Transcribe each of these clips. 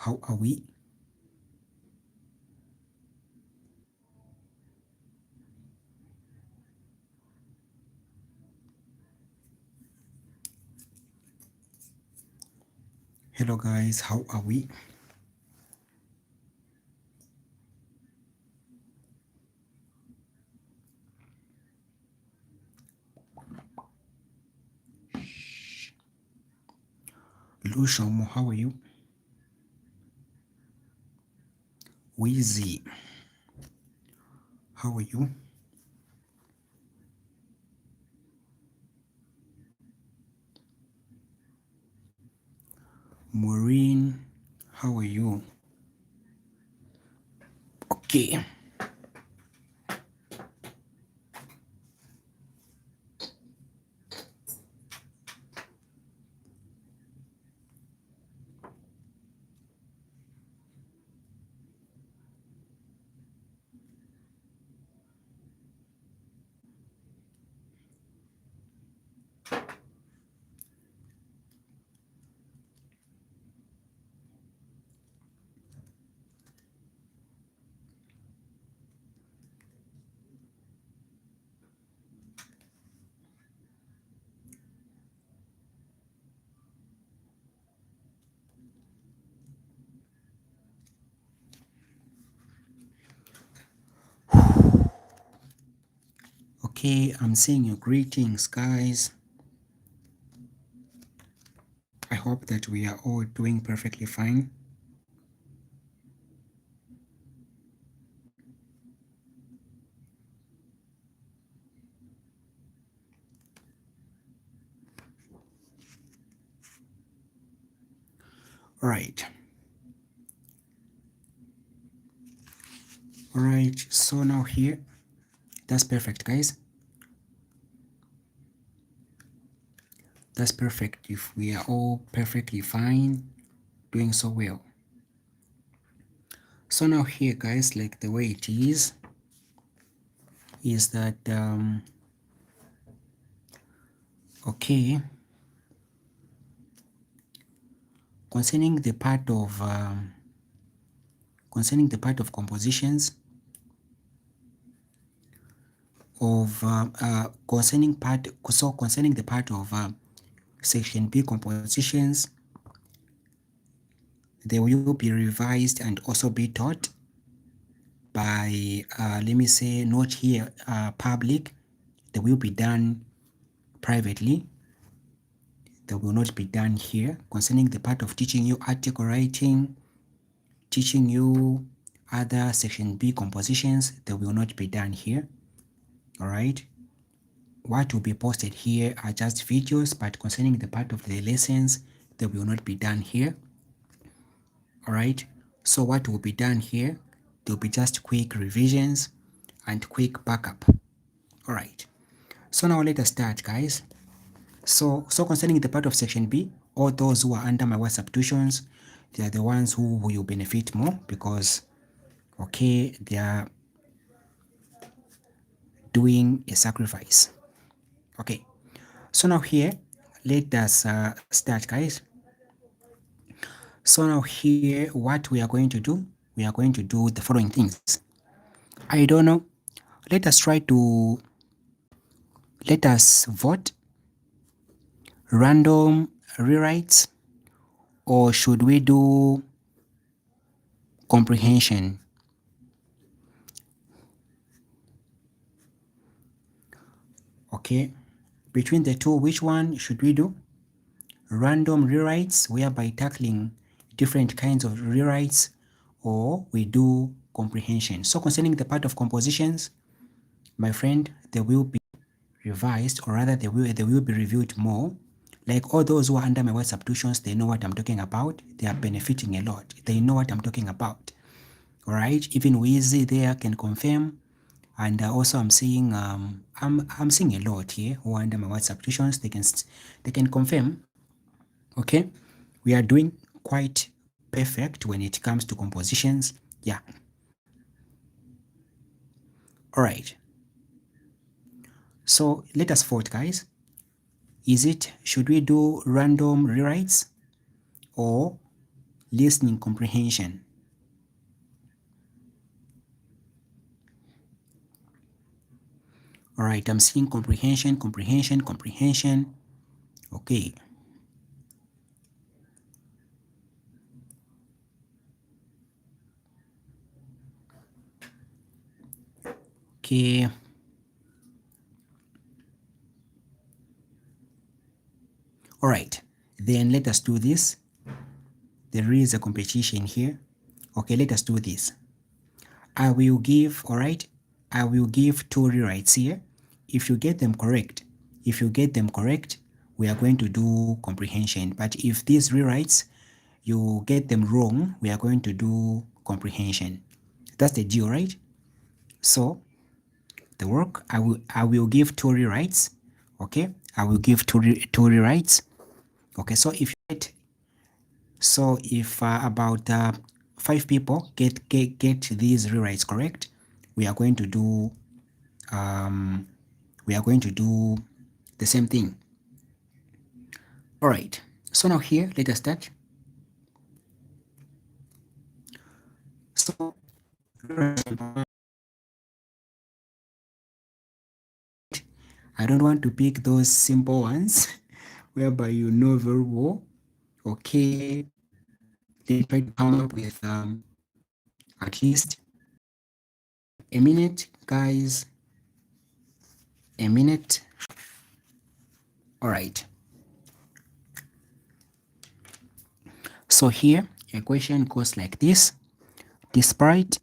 How are we? Hello guys, how are we? Lushomo, how are you? Wheezy, how are you? Maureen, how are you? Okay. Okay, I'm saying your greetings, guys. I hope that we are all doing perfectly fine. All right. All right, so now here, that's perfect, guys. That's perfect if we are all perfectly fine, doing so well. So now here, guys, like the way it is that, okay, concerning the part of compositions of concerning the part of section B compositions, they will be revised and also be taught by let me say not here public. They will be done privately. They will not be done here. Concerning the part of teaching you article writing, teaching you other section B compositions, they will not be done here. All right. What will be posted here are just videos, but concerning the part of the lessons, they will not be done here. All right. So what will be done here, there will be just quick revisions and quick backup. All right. So now let us start, guys. So concerning the part of section B, all those who are under my WhatsApp tuitions, they are the ones who will benefit more because, okay, they are doing a sacrifice. Okay. So now here, let us start, guys. So now here, what we are going to do, we are going to do the following things. I don't know. Let us vote random rewrites, or should we do comprehension? Okay, between the two, which one should we do? Random rewrites, whereby tackling different kinds of rewrites, or we do comprehension. So concerning the part of compositions, my friend, they will be revised, or rather they will be reviewed more. Like all those who are under my WhatsApp tuitions, they know what I'm talking about. They are benefiting a lot. They know what I'm talking about. All right, even Wheezy there can confirm. And also I'm seeing I'm seeing a lot here who are under my WhatsApp tuitions. They can confirm. Okay, we are doing quite perfect when it comes to compositions. Yeah. All right. So let us vote, guys. Should we do random rewrites, or listening comprehension. All right, I'm seeing comprehension, comprehension, comprehension. Okay. Okay. All right, then let us do this. There is a competition here. Okay, let us do this. I will give, all right, I will give two rewrites here. If you get them correct, we are going to do comprehension. But if these rewrites, you get them wrong, we are going to do comprehension. That's the deal, right? So the work, I will give two rewrites. Okay, I will give two rewrites. Okay, so if about 5 people get these rewrites correct, we are going to do the same thing. All right, so now here let us start. So I don't want to pick those simple ones whereby you know very well. Okay, then try to come up with at least a minute, guys. A minute. All right. So here a question goes like this: despite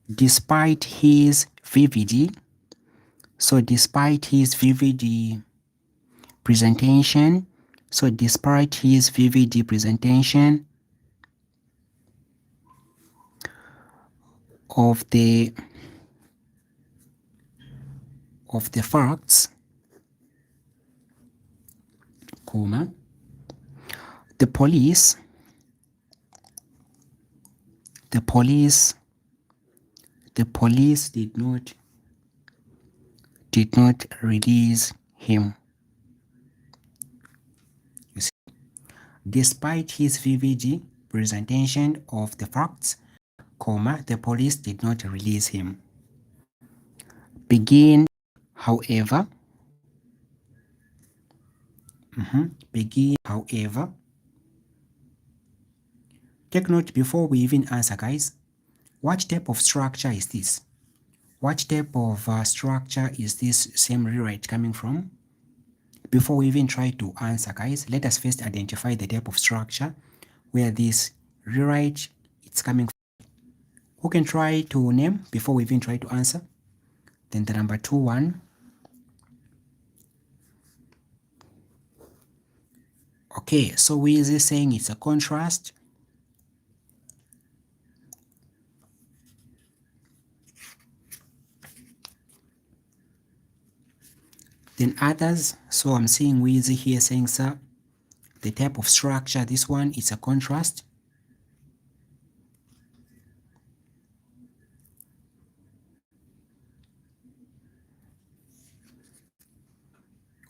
his VVD, so despite his VVD presentation, so despite his VVD presentation of the facts, comma, the police did not release him. You see, despite his VVD presentation of the facts, comma, the police did not release him. Begin, however, take note before we even answer, guys. What type of structure is this? What type of structure is this same rewrite coming from? Before we even try to answer, guys, let us first identify the type of structure where this rewrite it's coming from. Who can try to name before we even try to answer? Then the number 2 one. Okay, so we is saying it's a contrast. Then others, so I'm seeing Wheezy here saying, sir, the type of structure, this one is a contrast.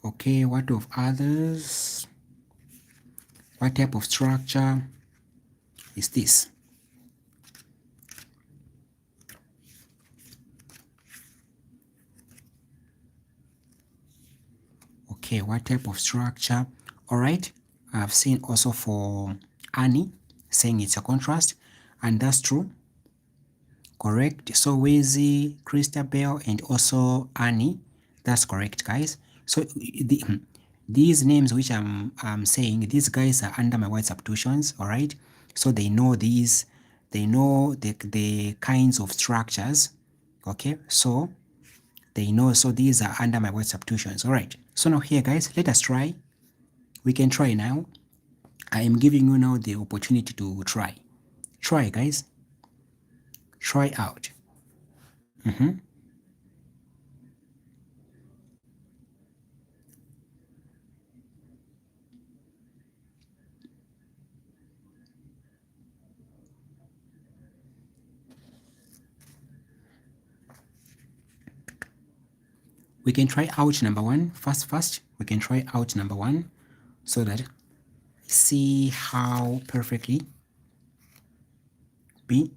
Okay, what of others? What type of structure is this? Okay, what type of structure? All right, I've seen also for Annie saying it's a contrast, and that's true. Correct. So Wheezy, Christabel, and also Annie, that's correct, guys. So these names which I'm saying, these guys are under my word substitutions, all right? So they know these, they know the kinds of structures, okay? So they know, so these are under my word substitutions, all right? So now here, guys, let us try. We can try now. I am giving you now the opportunity to try. Try, guys. Try out. We can try out number 1 first. We can try out number 1 so that See how perfectly B.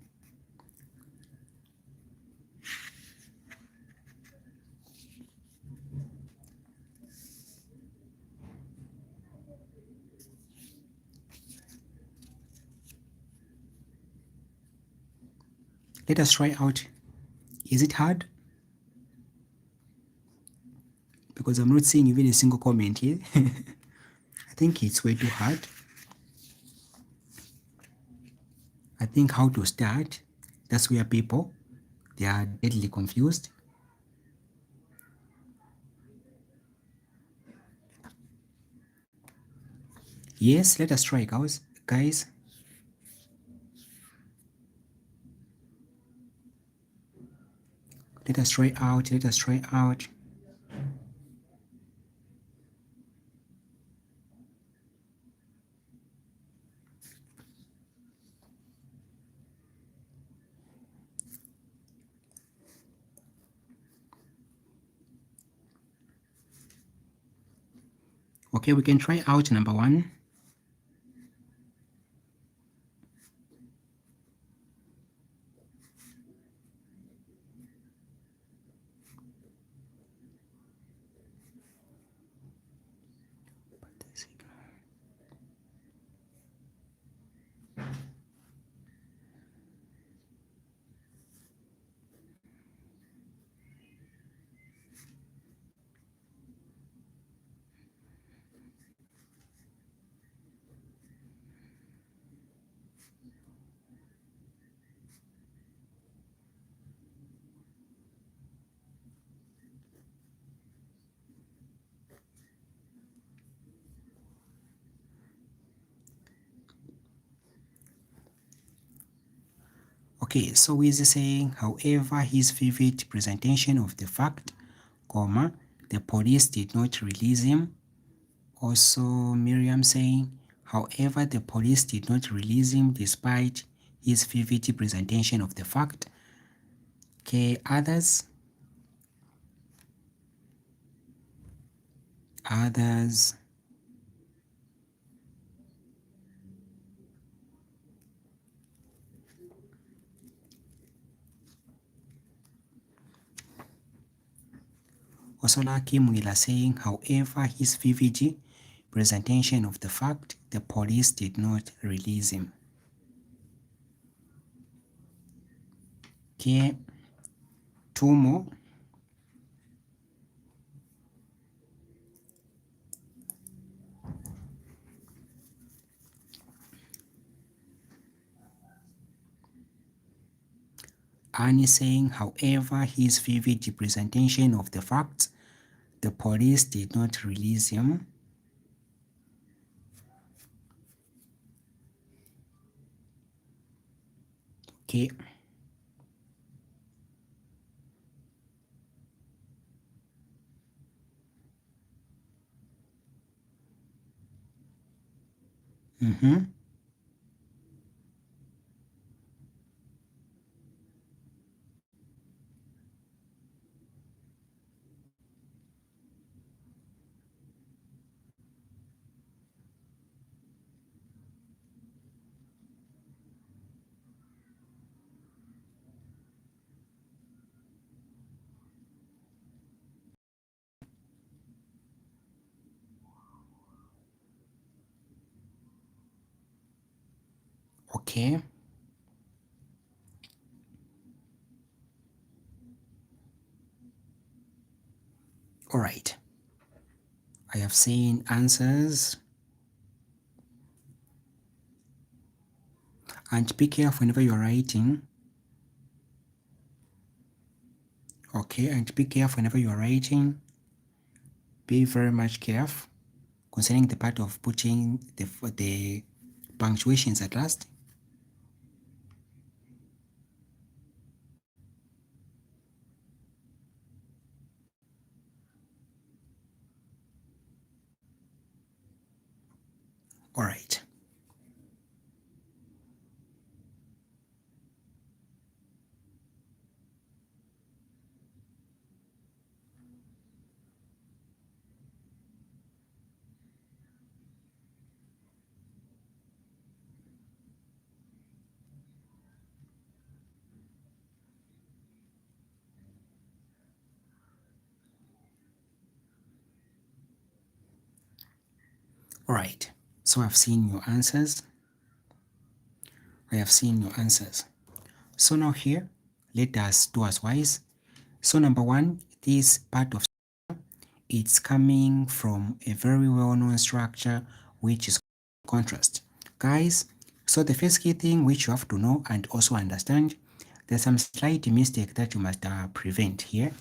Let us try out. Is it hard? Because I'm not seeing even a single comment here. I think it's way too hard. I think how to start, that's where people, they are deadly confused. Yes, let us try, guys. Let us try out, let us try out. Okay, we can try out number 1. Okay, so he's saying, however, his vivid presentation of the fact, comma, the police did not release him. Also, Miriam saying, however, the police did not release him despite his vivid presentation of the fact. Okay, others also Lucky Mwila saying, however, his vivid presentation of the fact, the police did not release him. Okay, 2 more. Annie saying, however, his vivid presentation of the facts, the police did not release him. Okay. Okay. All right. I have seen answers. And be careful whenever you're writing. Okay, and be careful whenever you're writing. Be very much careful concerning the part of putting the punctuations at last. All right. Alright, so I've seen your answers. I have seen your answers. So now here, let us do as wise. So number one, this part of it's coming from a very well-known structure which is contrast. Guys, so the first key thing which you have to know and also understand, there's some slight mistake that you must prevent here.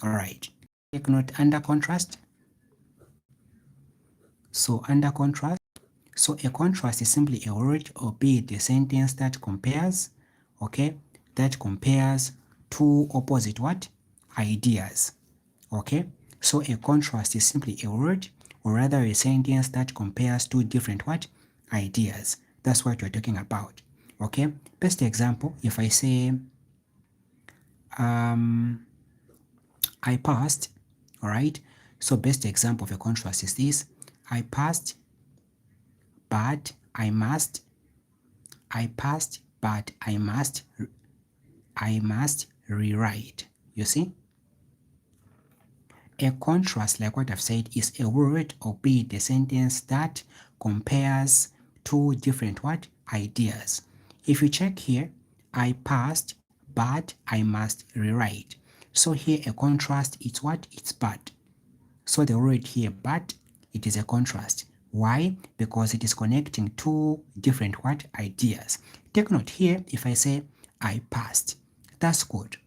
Alright, take note under contrast. So under contrast, so a contrast is simply a word or be it a sentence that compares, okay, that compares two opposite what? Ideas, okay? So a contrast is simply a word or rather a sentence that compares two different what? Ideas. That's what we're talking about, okay? Best example, if I say, I passed, all right? So best example of a contrast is this, I passed, but I must, I passed, but I must rewrite. You see? A contrast, like what I've said, is a word or be it a sentence that compares two different what? Ideas. If you check here, I passed, but I must rewrite. So here a contrast, it's what? It's but. So the word here, but, it is a contrast. Why? Because it is connecting two different what? Ideas. Take note here, if I say, I passed, that's good.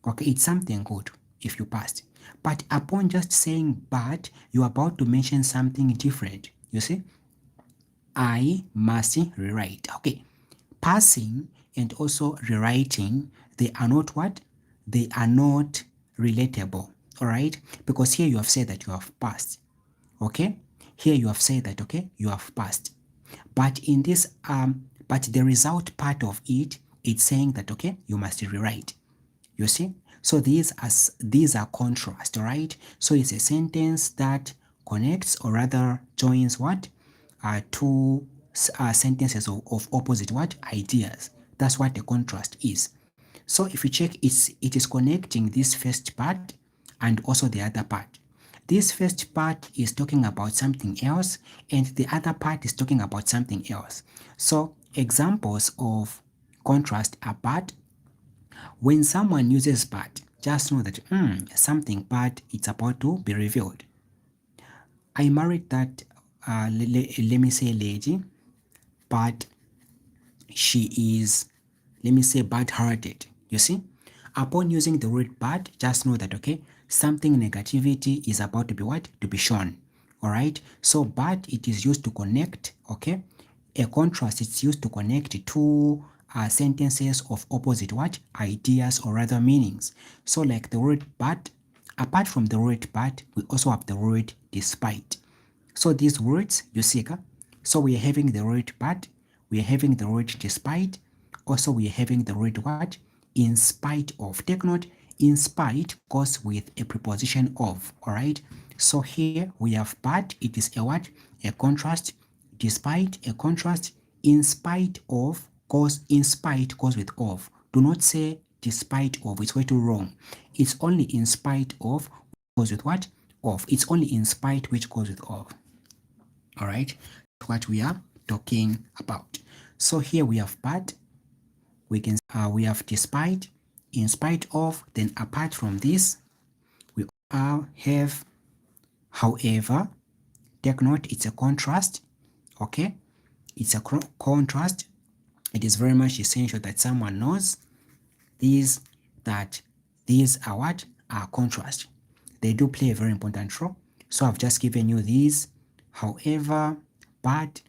Okay, it's something good if you passed. But upon just saying but, you're about to mention something different. You see? I must rewrite. Okay, passing and also rewriting, they are not what? They are not relatable, all right? Because here you have said that you have passed, okay? Here you have said that, okay, you have passed. But in this, but the result part of it, it's saying that, okay, you must rewrite. You see? So these are contrast, right? So it's a sentence that connects or rather joins what? Two sentences of opposite what? Ideas. That's what the contrast is. So if you check, it is connecting this first part and also the other part. This first part is talking about something else and the other part is talking about something else. So examples of contrast are bad. When someone uses bad, just know that something bad is about to be revealed. I married that, let me say lady, but she is, let me say, bad-hearted. You see? Upon using the word bad, just know that, okay, something negativity is about to be what? To be shown. All right? So bad, it is used to connect, okay? A contrast, it's used to connect two sentences of opposite what? Ideas or rather meanings. So like the word bad, apart from the word bad, we also have the word despite. So these words, you see, so we are having the word but, we are having the word despite, also we are having the word what? In spite of. Take note, in spite goes with a preposition of, all right? So here we have but, it is a what? A contrast, despite a contrast, in spite of in spite goes with of. Do not say despite of, it's way too wrong. It's only in spite of goes with what? Of. It's only in spite which goes with of. All right, what we are talking about. So here we have but, we have despite, in spite of, then apart from this, we have however. Take note, it's a contrast, okay? It's a contrast. It is very much essential that someone knows that these are what? Are contrast. They do play a very important role. So I've just given you these, however, but,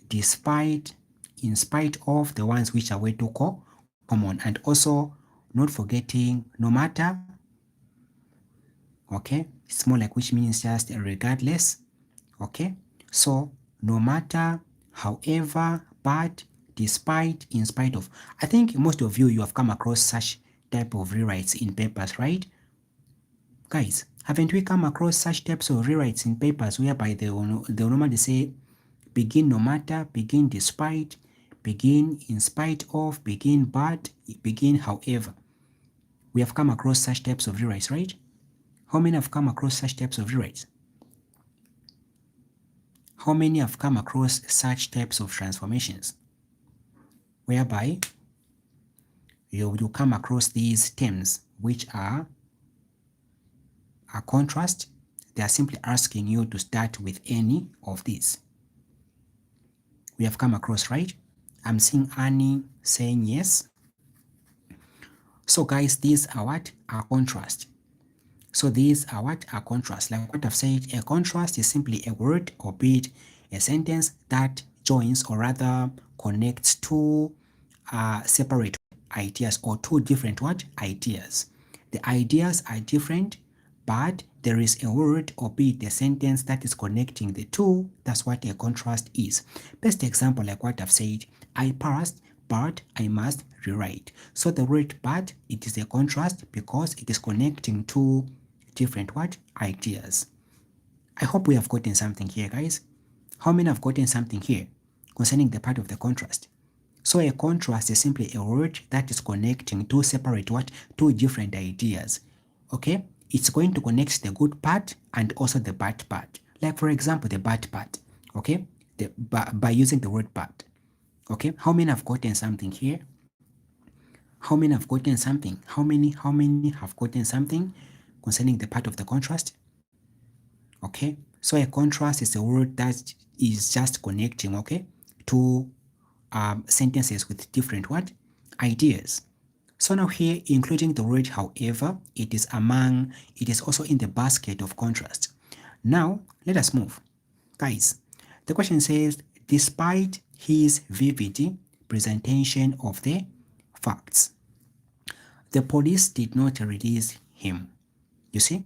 despite, in spite of, the ones which are way too common, and also not forgetting no matter, okay, it's more like which means just regardless, okay? So no matter, however, but, despite, in spite of. I think most of you have come across such type of rewrites in papers, right? Guys, haven't we come across such types of rewrites in papers whereby they'll normally say begin no matter, begin despite, begin in spite of, begin but, begin however. We have come across such types of rewrites, right? How many have come across such types of rewrites? How many have come across such types of transformations? Whereby you come across these terms which are a contrast. They are simply asking you to start with any of these. We have come across, right? I'm seeing Annie saying yes. So guys, these are what? Are contrast. So these are what? Are contrast. Like what I've said, a contrast is simply a word or bit, a sentence that joins or rather connects two separate ideas or two different what? Ideas. The ideas are different, but there is a word or bit, a sentence that is connecting the two. That's what a contrast is. Best example, like what I've said, I passed, but I must rewrite. So the word but, it is a contrast because it is connecting two different what? Ideas. I hope we have gotten something here, guys. How many have gotten something here concerning the part of the contrast? So a contrast is simply a word that is connecting two separate what? Two different ideas. Okay? It's going to connect the good part and also the bad part. Like for example, the bad part. Okay? By using the word bad. Okay? How many have gotten something here? How many have gotten something? How many have gotten something concerning the part of the contrast? Okay? So a contrast is a word that is just connecting, okay, two sentences with different what? Ideas. So now here, including the word however, it is also in the basket of contrast. Now, let us move. Guys, the question says, despite his vivid presentation of the facts, the police did not release him. You see,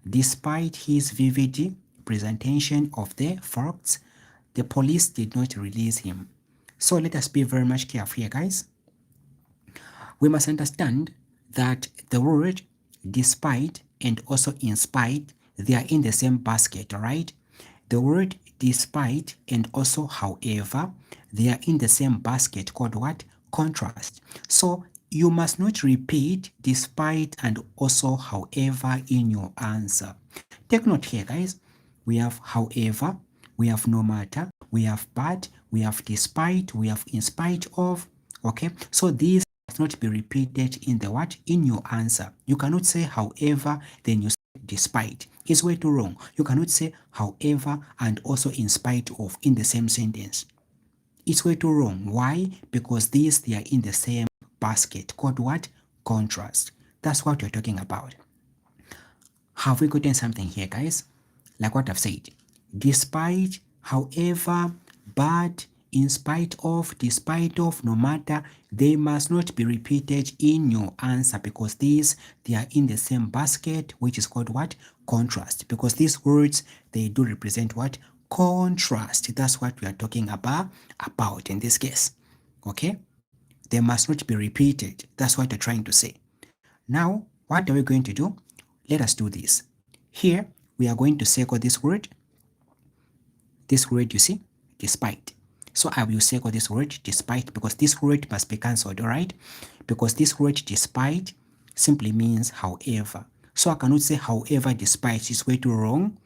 despite his vivid presentation of the facts, the police did not release him. So let us be very much careful here, guys. We must understand that the word despite and also in spite, they are in the same basket, right? The word despite and also however, they are in the same basket called what? Contrast. So you must not repeat despite and also however in your answer. Take note here, guys. We have however, we have no matter, we have but, we have despite, we have in spite of. Okay, so these must not be repeated in the what? In your answer. You cannot say however, then you say despite. It's way too wrong. You cannot say however and also in spite of in the same sentence. It's way too wrong. Why? Because these, they are in the same basket called what? Contrast. That's what we're talking about. Have we gotten something here, guys? Like what I've said. Despite, however, but, in spite of, despite of, no matter, they must not be repeated in your answer because these, they are in the same basket, which is called what? Contrast. Because these words, they do represent what? Contrast. That's what we are talking about in this case. Okay? They must not be repeated. That's what we're trying to say. Now, what are we going to do? Let us do this. Here, we are going to circle this word you see, despite. So I will circle this word despite because this word must be cancelled, all right? Because this word despite simply means however. So I cannot say however despite, is way too wrong,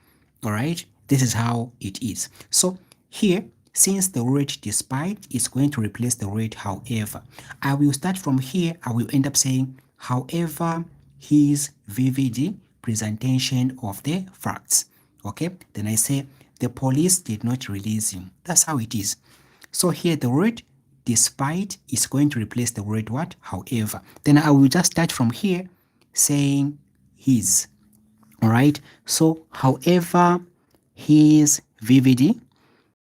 all right? This is how it is. So here, since the word despite is going to replace the word however, I will start from here. I will end up saying however his vivid presentation of the facts. Okay, then I say the police did not release him. That's how it is. So here the word despite is going to replace the word what? However. Then I will just start from here saying his. All right. So however his vivid.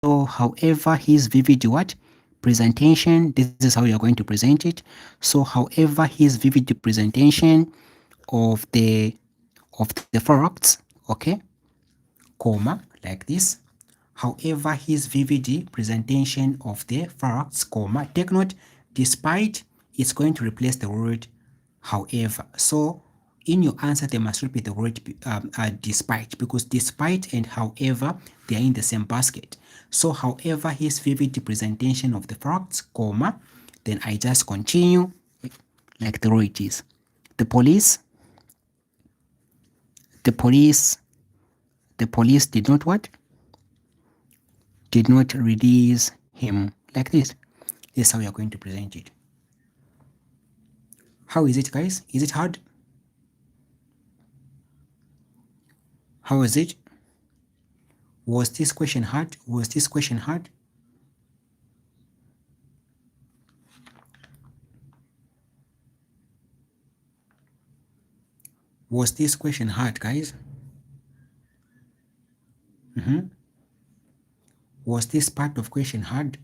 So however his vivid what? Presentation. This is how you're going to present it. So however his vivid presentation of the facts, okay, comma, like this. However, his vivid presentation of the facts, comma, take note, despite is going to replace the word however. So in your answer, they must repeat the word despite because despite and however, they are in the same basket. So however, his vivid presentation of the facts, comma, then I just continue like the way it is. The police did not what? did not release him. Like this. This is how you're going to present it. How is it, guys? Is it hard? How is it? Was this question hard? Was this question hard? Was this question hard, guys? Was this part of question hard?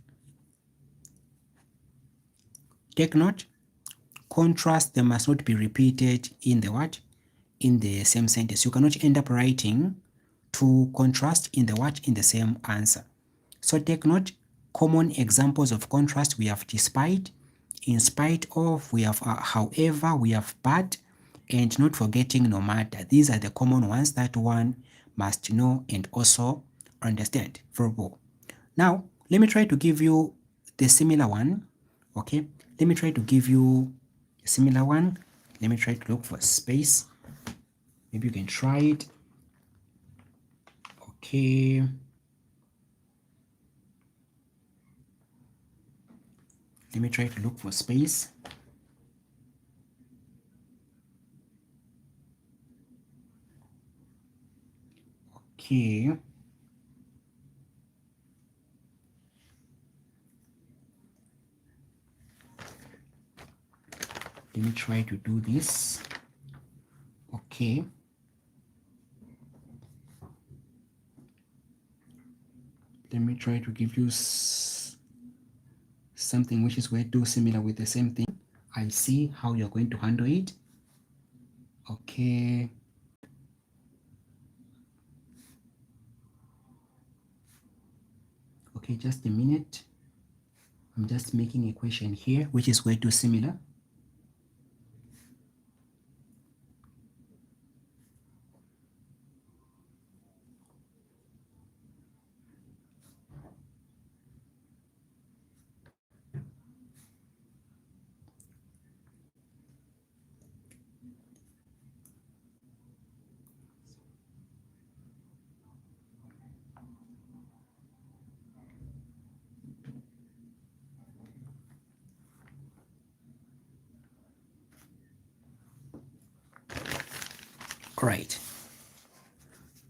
Take note, contrast, they must not be repeated in the what? In the same sentence. You cannot end up writing to contrast in the what? In the same answer. So take note, common examples of contrast, we have despite, in spite of, we have however, we have but, and not forgetting no matter. These are the common ones that one must know and also understand. Verbal. Now, let me try to give you the similar one. Okay, let me try to give you a similar one. Let me try to look for space. Maybe you can try it. Okay. Let me try to look for space. Okay. Let me try to do this. Okay. Let me try to give you something which is way too similar with the same thing. I see how you're going to handle it. Okay. Okay, just a minute. I'm just making a question here, which is way too similar. All right.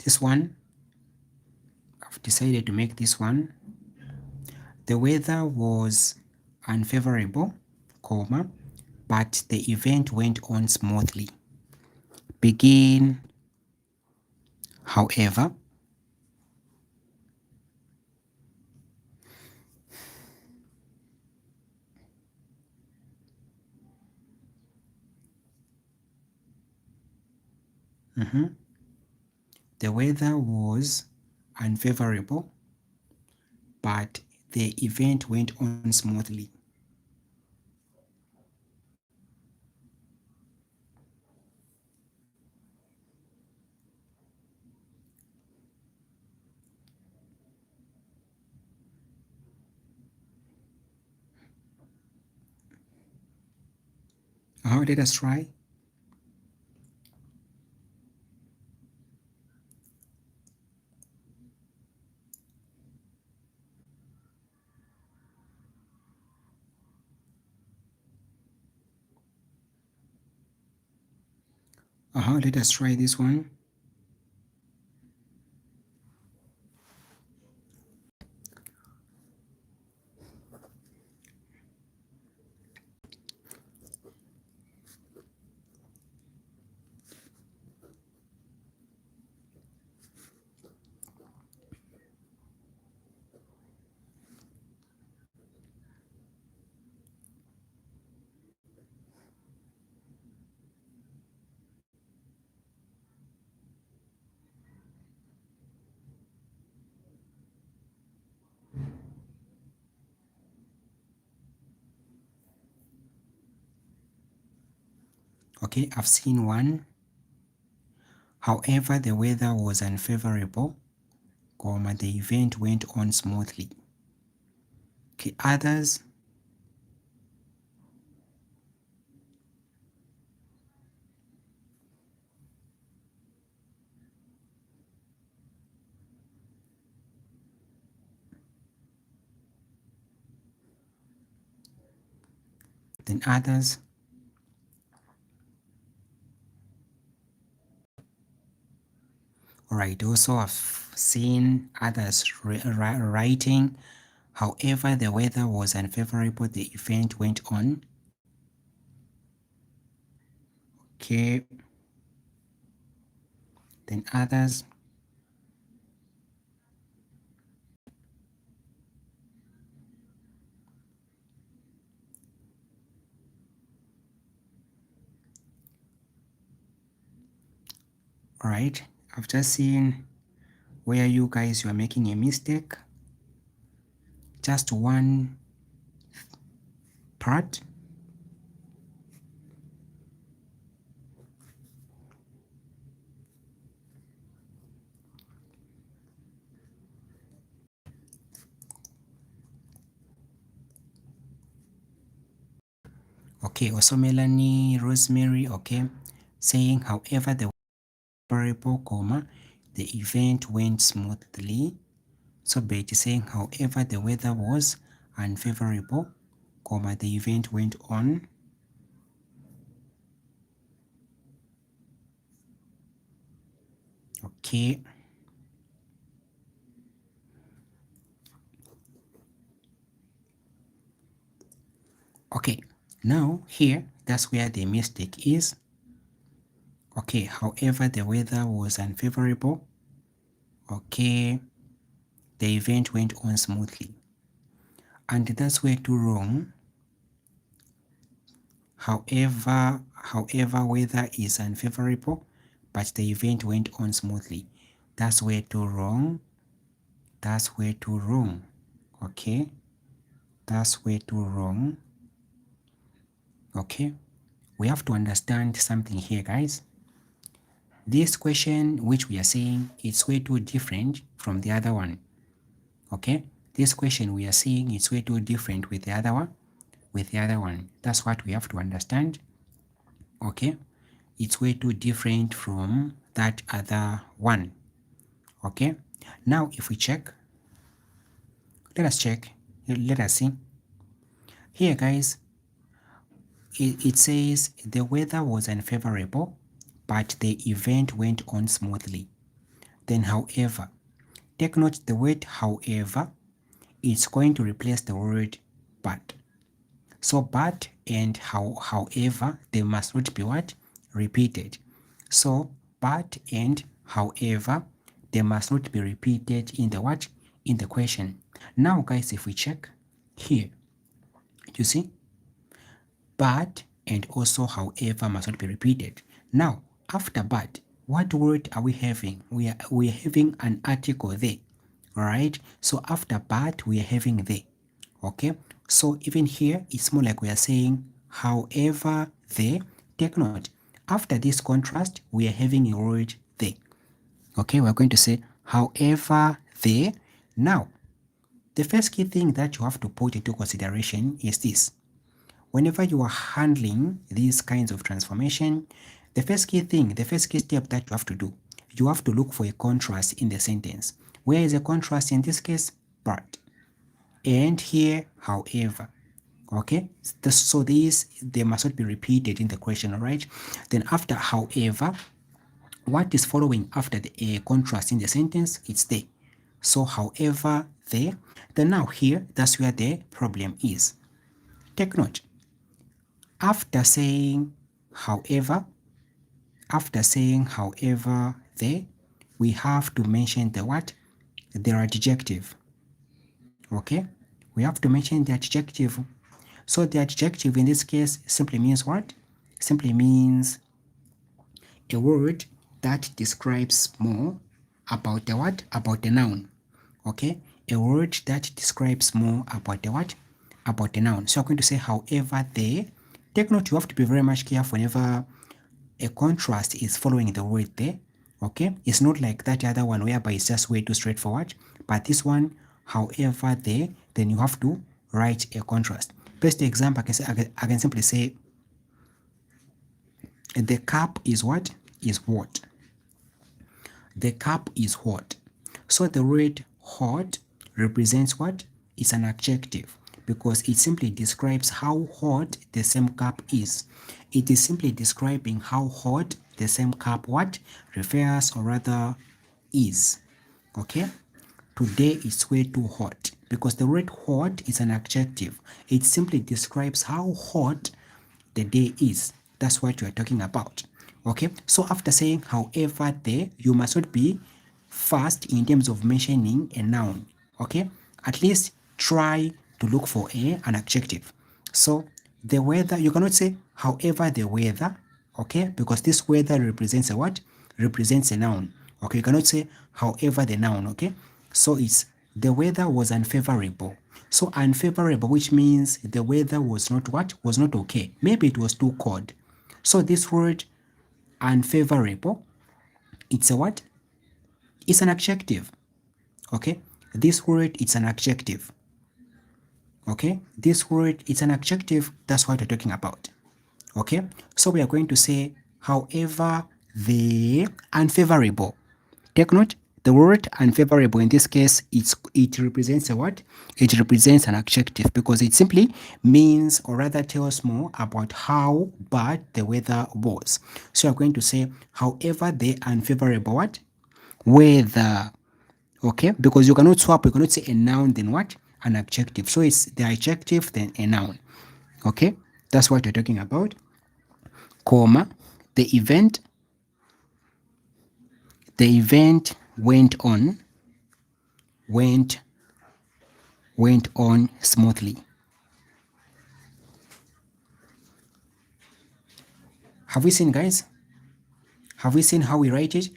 This one, I've decided to make this one. The weather was unfavorable, comma, but the event went on smoothly. Begin, however, the weather was unfavorable, but the event went on smoothly. Let us try. Let us try this one. Okay, I've seen one. However, the weather was unfavorable, comma, the event went on smoothly. Okay, others. then others. All right, also I've seen others writing, however, the weather was unfavorable, the event went on. Okay, then others. All right, I've just seen where you guys are making a mistake. Just one part. Okay, also Melanie, Rosemary, okay, saying however the variable, comma, the event went smoothly. So Betty saying however the weather was unfavorable, comma, the event went on. Okay. Okay, now here, that's where the mistake is. Okay, however the weather was unfavorable, okay, the event went on smoothly. And that's where to wrong. However, weather is unfavorable, but the event went on smoothly. That's where to wrong. That's where to wrong. Okay, that's where to wrong. Okay, we have to understand something here, guys. This question, which we are saying, it's way too different from the other one. Okay, this question we are seeing it's way too different with the other one. That's what we have to understand. Okay, it's way too different from that other one. Okay, now if we check, let us check, let us see here, guys. It says the weather was unfavorable, but the event went on smoothly. Then however, take note the word however, it's going to replace the word but. So but and however, they must not be what? Repeated. So but and however, they must not be repeated in the what? In the question. Now guys, if we check here, you see, but and also however must not be repeated. Now after but, what word are we having? We are having an article there. All right, so after but we are having the. Okay, so even here it's more like we are saying however the. Take note, after this contrast we are having a word the. Okay, we're going to say however the. Now the first key thing that you have to put into consideration is this: whenever you are handling these kinds of transformation, the first key step that you have to do, you have to look for a contrast in the sentence. Where is a contrast in this case? But. And here, however. Okay, so these, they must not be repeated in the question, all right? Then after however, what is following after the contrast in the sentence? It's the. So however, the. Then now here, that's where the problem is. Take note. After saying however, the, we have to mention the what? The adjective. Okay, we have to mention the adjective. So the adjective in this case simply means what? Simply means a word that describes more about the what? About the noun. Okay, a word that describes more about the what? About the noun. So I'm going to say however the. Take note, you have to be very much careful whenever a contrast is following the word there. Okay, it's not like that other one whereby it's just way too straightforward, but this one, however there, then you have to write a contrast. Best example, I can simply say the cup is what? Is hot. The cup is hot. So the word hot represents what? It's an adjective. because it simply describes how hot the same cup is. It is simply describing how hot the same cup what refers or rather is. Okay? Today is way too hot because the word hot is an adjective. It simply describes how hot the day is. That's what you are talking about. Okay, so after saying however there, you must not be fast in terms of mentioning a noun. Okay, at least try to look for an adjective. So the weather, you cannot say however the weather, okay, because this weather represents a what? Represents a noun. Okay, you cannot say however the noun, okay? So it's the weather was unfavorable. So unfavorable, which means the weather was not what? Was not okay. Maybe it was too cold. So this word unfavorable, it's a what? It's an adjective. Okay? This word, it's an adjective. Okay? This word, it's an adjective. That's what we're talking about. Okay? So we are going to say, however, the unfavorable. Take note, the word unfavorable in this case, it represents a what? It represents an adjective because it simply means or rather tells more about how bad the weather was. So we're going to say, however, the unfavorable what? Weather. Okay? Because you cannot swap, you cannot say a noun then what? An adjective. So it's the adjective then a noun. Okay? That's what you're talking about. Comma, the event went on smoothly. Have we seen, guys? Have we seen how we write it?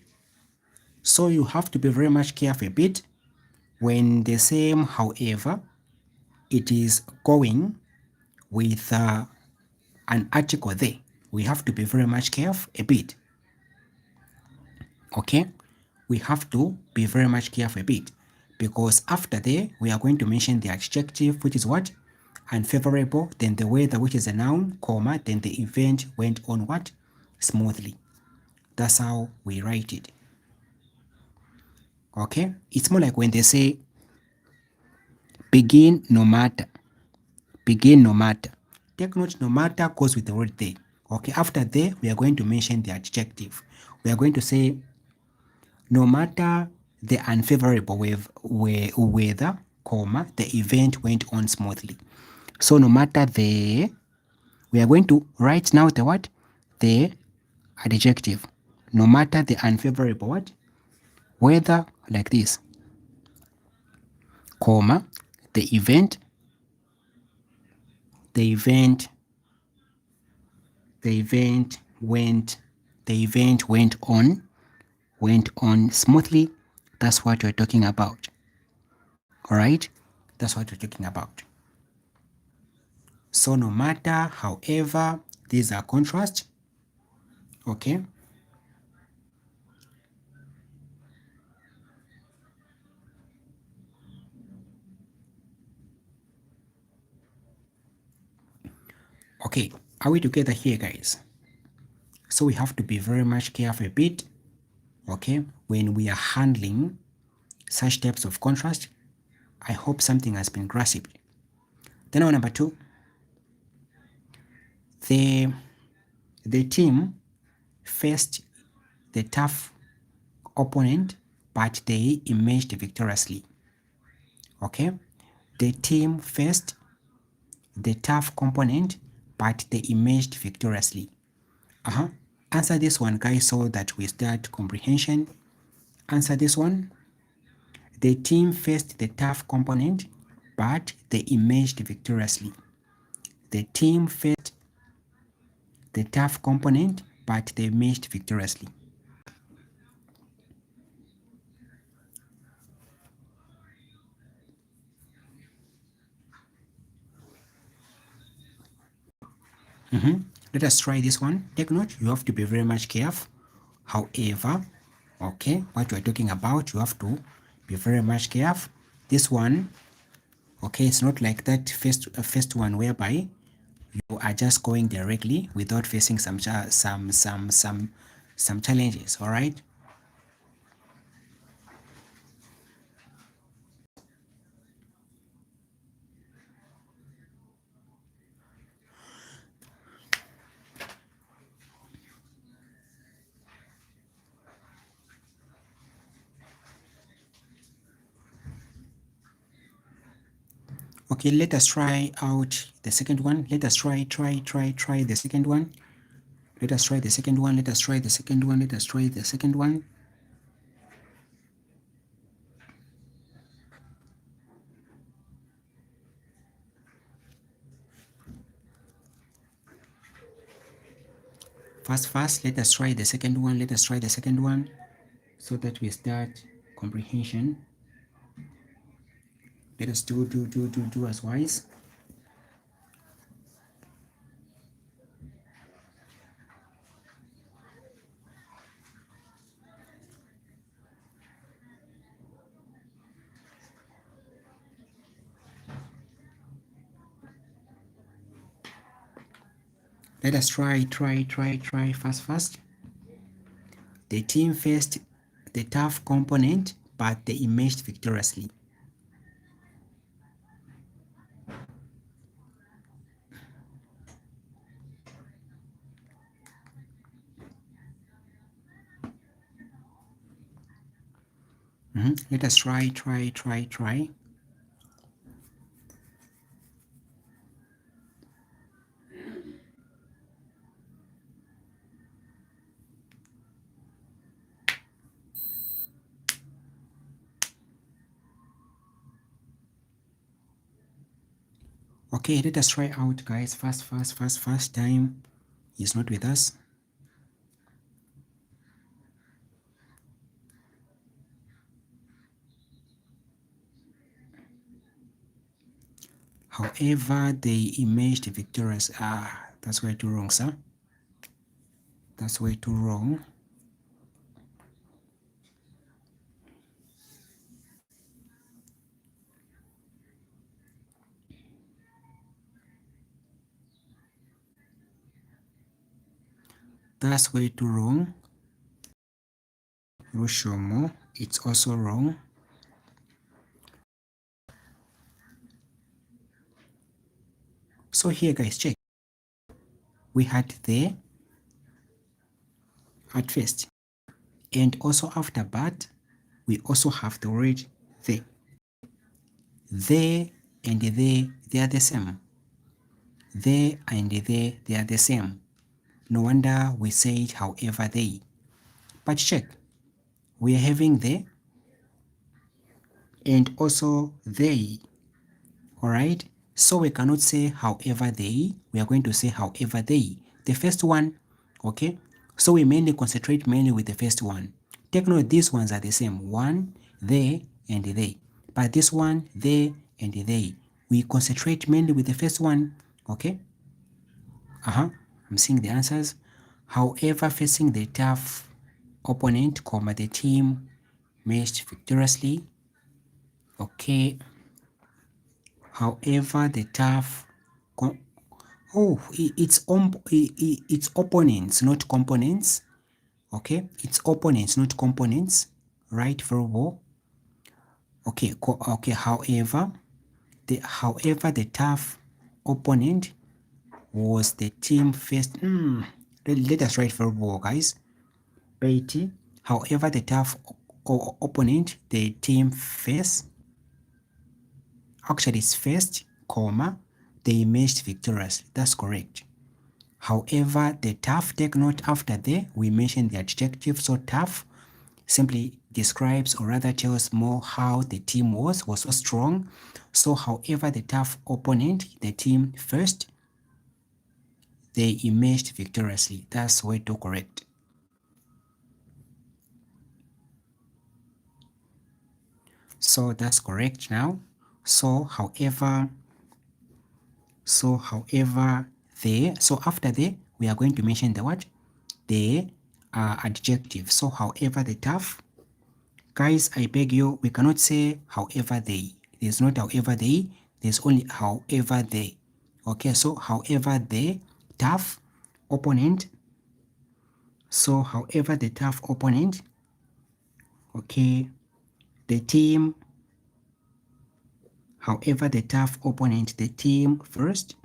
So you have to be very much careful a bit when the same however it is going with an article there. We have to be very much careful a bit. Okay? We have to be very much careful a bit because after there we are going to mention the adjective, which is what? Unfavorable, then the weather, which is a noun, comma, then the event went on what? Smoothly. That's how we write it. Okay? It's more like when they say begin no matter. Begin no matter. Take note, no matter goes with the word they. Okay, after they, we are going to mention the adjective. We are going to say no matter the unfavorable weather, comma, the event went on smoothly. So no matter the, we are going to write now the what? The adjective. No matter the unfavorable what? Weather, like this, comma, the event the event the event went went on smoothly. That's what we're talking about. All right, that's what we're talking about. So no matter, however, these are contrast. Okay, okay, are we together here, guys? So we have to be very much careful a bit, okay, when we are handling such types of contrast. I hope something has been grasped. Then our number two, the team faced the tough opponent, but they emerged victoriously. Okay, the team faced the tough component, but they emerged victoriously. Answer this one, guys, so that we start comprehension. Answer this one. The team faced the tough component, but they emerged victoriously. The team faced the tough component, but they emerged victoriously. Let us try this one. Take note, you have to be very much careful. However, okay, what we're talking about, you have to be very much careful. This one, okay, it's not like that first one whereby you are just going directly without facing some challenges. All right. Okay, let us try out the second one. Let us try the second one. Let us try the second one. Let us try the second one. Let us try the second one. Fast, let us try the second one. Let us try the second one so that we start comprehension. Let us do as wise. Let us try fast. The team faced the tough component, but they emerged victoriously. Let us try. Okay, let us try out, guys. Fast. Time is not with us. However, they emerged victorious. That's way too wrong, sir. That's way too wrong. That's way too wrong. Rushomo, it's also wrong. So here, guys, check. We had the at first, and also after but, we also have the word the. They and they are the same. They and they are the same. No wonder we said however they. But check, we are having the and also they. Alright, so we cannot say however they, we are going to say however they. The first one, okay, so we mainly concentrate mainly with the first one. Take note, these ones are the same, one, they, and they. But this one, they, and they. We concentrate mainly with the first one, okay? I'm seeing the answers. However, facing the tough opponent, the team matched victoriously, okay? However, the tough it's opponents, not components. Okay, it's opponents, not components. Right, verbal. Okay, okay. However, the tough opponent was the team faced. Let us write verbal, guys. Betty. However, the tough opponent the team faced. Actually, it's first, comma, they emerged victorious. That's correct. However, the tough, take note after the, we mentioned the adjective, so tough simply describes or rather tells more how the team was so strong. So however the tough opponent, the team first, they emerged victoriously. That's way too correct. So that's correct now. So however they, so after they, we are going to mention the what? The adjective. So however the tough, guys, I beg you, we cannot say however they. There's not however they, there's only however they. Okay, so however the tough opponent. So however the tough opponent, okay, the team, however the tough opponent, the team first,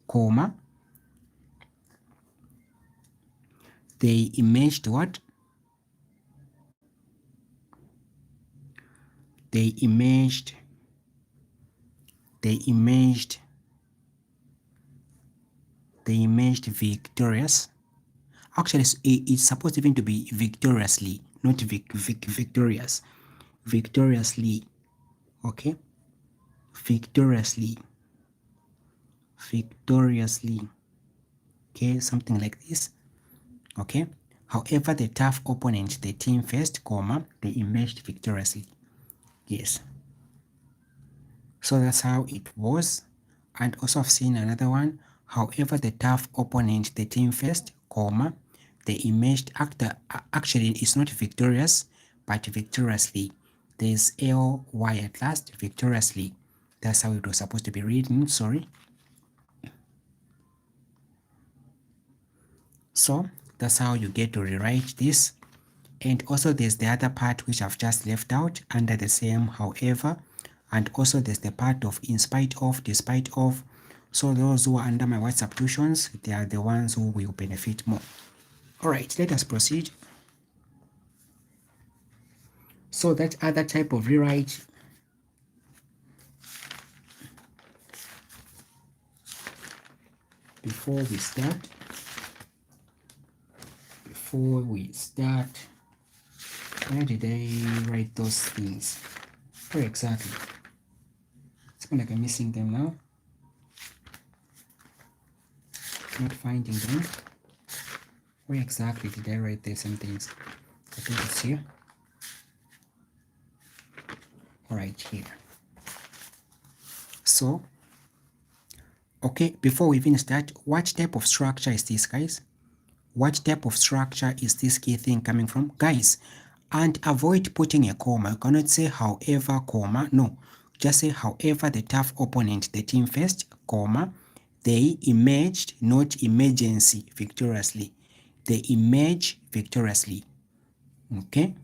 comma, they emerged what? They emerged they emerged victorious. Actually, it's supposed even to be victoriously, not victorious. Victoriously, okay? Victoriously, okay? Something like this, okay? However, the tough opponent the team faced, comma, they emerged victoriously. Yes. So that's how it was. And also I've seen another one. However, the tough opponent the team faced, comma, they emerged actually it's not victorious, but victoriously. There's ly at last, victoriously. That's how it was supposed to be written, sorry. So that's how you get to rewrite this. And also there's the other part which I've just left out under the same however, and also there's the part of in spite of, despite of. So those who are under my word substitutions, they are the ones who will benefit more. All right, let us proceed. So that other type of rewrite, before we start, where did I write those things? Where exactly? It's like I'm missing them now. Not finding them. Where exactly did I write the same things? I think it's here. All right, here. So, okay, before we even start, what type of structure is this, guys? What type of structure is this key thing coming from? Guys, and avoid putting a comma. You cannot say however, comma. No, just say however the tough opponent the team faced, comma, they emerged, not emergency, victoriously. They emerge victoriously. Okay?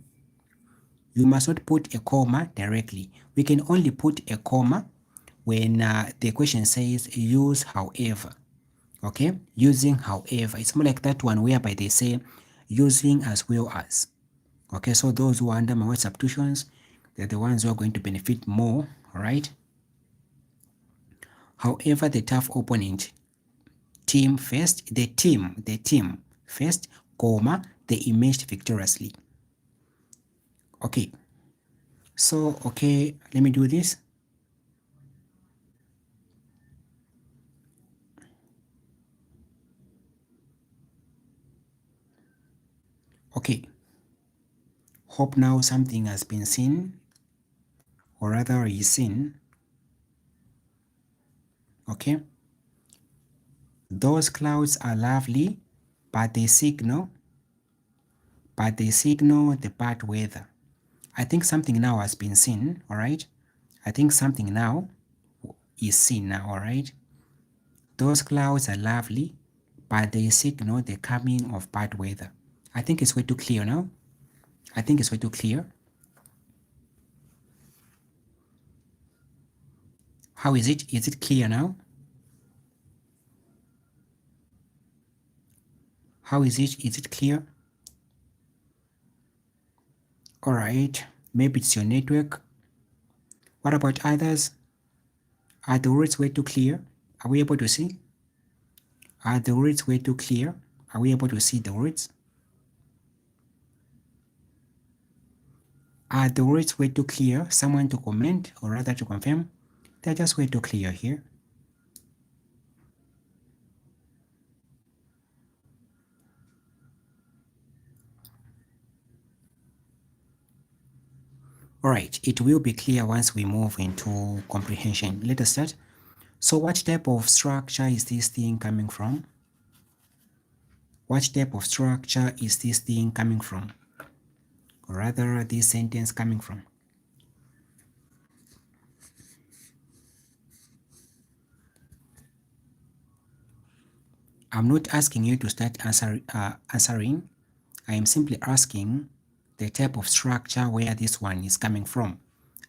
You must not put a comma directly. We can only put a comma when the question says use however. Okay, using however, it's more like that one whereby they say using as well as. Okay, so those who are under my word substitutions, they're the ones who are going to benefit more. All right. However, the tough opponent team first, the team first, comma, they emerged victoriously. Okay, so okay, let me do this. Okay, hope now something has been seen, or rather is seen. Okay, those clouds are lovely, but they signal the bad weather. I think something now has been seen, all right? I think something now is seen now, all right? Those clouds are lovely, but they signal the coming of bad weather. I think it's way too clear now. I think it's way too clear. How is it? Is it clear now? How is it? Is it clear? All right. Maybe it's your network. What about others? Are the words way too clear? Are we able to see? Are the words way too clear? Are we able to see the words? Are the words way too clear? Someone to comment or rather to confirm? They're just way too clear here. All right, it will be clear once we move into comprehension. Let us start. So what type of structure is this thing coming from? What type of structure is this thing coming from? Or rather, this sentence coming from? I'm not asking you to start answering. I am simply asking the type of structure where this one is coming from.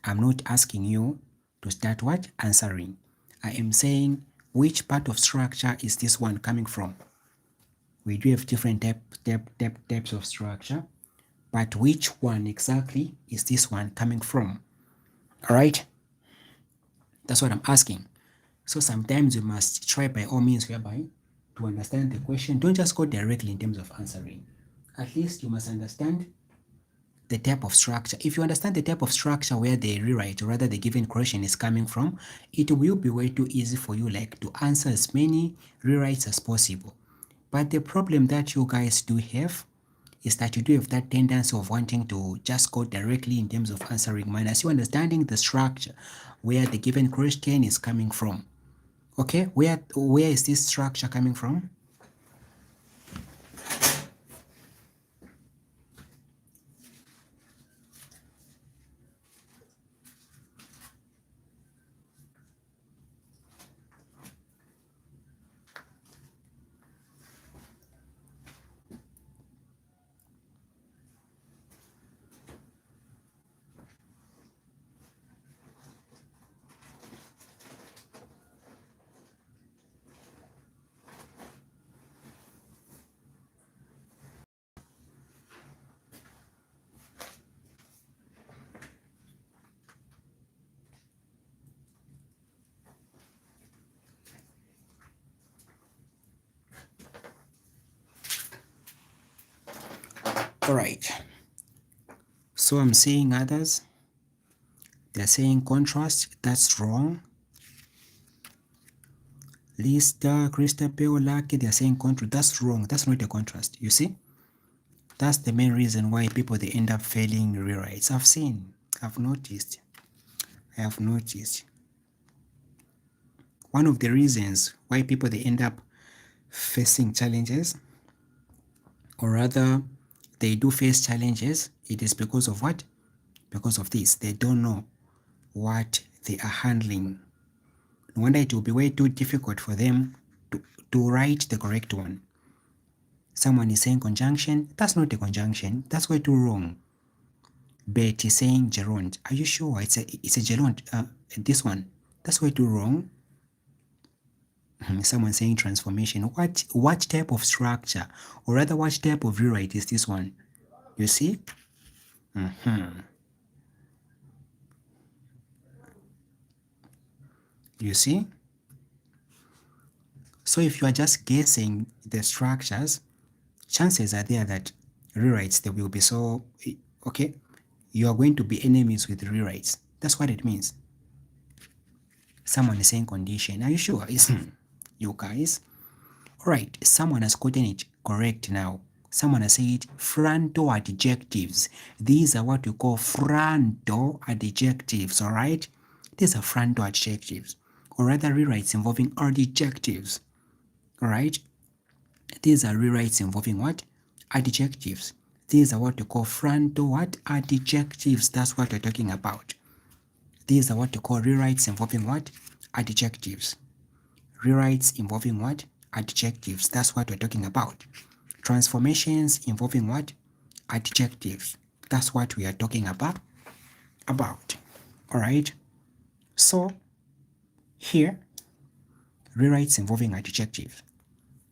I'm not asking you to start what? Answering. I am saying which part of structure is this one coming from? We do have different types of structure, but which one exactly is this one coming from? All right, That's what I'm asking. So sometimes you must try by all means whereby to understand the question. Don't just go directly in terms of answering. At least you must understand the type of structure. If you understand the type of structure where the rewrite or rather the given question is coming from, it will be way too easy for you like to answer as many rewrites as possible. But the problem that you guys do have is that you do have that tendency of wanting to just go directly in terms of answering minus you understanding the structure where the given question is coming from. Okay, where is this structure coming from? All right. So I'm seeing others. They're saying contrast. That's wrong. Lista, Christabel, Lucky, they're saying contrast. That's wrong. That's not a contrast. You see? That's the main reason why people they end up failing rewrites. I've noticed. I have noticed. One of the reasons why people they end up facing challenges, or rather they do face challenges, it is because of what? Because of this. They don't know what they are handling. No wonder it will be way too difficult for them to write the correct one. Someone is saying conjunction. That's not a conjunction. That's way too wrong. Betty is saying gerund. Are you sure it's a gerund? This one. That's way too wrong. Someone saying transformation. What type of structure, or rather, what type of rewrite is this one? You see? You see? So if you are just guessing the structures, chances are there that rewrites they will be so okay. You are going to be enemies with rewrites. That's what it means. Someone is saying condition. Are you sure? You guys? Alright, someone has gotten it correct now. Someone has said frontal adjectives. These are what we call frontal adjectives, alright? These are frontal adjectives, or rather rewrites involving adjectives, alright? These are rewrites involving what? Adjectives. These are what we call frontal what? Adjectives. That's what we're talking about. These are what we call rewrites involving what? Adjectives. Rewrites involving what? Adjectives. That's what we're talking about. Transformations involving what? Adjectives. That's what we are talking about. All right. So here, rewrites involving adjectives.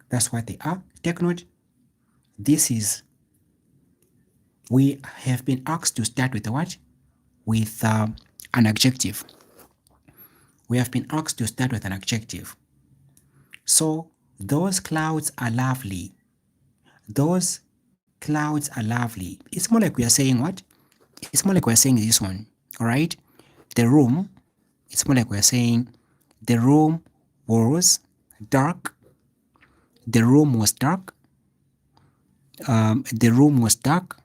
That's what they are. Take note. We have been asked to start with what? With an adjective. We have been asked to start with an adjective. So those clouds are lovely. Those clouds are lovely. It's more like we are saying what? It's more like we're saying this one. All right. The room. It's more like we're saying the room was dark. The room was dark. The room was dark.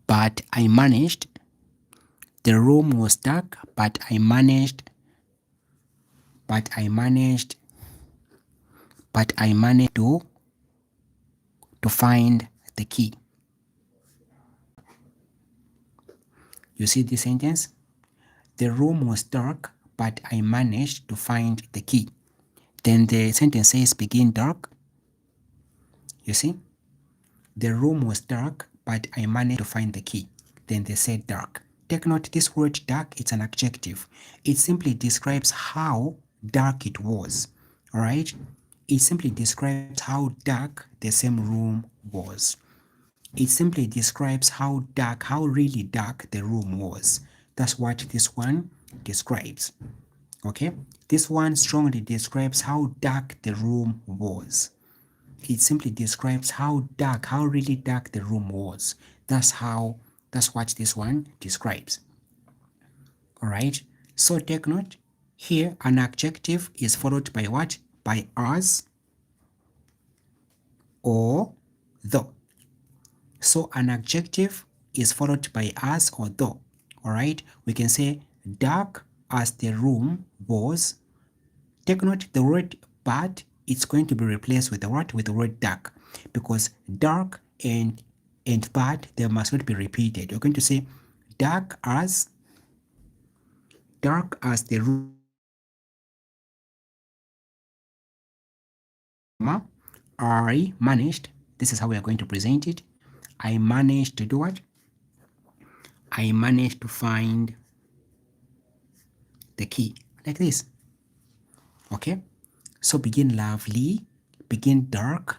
But I managed. The room was dark, but I managed. But I managed to find the key. You see this sentence? The room was dark, but I managed to find the key. Then the sentence says begin dark. You see? The room was dark, but I managed to find the key. Then they said dark. Take note, this word dark, it's an adjective. It simply describes how dark it was. All right? It simply describes how dark the same room was. It simply describes how dark, how really dark the room was. That's what this one describes. Okay, this one strongly describes how dark the room was. It simply describes how dark, how really dark the room was. That's what this one describes. All right, so take note here, an adjective is followed by what? By as or though. So an adjective is followed by as or though. All right, we can say dark as the room was. Take note the word bad, it's going to be replaced with the what? With the word dark, because dark and bad, they must not be repeated. You're going to say dark as the room, I managed, this is how we are going to present it. I managed to do what? I managed to find the key, like this. Okay, so begin lovely, begin dark,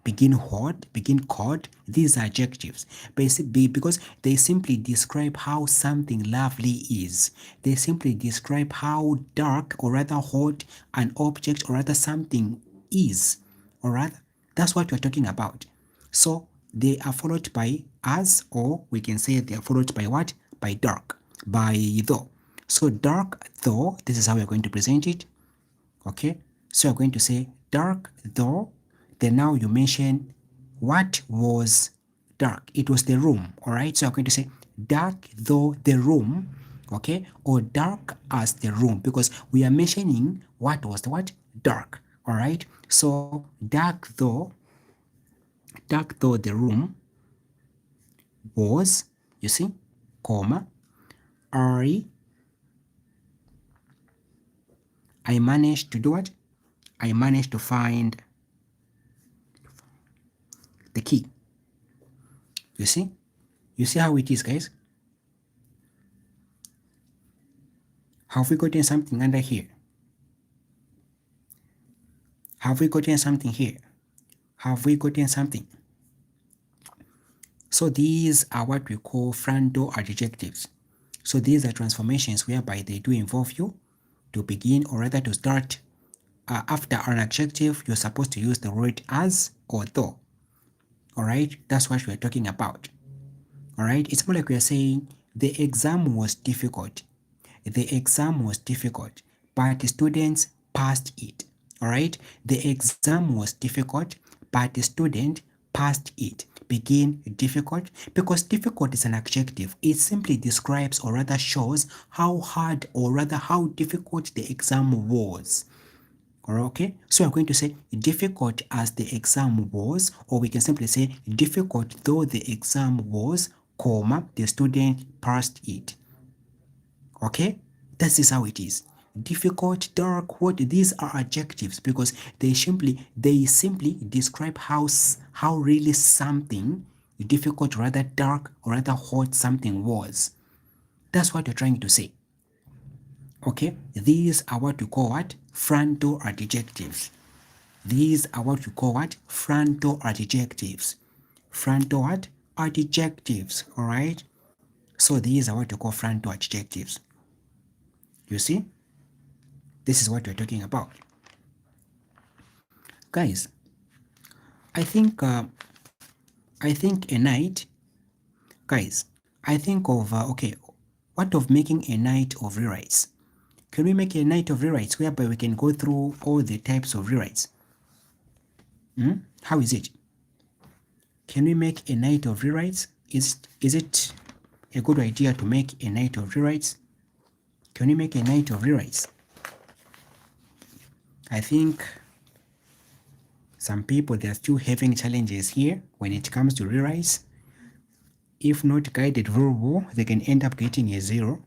begin hot, begin cold. These are adjectives basically because they simply describe how something lovely is. They simply describe how dark or rather hot an object or rather something is. Or rather, that's what we're talking about. So they are followed by as, or we can say they are followed by what? By dark, by though. So dark though, this is how we're going to present it. Okay, so you're going to say dark though, then now you mention what was dark. It was the room. All right, so you're going to say dark though the room, okay, or dark as the room, because we are mentioning what was the what? Dark. All right, so dark though the room was, you see, comma, I managed to do what? I managed to find the key. You see? You see how it is, guys? Have we gotten something under here? Have we gotten something here? Have we gotten something? So these are what we call frontal adjectives. So these are transformations whereby they do involve you to begin or rather to start. After an adjective, you're supposed to use the word as or though. All right, that's what we're talking about. All right, it's more like we are saying the exam was difficult. The exam was difficult, but the students passed it. All right, the exam was difficult, but the student passed it. Begin difficult, because difficult is an adjective. It simply describes or rather shows how hard or rather how difficult the exam was. Okay, so I'm going to say difficult as the exam was, or we can simply say difficult though the exam was, comma, the student passed it. Okay, that is how it is. Difficult, dark, what? These are adjectives because they simply describe how really something difficult, rather dark, or rather hot something was. That's what you're trying to say. Okay, these are what we call what? Frontal adjectives. These are what we call what? Frontal adjectives. Frontal what? Adjectives. All right. So these are what we call frontal adjectives. You see? This is what we're talking about. Guys, I think a night, guys, I think of okay, what of making a night of rewrites? Can we make a night of rewrites whereby we can go through all the types of rewrites? How is it? Can we make a night of rewrites? Is it a good idea to make a night of rewrites? Can we make a night of rewrites? I think some people, they are still having challenges here when it comes to rewrites. If not guided very well, they can end up getting a 0.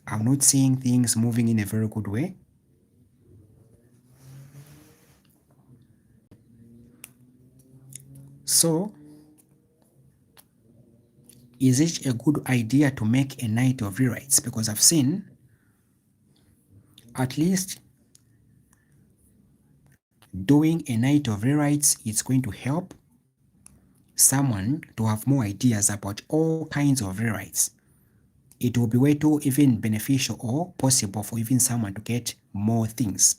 I'm not seeing things moving in a very good way. So, is it a good idea to make a night of rewrites? Because I've seen at least doing a night of rewrites is going to help someone to have more ideas about all kinds of rewrites. it will be way too even beneficial or possible for even someone to get more things.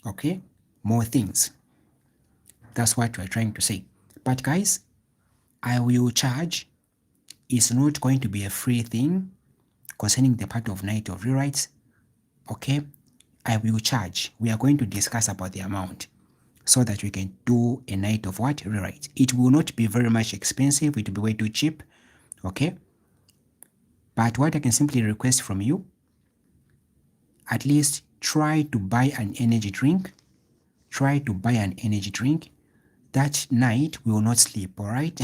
Okay, more things. That's what we're trying to say. But guys, I will charge. It's not going to be a free thing concerning the part of night of rewrites. Okay, I will charge. We are going to discuss about the amount so that we can do a night of what? Rewrites. It will not be very much expensive. It will be way too cheap. Okay, but what I can simply request from you, at least try to buy an energy drink. Try to buy an energy drink. That night we will not sleep, all right?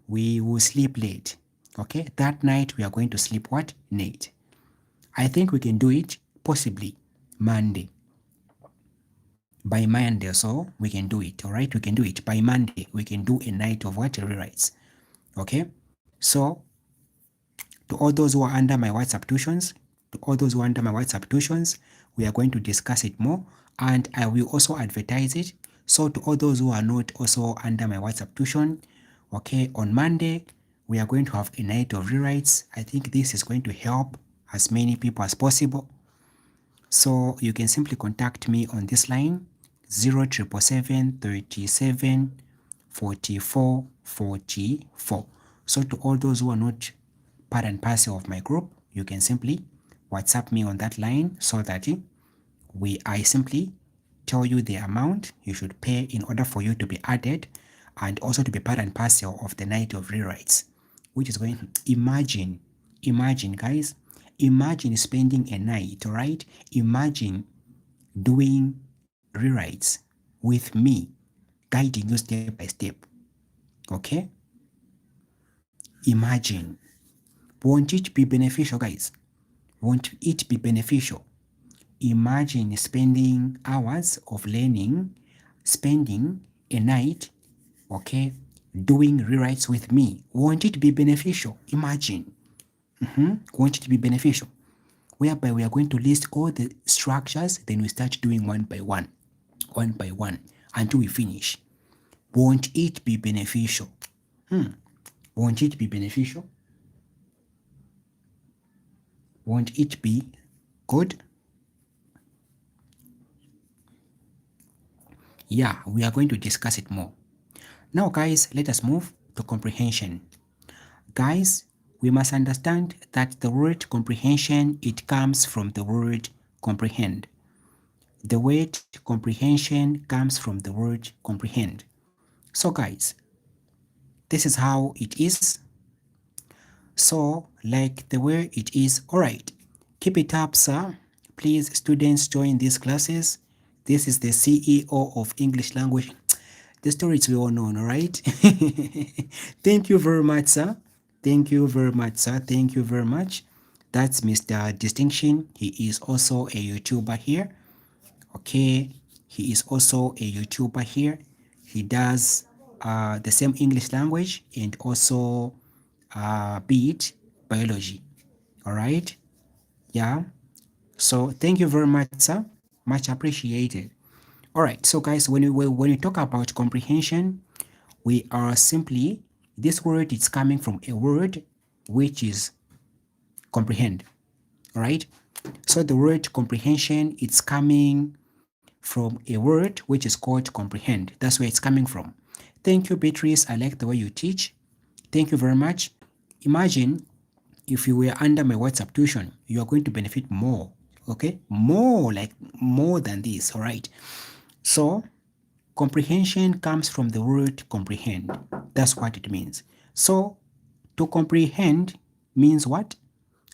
We will sleep late. Okay, that night we are going to sleep what? Late. I think we can do it possibly Monday. By Monday, so we can do it, all right? We can do it by Monday. We can do a night of what? Rewrites. Okay, so to all those who are under my WhatsApp tuitions, we are going to discuss it more, and I will also advertise it. So to all those who are not also under my WhatsApp tuition, okay, on Monday, we are going to have a night of rewrites. I think this is going to help as many people as possible. So you can simply contact me on this line, 0777 37 44 44. So to all those who are not part and parcel of my group, you can simply WhatsApp me on that line so that I simply tell you the amount you should pay in order for you to be added and also to be part and parcel of the night of rewrites, which is going to imagine guys, imagine spending a night, all right? Imagine doing rewrites with me, guiding you step by step, okay? Imagine. Won't it be beneficial, guys? Won't it be beneficial? Imagine spending hours of learning, spending a night, okay, doing rewrites with me. Won't it be beneficial? Imagine. Won't it be beneficial? Whereby we are going to list all the structures, then we start doing one by one, until we finish. Won't it be beneficial? Won't it be beneficial? Won't it be good? Yeah, we are going to discuss it more. Now, guys, let us move to comprehension. Guys, we must understand that the word comprehension, it comes from the word comprehend. The word comprehension comes from the word comprehend. So, guys, this is how it is. So, like the way it is, all right, keep it up, sir. Please, students, join these classes. This is the CEO of English language. The story is well known, all right? Thank you very much, sir. Thank you very much, sir. Thank you very much. That's Mr. Distinction. He is also a YouTuber here. Okay, he is also a YouTuber here. He does the same English language and also be it biology. All right, yeah. So thank you very much, sir. Much appreciated. All right, so guys, when we talk about comprehension, we are simply, this word is coming from a word which is comprehend. All right, so the word comprehension, it's coming from a word which is called comprehend. That's where it's coming from. Thank you, Beatrice. I like the way you teach. Thank you very much. Imagine if you were under my WhatsApp tuition, you are going to benefit more. Okay, more, like more than this. All right, so comprehension comes from the word comprehend. That's what it means. So to comprehend means what?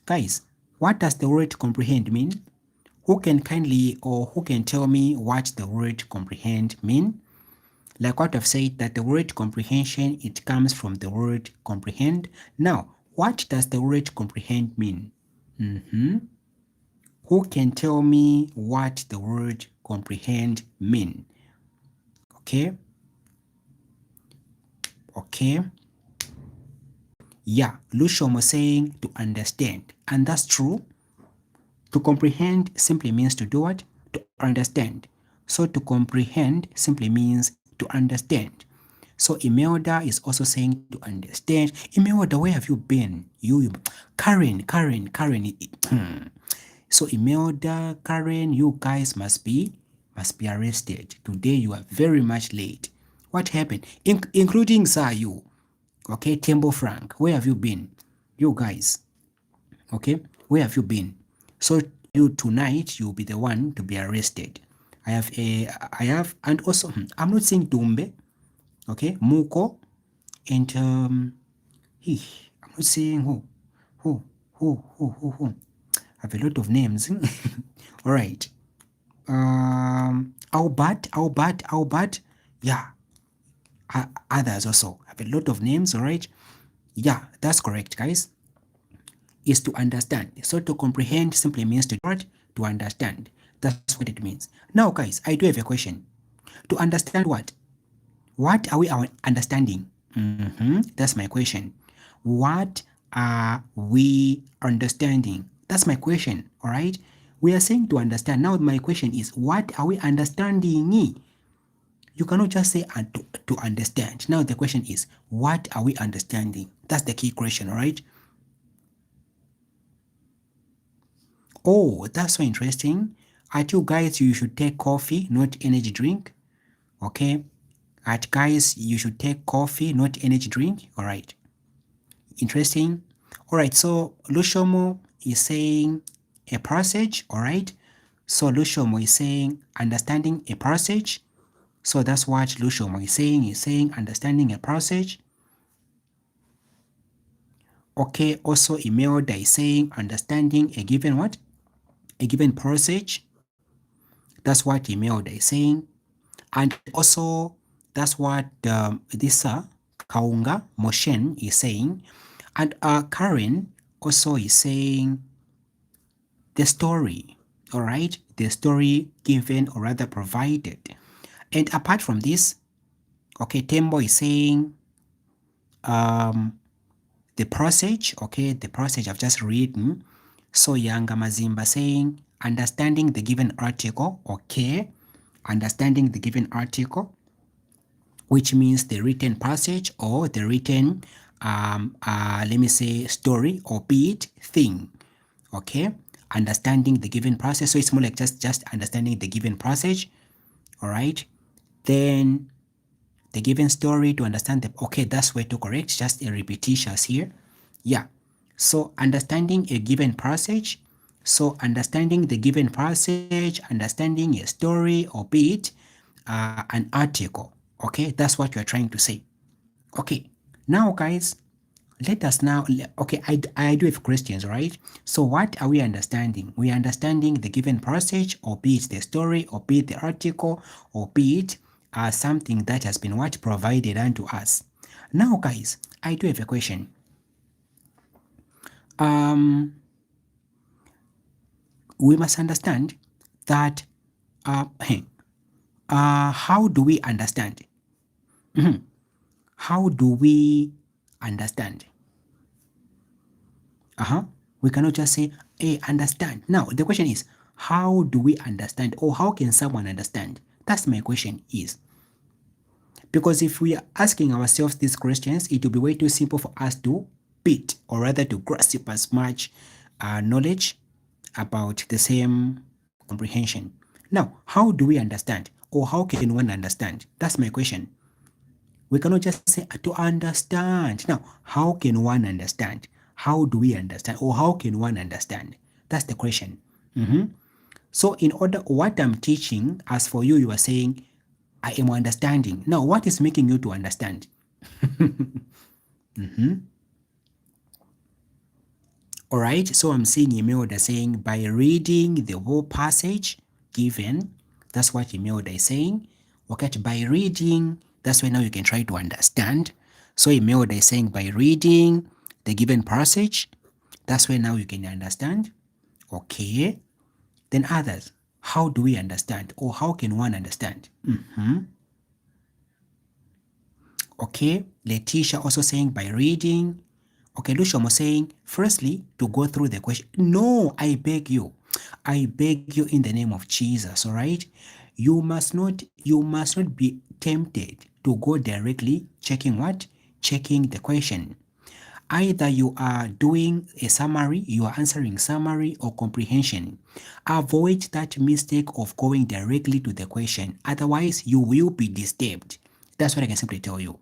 Guys, what does the word comprehend mean? Who can kindly or who can tell me what the word comprehend mean? Like what I've said, that the word comprehension, it comes from the word comprehend. Now, what does the word comprehend mean? Who can tell me what the word comprehend mean? Okay. Okay. Yeah, Lucian was saying to understand, and that's true. To comprehend simply means to do what? To understand. So to comprehend simply means to understand. So Imelda is also saying to understand. Imelda, where have you been? Karen. So Imelda, Karen, you guys must be arrested. Today you are very much late. What happened? Including Zayu. Okay, Tembo Frank, where have you been? You guys. Okay, where have you been? So you tonight you'll be the one to be arrested. And also I'm not saying Dumbe, okay, Muko, and I'm not saying who. I have a lot of names. All right. Albert. Yeah. Others also have a lot of names. All right. Yeah, that's correct, guys. Is to understand. So to comprehend simply means to understand. That's what it means. Now, guys, I do have a question. To understand what? What are we understanding? That's my question. What are we understanding? That's my question. All right. We are saying to understand. Now, my question is, what are we understanding? You cannot just say to understand. Now, the question is, what are we understanding? That's the key question. All right. Oh, that's so interesting. At you guys, you should take coffee, not energy drink. Okay. At guys, you should take coffee, not energy drink. All right. Interesting. All right. So Lushomo is saying a passage. All right. So Lushomo is saying understanding a passage. So that's what Lushomo is saying. He's saying understanding a passage. Okay. Also, Imelda is saying understanding a given what? A given passage. That's what Imelda is saying. And also, that's what this Kaunga Moshen is saying. And Karen also is saying the story, all right? The story given or rather provided. And apart from this, okay, Tembo is saying the passage, okay, the passage I've just written. So Yanga Mazimba saying understanding the given article, okay, understanding the given article, which means the written passage or the written, let me say, story or beat thing. Okay, understanding the given passage. So it's more like just understanding the given passage. All right. Then the given story to understand the. Okay, that's way to correct. Just a repetitious here. Yeah. So understanding a given passage. So understanding the given passage, understanding a story or beat, an article. Okay, that's what you're trying to say. Okay, now guys, let us now, okay, I do have questions, right? So what are we understanding? We are understanding the given passage, or be it the story, or be it the article, or be it something that has been what provided unto us. Now guys, I do have a question. We must understand that how do we understand? How do we understand? We cannot just say, hey, understand. Now, the question is, how do we understand, or how can someone understand? That's my question is. Because if we are asking ourselves these questions, it will be way too simple for us to beat, or rather to grasp as much knowledge about the same comprehension. Now, how do we understand, or how can one understand? That's my question. We cannot just say to understand. Now, how can one understand? How do we understand? Or how can one understand? That's the question. So in order, what I'm teaching, as for you, you are saying, I am understanding. Now, what is making you to understand? All right, so I'm seeing Imelda saying, by reading the whole passage given, that's what Imelda is saying. Okay, by reading, that's why now you can try to understand. So Imelda is saying, by reading the given passage, that's why now you can understand. Okay, then others, how do we understand, or how can one understand? Okay, Letitia also saying, by reading. Okay, Lucian was saying, firstly, to go through the question. No, I beg you. I beg you in the name of Jesus, all right? You must not be tempted to go directly checking what? Checking the question. Either you are doing a summary, you are answering summary or comprehension. Avoid that mistake of going directly to the question. Otherwise, you will be disturbed. That's what I can simply tell you.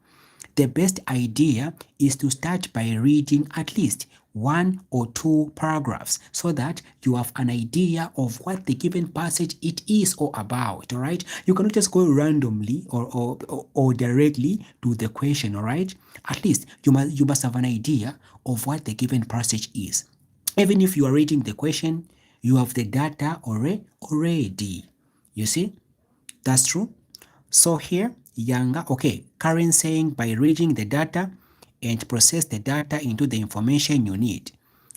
The best idea is to start by reading at least 1 or 2 paragraphs so that you have an idea of what the given passage it is all about. All right, you cannot just go randomly or directly to the question. All right, at least you must have an idea of what the given passage is. Even if you are reading the question, you have the data already. You see, that's true. So here, Yanga, okay, Karen saying by reading the data and process the data into the information you need.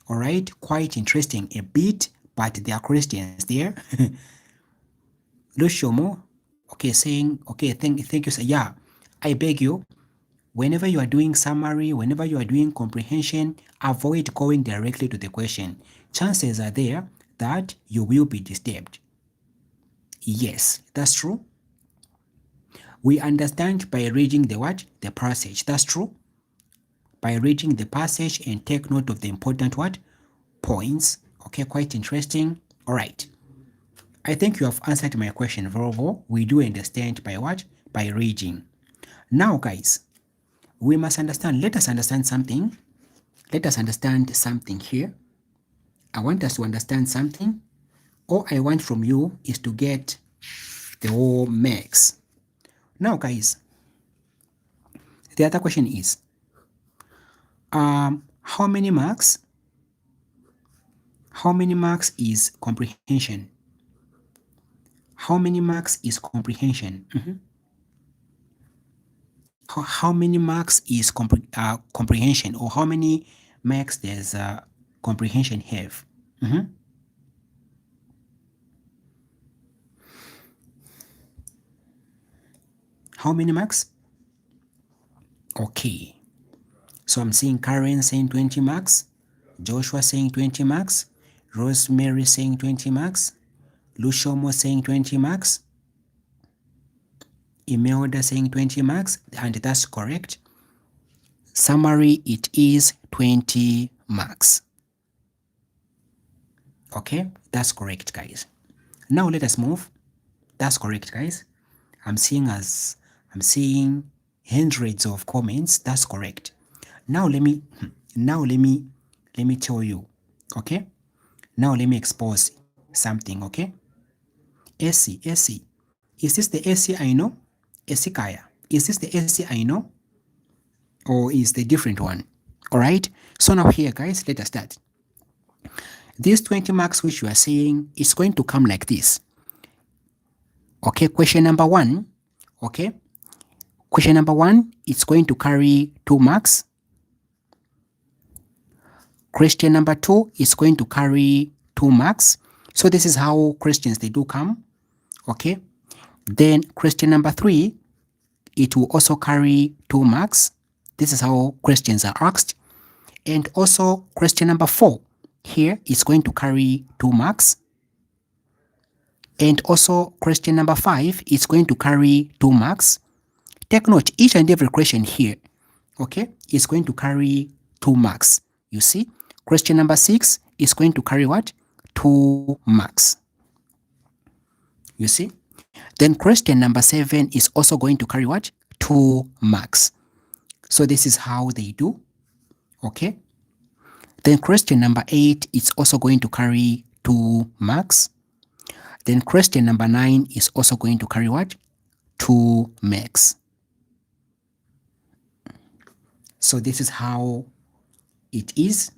All right, quite interesting a bit, but there are questions there. Lushomo, okay, saying, okay, thank you, sir. Yeah, I beg you, whenever you are doing summary, whenever you are doing comprehension, avoid going directly to the question. Chances are there that you will be disturbed. Yes, that's true. We understand by reading the what? The passage. That's true. By reading the passage and take note of the important what? Points. Okay, quite interesting. All right. I think you have answered my question very well. We do understand by what? By reading. Now, guys, we must understand. Let us understand something. Let us understand something here. I want us to understand something. All I want from you is to get the whole max. Now, guys, the other question is, how many marks? How many marks is comprehension? How many marks is comprehension? How many marks is comprehension, or how many marks does comprehension have? How many marks? Okay. So I'm seeing Karen saying 20 marks, Joshua saying 20 marks, Rosemary saying 20 marks, Lushomo saying 20 marks, Imelda saying 20 marks, and that's correct. Summary, it is 20 marks. Okay, that's correct, guys. Now let us move. That's correct, guys. I'm seeing hundreds of comments. That's correct. Now let me tell you. Okay. Now let me expose something. Okay. AC. Is this the AC I know? AC Kaya. Is this the AC I know? Or is the different one? All right. So now here, guys, let us start. These 20 marks which you are saying is going to come like this. Okay, question number 1. Okay. Question number 1, it's going to carry 2 marks. Question number 2 is going to carry 2 marks. So this is how questions they do come. Okay. Then question number 3, it will also carry 2 marks. This is how questions are asked. And also question number 4 here is going to carry 2 marks. And also question number 5 is going to carry 2 marks. Take note, each and every question here, okay, is going to carry 2 marks. You see, question number 6 is going to carry what? 2 marks. You see? Then question number 7 is also going to carry what? 2 marks. So this is how they do. Okay. Then question number 8 is also going to carry 2 marks. Then question number 9 is also going to carry what? 2 marks. So this is how it is.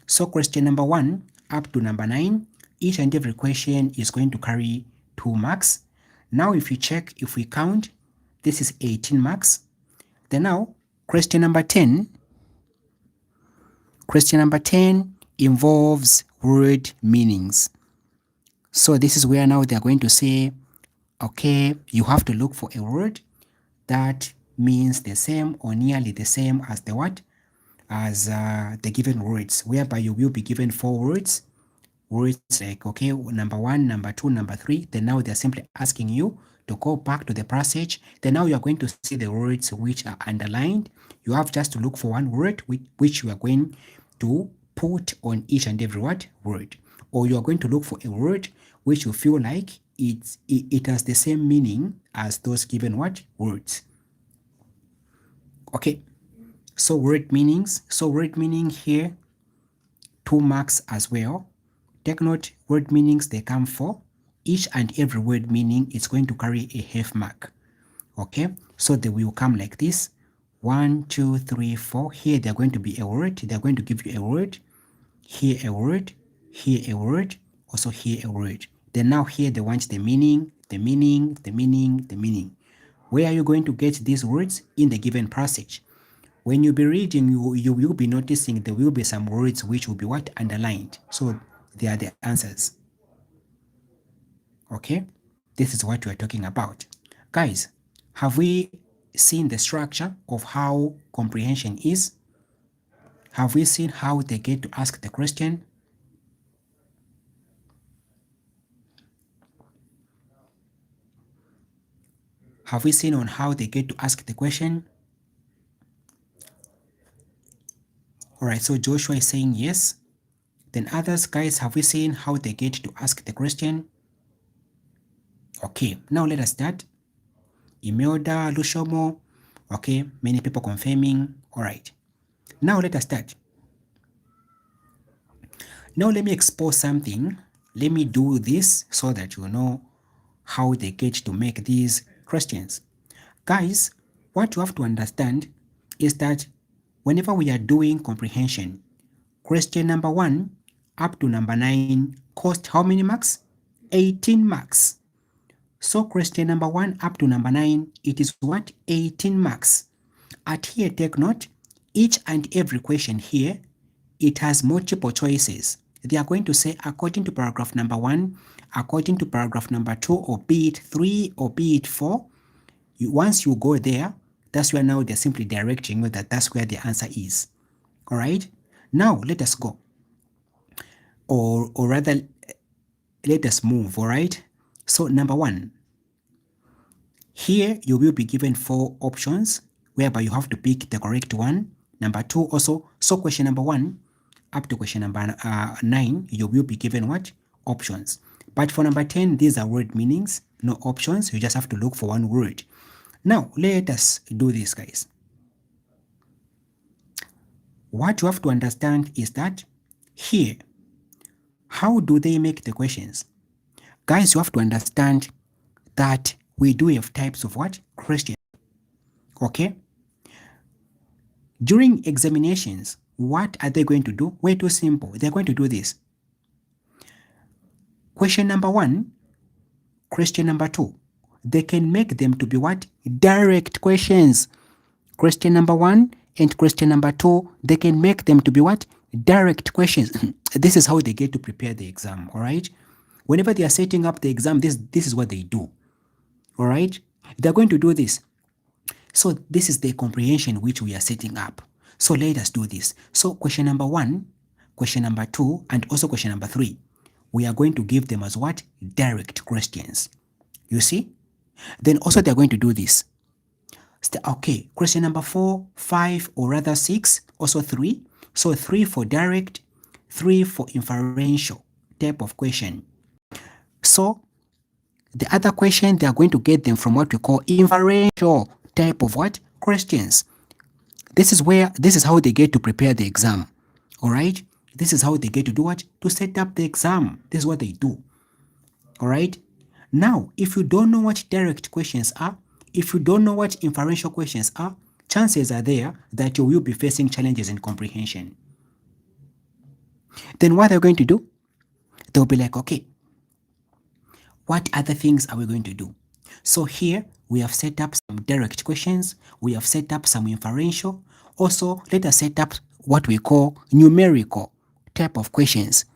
So question number 1 up to number 9, each and every question is going to carry 2 marks. Now if you check, if we count, this is 18 marks. Then now question number 10. Question number 10 involves word meanings. So this is where now they're going to say, okay, you have to look for a word that means the same or nearly the same as the what? As the given words, whereby you will be given 4 words. Words like, okay, number 1, number 2, number 3. Then now they're simply asking you to go back to the passage. Then now you are going to see the words which are underlined. You have just to look for one word which you are going to put on each and every word. Or you are going to look for a word which you feel like it has the same meaning as those given words. Okay, so word meanings. So word meaning here, 2 marks as well. Take note, word meanings, they come for each and every word meaning is going to carry a half mark. Okay, so they will come like this. 1, 2, 3, 4. Here they're going to be a word. They're going to give you a word. Here a word. Here a word. Also here a word. Then now here they want the meaning, the meaning, the meaning, the meaning. Where are you going to get these words? In the given passage. When you be reading, you will be noticing there will be some words which will be underlined. So they are the answers. Okay, this is what we are talking about. Guys, have we seen the structure of how comprehension is? Have we seen how they get to ask the question? Have we seen on how they get to ask the question? All right, so Joshua is saying yes. Then others, guys, have we seen how they get to ask the question? Okay, now let us start. Imelda, Lushomo, okay, many people confirming. All right, now let us start. Now let me expose something. Let me do this so that you know how they get to make these questions. Guys, what you have to understand is that whenever we are doing comprehension, question number 1 up to number 9 cost how many marks? 18 marks. So question number 1 up to number 9, it is what? 18 marks. At here, take note, each and every question here, it has multiple choices. They are going to say according to paragraph number 1, according to paragraph number 2, or be it 3, or be it 4. Once you go there, that's where now they're simply directing you that that's where the answer is. All right? Now, let us go. Or rather, let us move, all right? So, number 1. Here, you will be given 4 options, whereby you have to pick the correct one. Number 2 also. So, question number 1 up to question number 9, you will be given what? Options. But for number 10, these are word meanings, no options. You just have to look for one word. Now, let us do this, guys. What you have to understand is that here, how do they make the questions? Guys, you have to understand that we do have types of what? Questions. Okay? During examinations, what are they going to do? Way too simple. They're going to do this. Question number 1, question number 2. They can make them to be what? Direct questions. Question number 1 and question number 2, they can make them to be what? Direct questions. This is how they get to prepare the exam, all right? Whenever they are setting up the exam, this is what they do, all right? They're going to do this. So this is the comprehension which we are setting up. So let us do this. So question number 1, question number 2, and also question number 3, we are going to give them as what? Direct questions. You see? Then also they're going to do this. Okay, question number 4, 5, or rather 6, also 3. So 3 for direct, 3 for inferential type of question. So the other question, they are going to get them from what we call inferential type of what? Questions. This is how they get to prepare the exam. All right? This is how they get to do what? To set up the exam. This is what they do. All right? Now, if you don't know what direct questions are, if you don't know what inferential questions are, chances are there that you will be facing challenges in comprehension. Then what they're going to do? They'll be like, okay, what other things are we going to do? So here we have set up some direct questions. We have set up some inferential. Also, let us set up what we call numerical type of questions.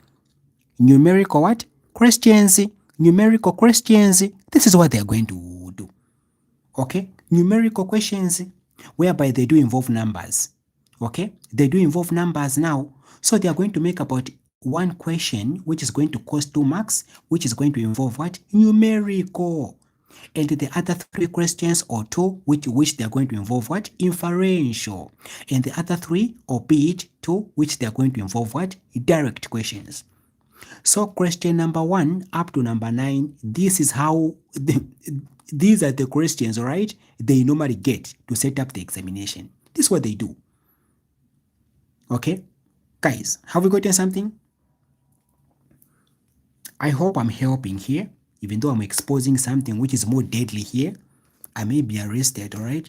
Numerical what? Questions. Numerical questions. This is what they're going to do. Okay? Numerical questions whereby they do involve numbers. Okay? They do involve numbers now. So they are going to make about one question which is going to cost 2 marks, which is going to involve what? Numerical. And the other three questions or two, which they are going to involve what? Inferential. And the other three, or be it two, which they are going to involve what? Direct questions. So question number 1 up to number 9, this is how, these are the questions, all right, they normally get to set up the examination. This is what they do. Okay? Guys, have we gotten something? I hope I'm helping here, even though I'm exposing something which is more deadly here. I may be arrested, all right?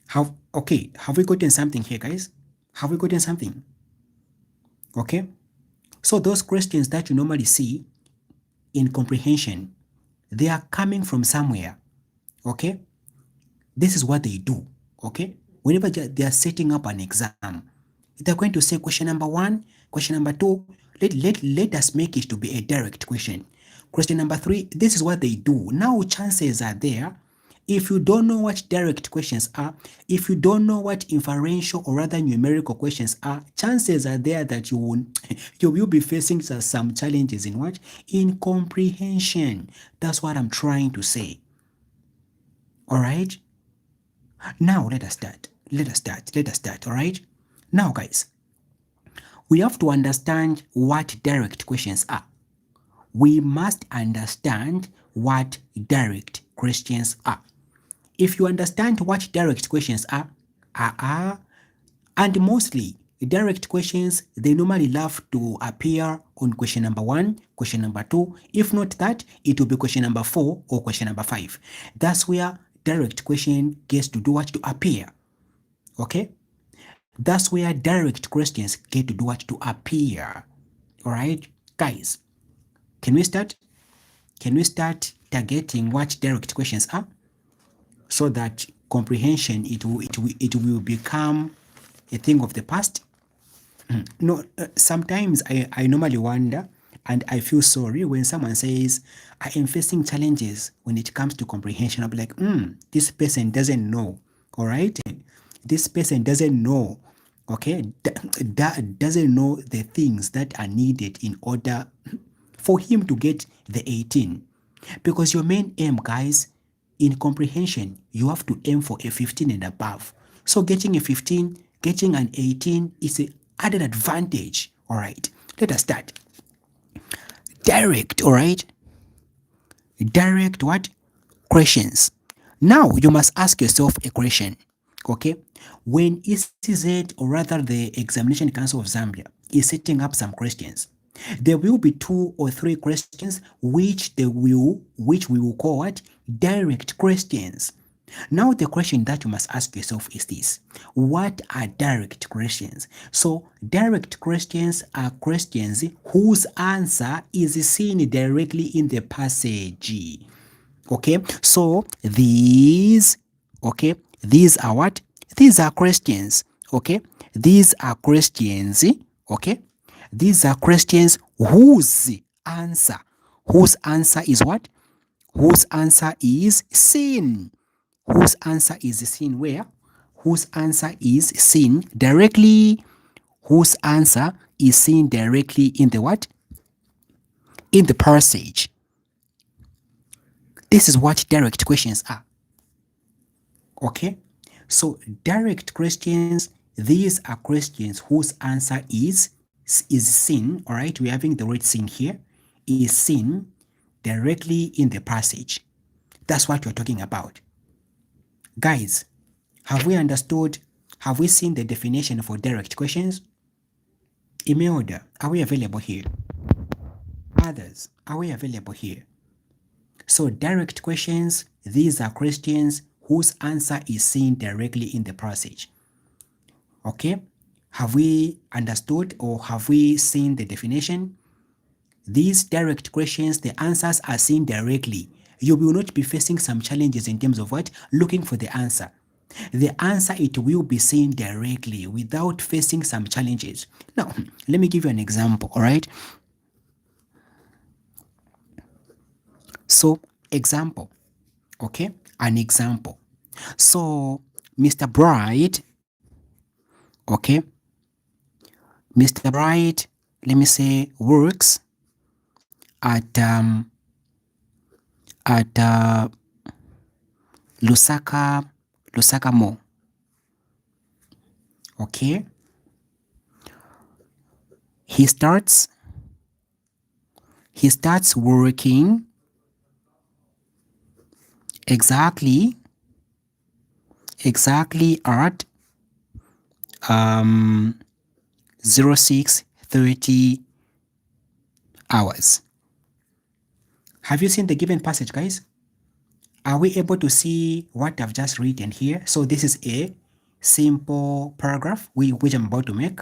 Have we gotten something here, guys? Have we gotten something? Okay? So those questions that you normally see in comprehension, they are coming from somewhere. Okay? This is what they do. Okay? Whenever they are setting up an exam, they're going to say question number 1, question number 2, let us make it to be a direct question. Question number 3, this is what they do. Now chances are there, if you don't know what direct questions are, if you don't know what inferential or rather numerical questions are, chances are there that you will be facing some challenges in what? In comprehension. That's what I'm trying to say. All right? Now let us start. All right? Now, guys, we have to understand what direct questions are. We must understand what direct questions are. If you understand what direct questions are, and mostly direct questions, they normally love to appear on question number 1, question number 2. If not that, it will be question number 4 or question number 5. That's where direct question gets to do what? To appear. Okay? That's where direct questions get to do what? To appear. All right, guys, can we start? Can we start targeting what direct questions are, so that comprehension it will become a thing of the past? No, sometimes I normally wonder and I feel sorry when someone says, I am facing challenges when it comes to comprehension. I'll be like, this person doesn't know, all right? This person doesn't know, okay? Doesn't know the things that are needed in order for him to get the 18. Because your main aim, guys, in comprehension, you have to aim for a 15 and above. So getting a 15, getting an 18 is an added advantage. All right, let us start. Direct, all right? Direct what? Questions. Now you must ask yourself a question, okay? When ECZ, or rather the Examination Council of Zambia, is setting up some questions, there will be 2 or 3 questions which we will call what? Direct questions. Now the question that you must ask yourself is this: what are direct questions? So direct questions are questions whose answer is seen directly in the passage. Okay, so these are what? These are questions. Okay, these are questions. Okay, these are questions whose answer is what? Whose answer is seen. Whose answer is seen where? Whose answer is seen directly. Whose answer is seen directly in the what? In the passage. This is what direct questions are. Okay? So direct questions, these are questions whose answer is seen, all right? We're having the word seen here, is seen directly in the passage. That's what we're talking about. Guys, have we understood? Have we seen the definition for direct questions? Imelda, are we available here? Others, are we available here? So direct questions, these are questions whose answer is seen directly in the passage. Okay? Have we understood or have we seen the definition? These direct questions, the answers are seen directly. You will not be facing some challenges in terms of what? Looking for the answer. The answer, it will be seen directly without facing some challenges. Now, let me give you an example, all right? So, example, okay? An example. So, Mr. Bright, okay? Mr. Bright, let me say, works at at Lusaka Mall. Okay. He starts working exactly at 06:30 hours. Have you seen the given passage, guys? Are we able to see what I've just written here? So this is a simple paragraph which I'm about to make.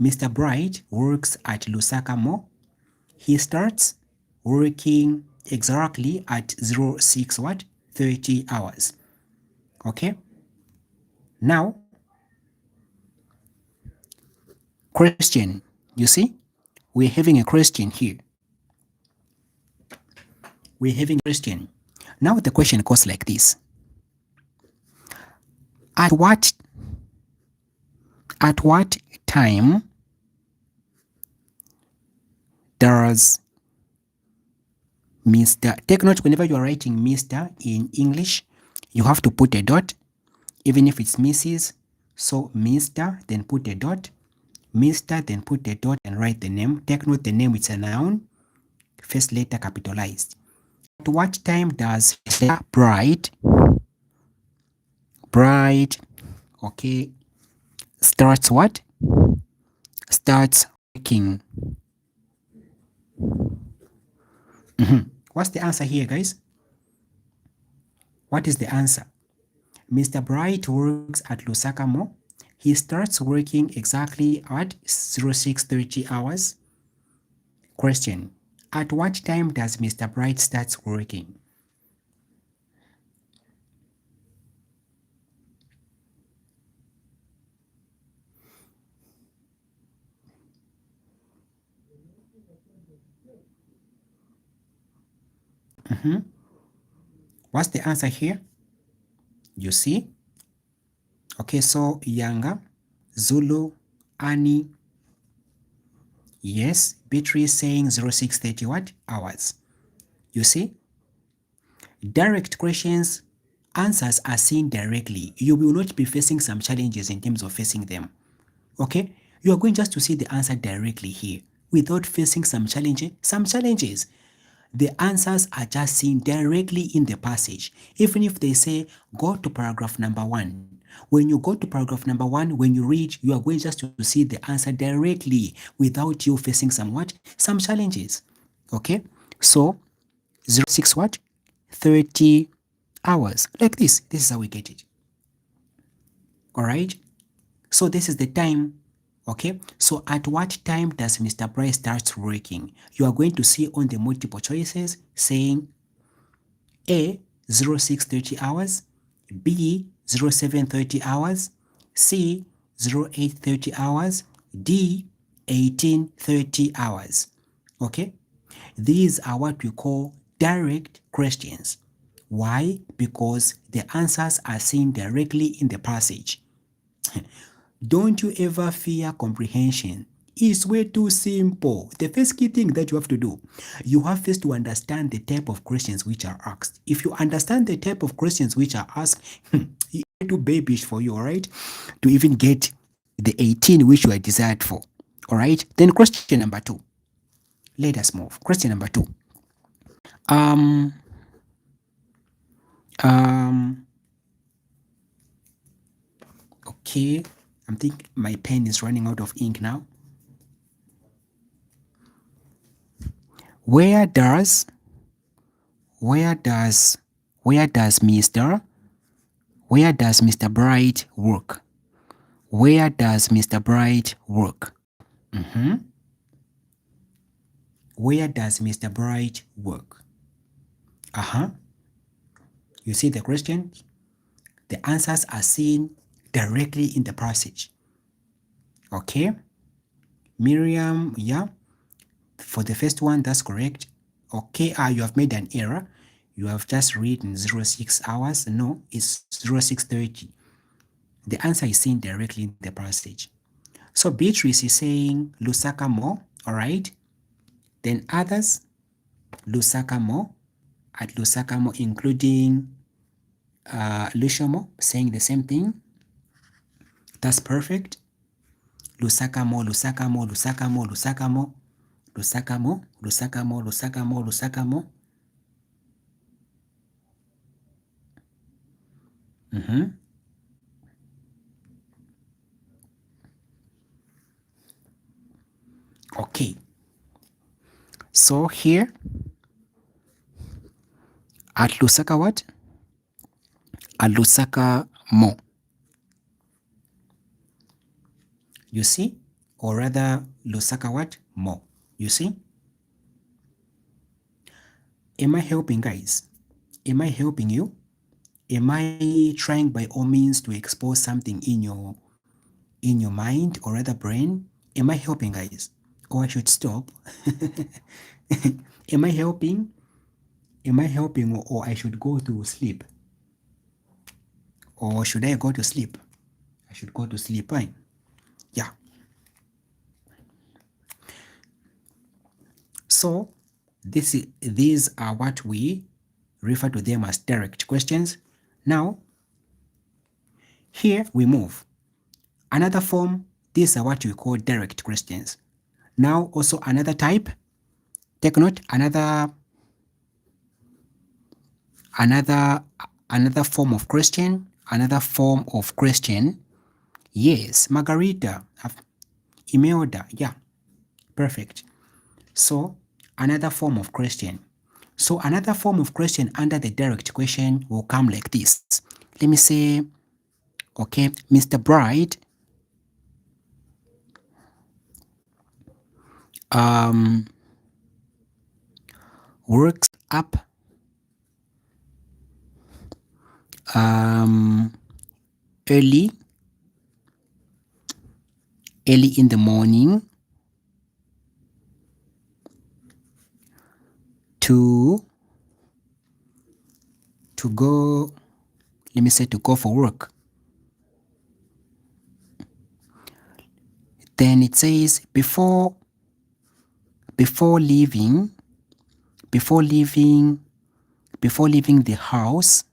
Mr. Bright works at Lusaka Mall. He starts working exactly at 06 what? 30 hours. Okay. Now, question. You see, we're having a question here. We're having a question. Now the question goes like this. At what time does Mr. Take note, whenever you are writing Mr. in English, you have to put a dot, even if it's Mrs. So Mr. then put a dot, Mr. then put a dot and write the name. Take note, the name is a noun, first letter capitalized. At what time does Mr. Bright, okay, starts what? Starts working. What's the answer here, guys? What is the answer? Mr. Bright works at Lusaka Mall. He starts working exactly at 06:30 hours. Question. At what time does Mr. Bright start working? What's the answer here? You see? Okay, so Yanga, Zulu, Annie. Yes, Beatrice saying 06:30 what? Hours. You see? Direct questions, answers are seen directly. You will not be facing some challenges in terms of facing them. Okay? You are going just to see the answer directly here without facing some challenges. The answers are just seen directly in the passage. Even if they say, go to paragraph number 1. When you go to paragraph number 1, when you read, you are going just to see the answer directly without you facing some what? Some challenges. Okay? So, 06 what? 30 hours. Like this. This is how we get it. Alright? So this is the time. Okay, so at what time does Mr. Bright start working? You are going to see on the multiple choices saying A 06:30 hours, B 07:30 hours, C 08:30 hours, D 18:30 hours. Okay, these are what we call direct questions. Why? Because the answers are seen directly in the passage. Don't you ever fear comprehension. It's way too simple. The first key thing that you have to do, you have first to understand the type of questions which are asked. If you understand the type of questions which are asked, it's too babyish for you, all right, to even get the 18 which you are desired for. All right. Then question number 2. Let us move. Question number 2. Um. Okay. I think my pen is running out of ink now. Where does Mr. Bright work? Where does Mr. Bright work? Where does Mr. Bright work? You see the question? The answers are seen directly in the passage. Okay? Miriam, yeah. For the first one, that's correct. Okay, you have made an error. You have just written 06 hours. No, it's 06:30. The answer is seen directly in the passage. So Beatrice is saying Lusaka Mall, all right? Then others, Lusakamo, at Lusakamo, including Lushomo, saying the same thing. That's perfect. Lusakamo, Lusakamo, Lusakamo, Lusakamo, Lusakamo, Lusakamo, Lusakamo, Lusakamo. Okay. So here, at Lusaka what? At Lusaka mo. You see? Or rather, Lusaka what? Mo. You see? Am I helping, guys? Am I helping you? Am I trying by all means to expose something in your mind or rather brain? Am I helping, guys? Or I should stop? Am I helping? Am I helping, or I should go to sleep? Or should I go to sleep? I should go to sleep, right? Yeah. So these are what we refer to them as direct questions. Now, here we move. Another form, these are what we call direct questions. Now, also another type, take note, another form of question, Yes, Margarita, Imelda, yeah, perfect. So, another form of question. So, another form of question under the direct question will come like this. Let me say, okay, Mr. Bright, works up early in the morning to go, let me say, to go for work. Then it says before leaving the house,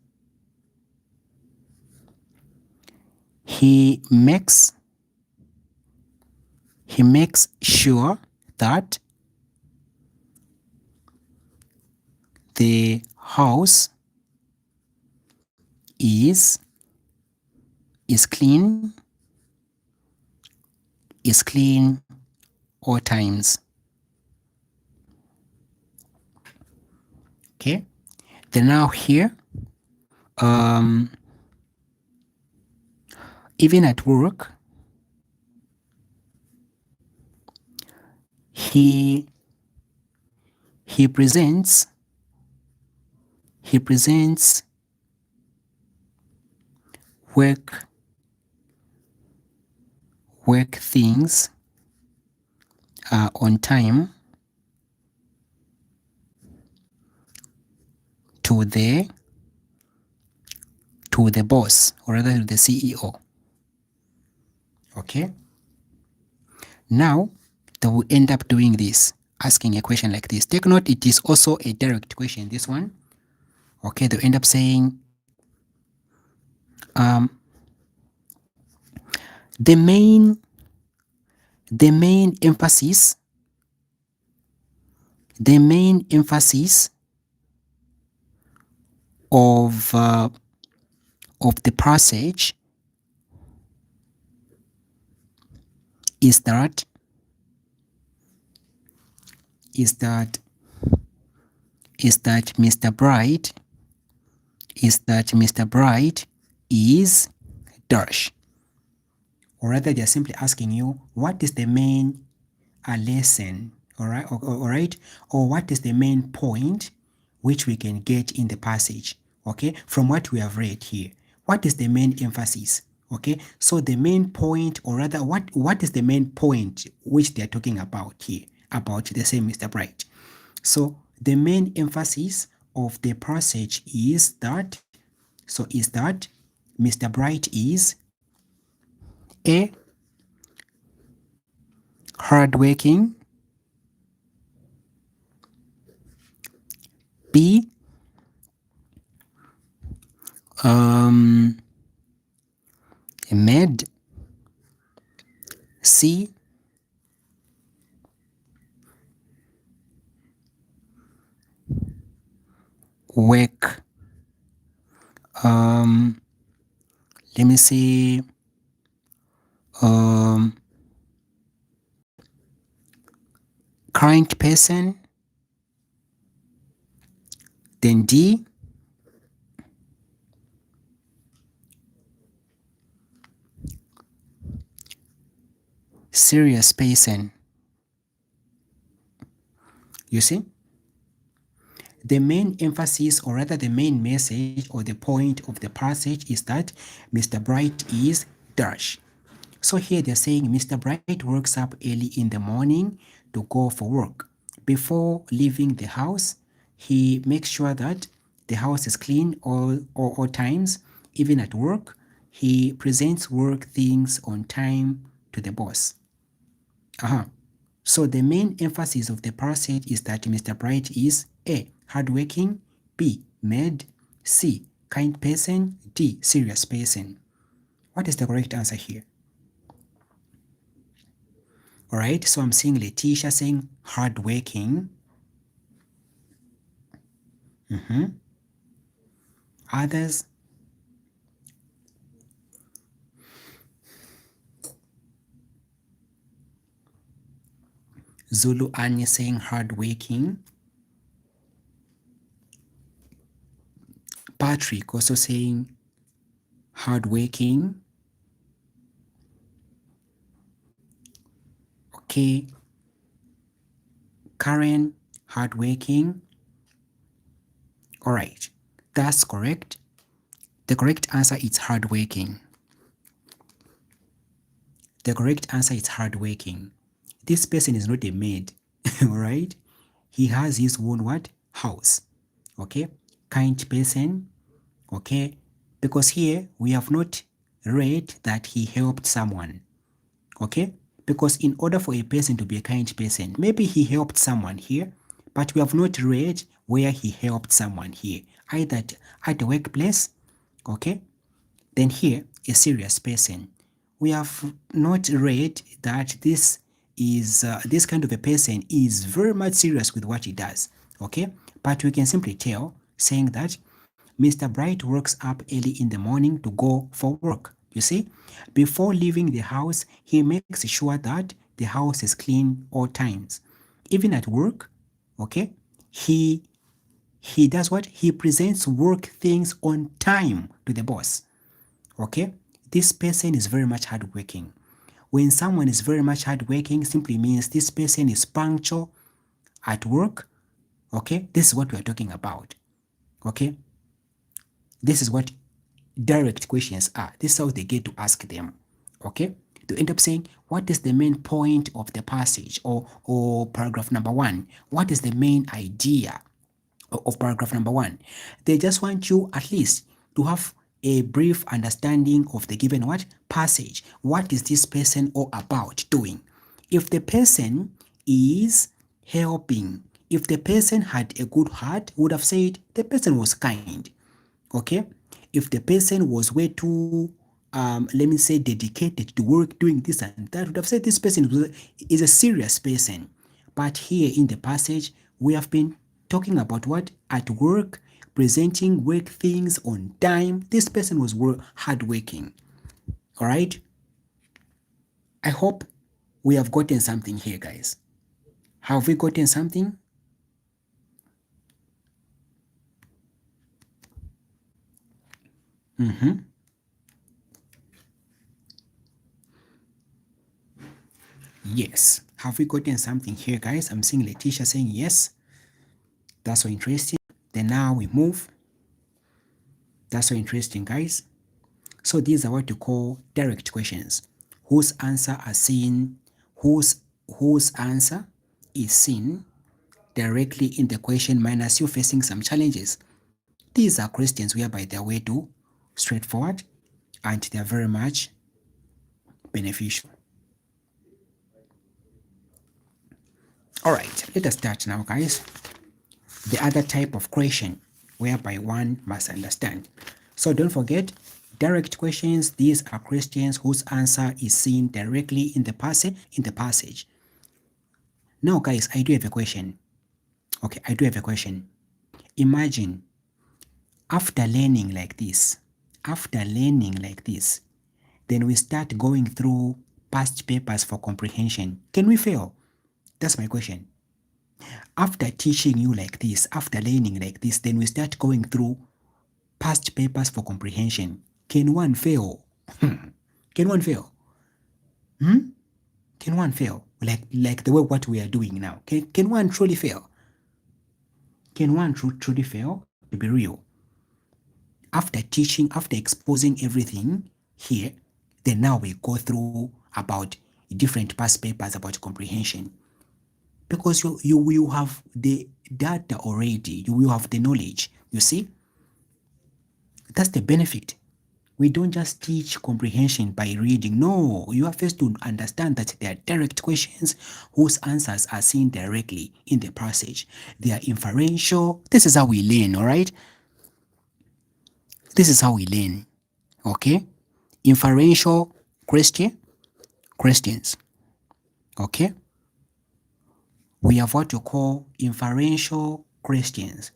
he makes sure that the house is clean all times. Okay, then now here, even at work, he presents work things on time to the boss, or rather to the CEO. Okay, now they will end up doing this, asking a question like this. Take note, it is also a direct question, this one. Okay, they'll end up saying, the main emphasis of the passage is that Mr. Bright is dash. Or rather, they're simply asking you, what is the main lesson, all right, or what is the main point which we can get in the passage, okay, from what we have read here? What is the main emphasis? Okay, so the main point, or rather, what is the main point which they are talking about here, about the same Mr. Bright? So the main emphasis of the passage is that Mr. Bright is a hardworking Made. C. Work. Let me see. Current person. Then D. Serious person. You see? The main emphasis, or rather the main message or the point of the passage is that Mr. Bright is dash. So here they're saying Mr. Bright wakes up early in the morning to go for work. Before leaving the house, he makes sure that the house is clean all times, even at work. He presents work things on time to the boss. So the main emphasis of the passage is that Mr. Bright is A. Hardworking, B. Mad, C. Kind person, D. Serious person. What is the correct answer here? Alright, so I'm seeing Letitia saying hardworking. Others? Zulu Anya saying hardworking. Patrick also saying hardworking. Okay. Karen, hardworking. Alright, that's correct. The correct answer is hardworking. The correct answer is hardworking. This person is not a maid, alright? He has his own what? House. Okay? Kind person. Okay? Because here we have not read that he helped someone. Okay? Because in order for a person to be a kind person, maybe he helped someone here, but we have not read where he helped someone here. Either at the workplace, okay? Then here, a serious person. We have not read that this kind of a person is very much serious with what he does, okay? But we can simply tell, saying that Mr. Bright wakes up early in the morning to go for work. You see, before leaving the house, he makes sure that the house is clean all times. Even at work, okay, he does what? He presents work things on time to the boss. Okay, this person is very much hardworking. When someone is very much hardworking, simply means this person is punctual at work. Okay, this is what we are talking about. Okay, this is what direct questions are. This is how they get to ask them. Okay, to end up saying, what is the main point of the passage, or paragraph number 1? What is the main idea of paragraph number 1? They just want you at least to have a brief understanding of the given what? Passage. What is this person all about doing? If the person is helping, if the person had a good heart, would have said the person was kind. Okay? If the person was way too, let me say, dedicated to work, doing this and that, would have said this person is a serious person. But here in the passage, we have been talking about what? At work, presenting work things on time. This person was hardworking. All right? I hope we have gotten something here, guys. Have we gotten something? Yes. Have we gotten something here, guys? I'm seeing Letitia saying yes. That's so interesting. Then now we move. That's so interesting, guys. So these are what you call direct questions. Whose answer are seen, whose answer is seen directly in the question minus you facing some challenges. These are questions whereby they're way too straightforward and they're very much beneficial. All right, let us start now, guys. The other type of question whereby one must understand. So don't forget, direct questions, these are questions whose answer is seen directly in the passage. Now guys, I do have a question. Okay, I do have a question. Imagine after learning like this, then we start going through past papers for comprehension. Can we fail? That's my question. After teaching you like this, after learning like this, then we start going through past papers for comprehension. Can one fail? Can one fail? Can one fail? Like the way what we are doing now. Can one truly fail? Can one truly fail? To be real. After teaching, after exposing everything here, then now we go through about different past papers about comprehension. Because you will have the data already, you will have the knowledge. You see? That's the benefit. We don't just teach comprehension by reading. No, you have first to understand that they are direct questions whose answers are seen directly in the passage. They are inferential. This is how we learn, all right? This is how we learn, okay? Inferential questions, okay? We have what you call inferential questions,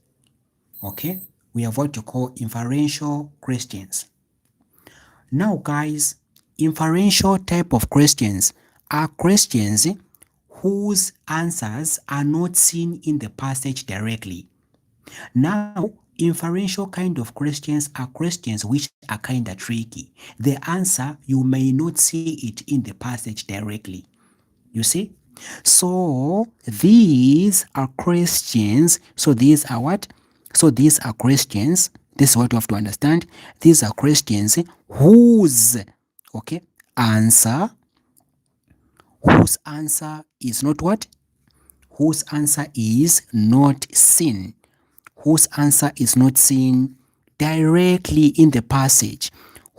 okay? We have what you call inferential questions. Now, guys, inferential type of questions are questions whose answers are not seen in the passage directly. Now, inferential kind of questions are questions which are kind of tricky. The answer, you may not see it in the passage directly. You see? So these are questions. So these are what? So these are questions. This is what you have to understand. These are questions whose, okay, answer, whose answer is not what? Whose answer is not seen. Whose answer is not seen directly in the passage.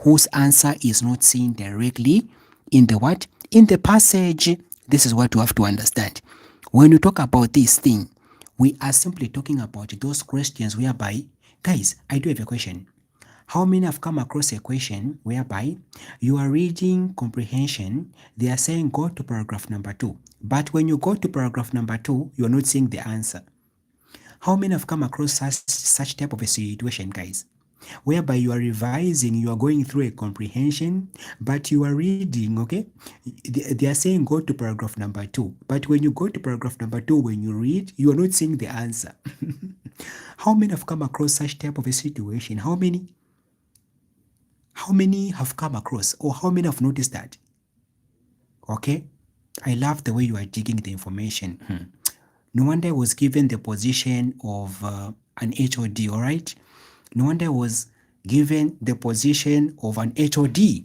Whose answer is not seen directly in the what? In the passage. This is what you have to understand. When you talk about this thing, we are simply talking about those questions whereby, guys, I do have a question. How many have come across a question whereby you are reading comprehension, they are saying go to paragraph number 2, but when you go to paragraph number 2, you are not seeing the answer? How many have come across such type of a situation, guys? Whereby you are revising, you are going through a comprehension, but you are reading, okay? They are saying go to paragraph number 2, but when you go to paragraph number 2, when you read, you are not seeing the answer. How many have come across such type of a situation? How many have come across, or how many have noticed that? Okay? I love the way you are digging the information. No wonder I was given the position of an HOD, all right? No wonder I was given the position of an HOD,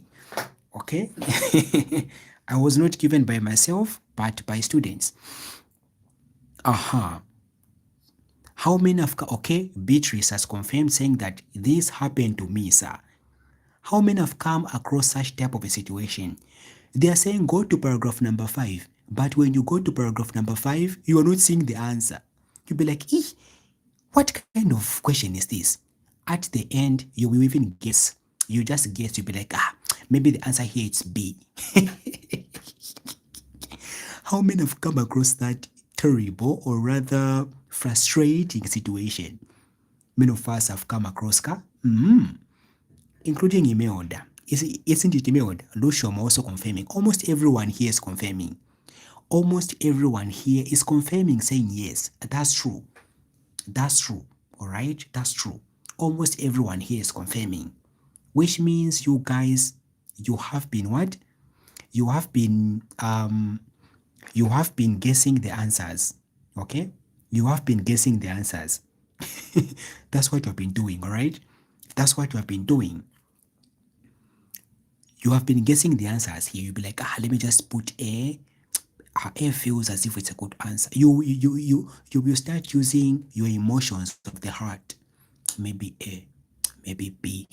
okay? I was not given by myself, but by students. How many have, okay, Beatrice has confirmed saying that this happened to me, sir. How many have come across such type of a situation? They are saying go to paragraph number 5, but when you go to paragraph number 5, you are not seeing the answer. You'll be like, what kind of question is this? At the end, you will even guess. You just guess, you'll be like, maybe the answer here is B. How many have come across that terrible or rather frustrating situation? Many of us have come across including Imelda. Isn't it Imelda? Lucium also confirming. Almost everyone here is confirming. Almost everyone here is confirming, saying yes, that's true. That's true. All right, that's true. Almost everyone here is confirming, which means you guys, you have been what? You have been guessing the answers. Okay, you have been guessing the answers. That's what you have been doing. All right, that's what you have been doing. You have been guessing the answers here. You'll be like, let me just put A. A feels as if it's a good answer. You will start using your emotions of the heart. Maybe A, maybe B.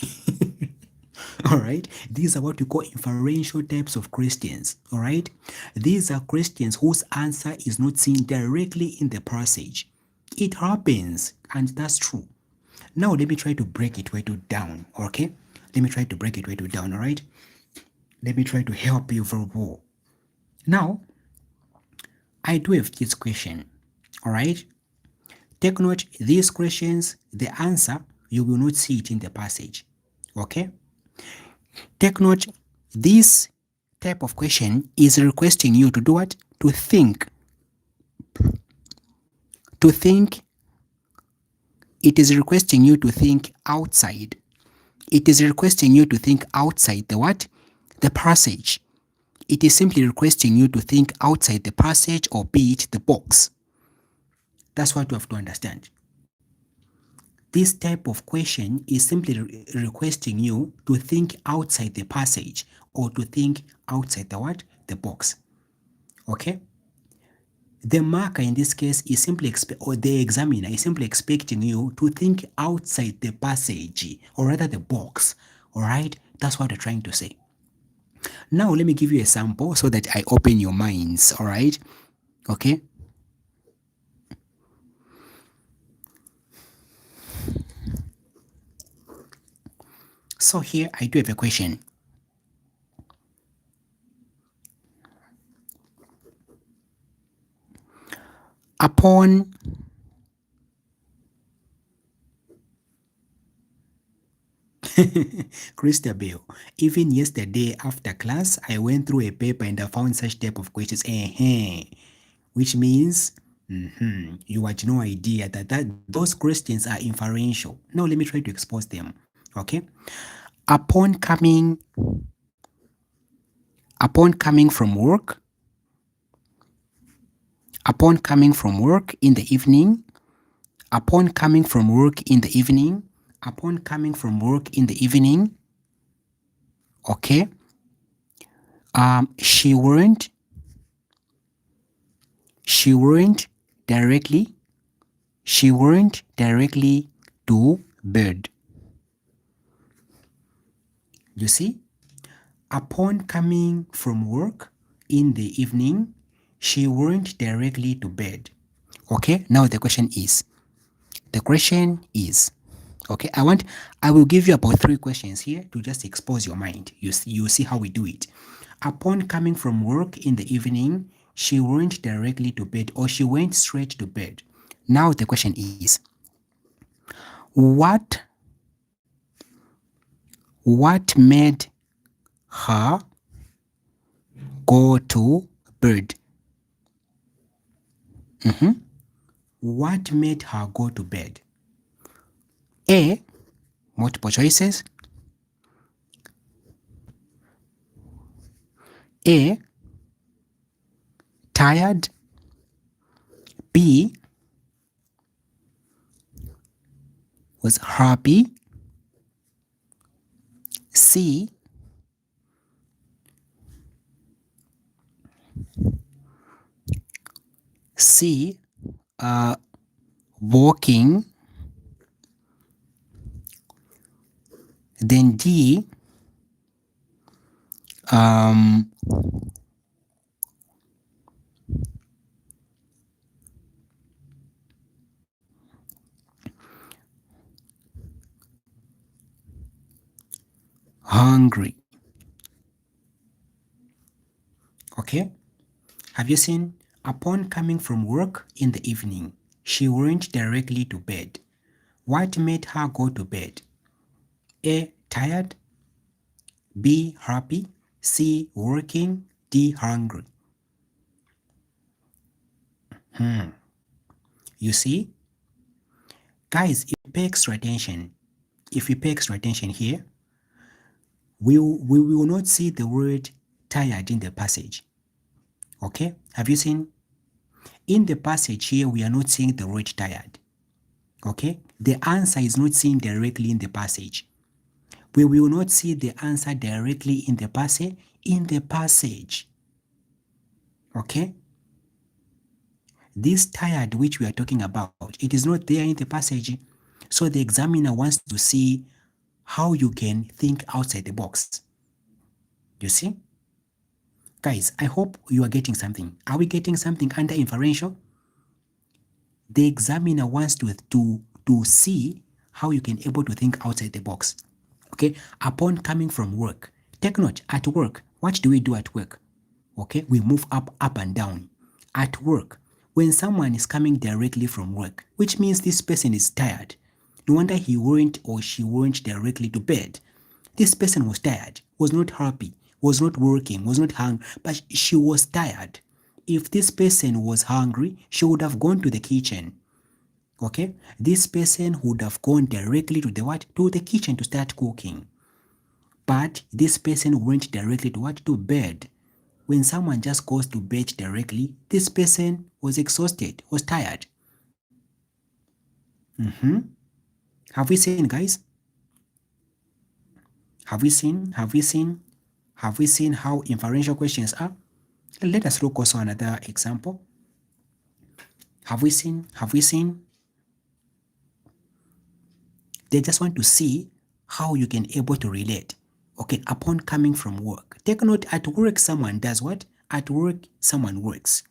All right. These are what we call inferential types of questions. All right. These are questions whose answer is not seen directly in the passage. It happens, and that's true. Now let me try to break it way to down, okay? Let me try to break it way to down, all right? Let me try to help you very well. Now, I do have this question, all right? Take note, these questions, the answer, you will not see it in the passage, okay? Take note, this type of question is requesting you to do what? To think. To think, it is requesting you to think outside. It is requesting you to think outside the what? The passage. It is simply requesting you to think outside the passage or be it the box. That's what you have to understand. This type of question is simply requesting you to think outside the passage or to think outside the what? The box. Okay? The marker in this case is simply, or the examiner is simply expecting you to think outside the passage or rather the box. All right? That's what they're trying to say. Now, let me give you a sample so that I open your minds. All right? Okay? So here I do have a question. Upon Christabel, even yesterday after class, I went through a paper and I found such type of questions. Which means you had no idea that those questions are inferential. Now let me try to expose them. Okay. Upon coming from work, upon coming from work in the evening, upon coming from work in the evening, upon coming from work in the evening, okay, she weren't directly, to bed. You see, upon coming from work in the evening, she went directly to bed. Okay, now the question is, okay, I will give you about 3 questions here to just expose your mind. You see how we do it. Upon coming from work in the evening, she went directly to bed or she went straight to bed. Now the question is, what made her go to bed? What made her go to bed? A, multiple choices. A, tired. B, was happy. C, walking. Then D, hungry. Okay? Have you seen? Upon coming from work in the evening, she went directly to bed. What made her go to bed? A, tired. B, happy. C, working. D, hungry. You see? Guys, if you pay extra attention here, we will not see the word tired in the passage. Okay? Have you seen? In the passage here, we are not seeing the word tired. Okay? The answer is not seen directly in the passage. We will not see the answer directly in the passage. Okay? This tired which we are talking about, it is not there in the passage. So the examiner wants to see how you can think outside the box. You see? Guys, I hope you are getting something. Are we getting something under inferential? The examiner wants to see how you can able to think outside the box. Okay, upon coming from work, take note, at work, what do we do at work? Okay, we move up and down. At work, when someone is coming directly from work, which means this person is tired, no wonder he went or she went directly to bed. This person was tired, was not happy, was not working, was not hungry, but she was tired. If this person was hungry, she would have gone to the kitchen. Okay, this person would have gone directly to the what? To the kitchen to start cooking. But this person went directly to what? To bed. When someone just goes to bed directly, this person was exhausted, was tired. Have we seen, guys? Have we seen? Have we seen? Have we seen how inferential questions are? Let us look also another example. Have we seen? Have we seen? They just want to see how you can able to relate. Okay, upon coming from work. Take note, at work someone does what? At work someone works.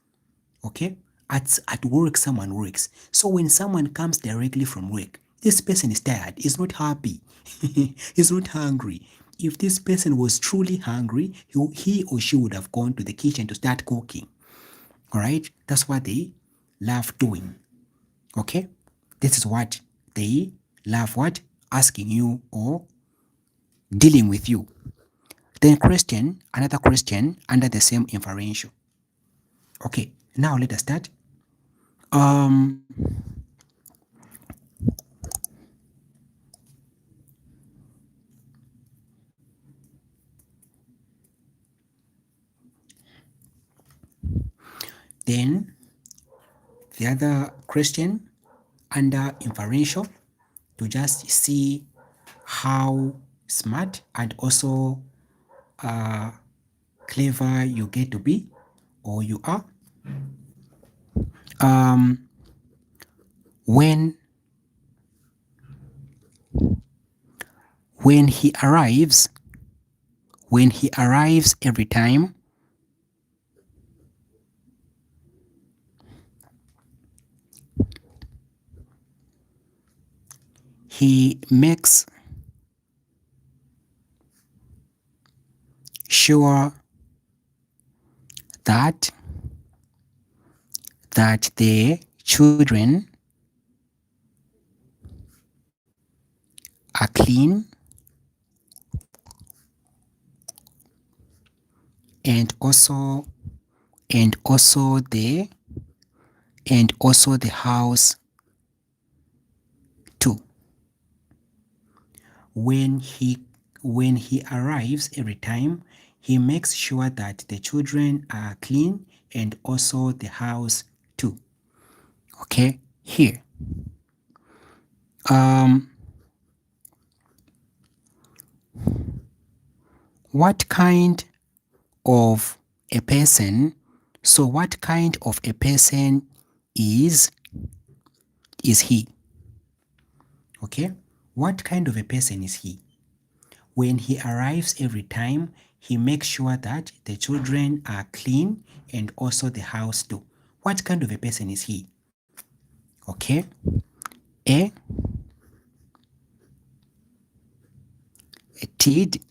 Okay? At work someone works. So when someone comes directly from work, this person is tired, is not happy, is not hungry. If this person was truly hungry, he or she would have gone to the kitchen to start cooking. All right? That's what they love doing. Okay? This is what they love what? Asking you or dealing with you. Then question, another question under the same inferential. Okay, now let us start. Um, then the other question under inferential to just see how smart and also clever you get to be or you are. When when he arrives, when he arrives every time, he makes sure that the children are clean and also and also the house too. When he arrives every time, he makes sure that the children are clean and also the house too. Okay, here. What kind of a person? So what kind of a person is he? Okay, what kind of a person is he? When he arrives every time, he makes sure that the children are clean and also the house too. What kind of a person is he? Okay, A, a timid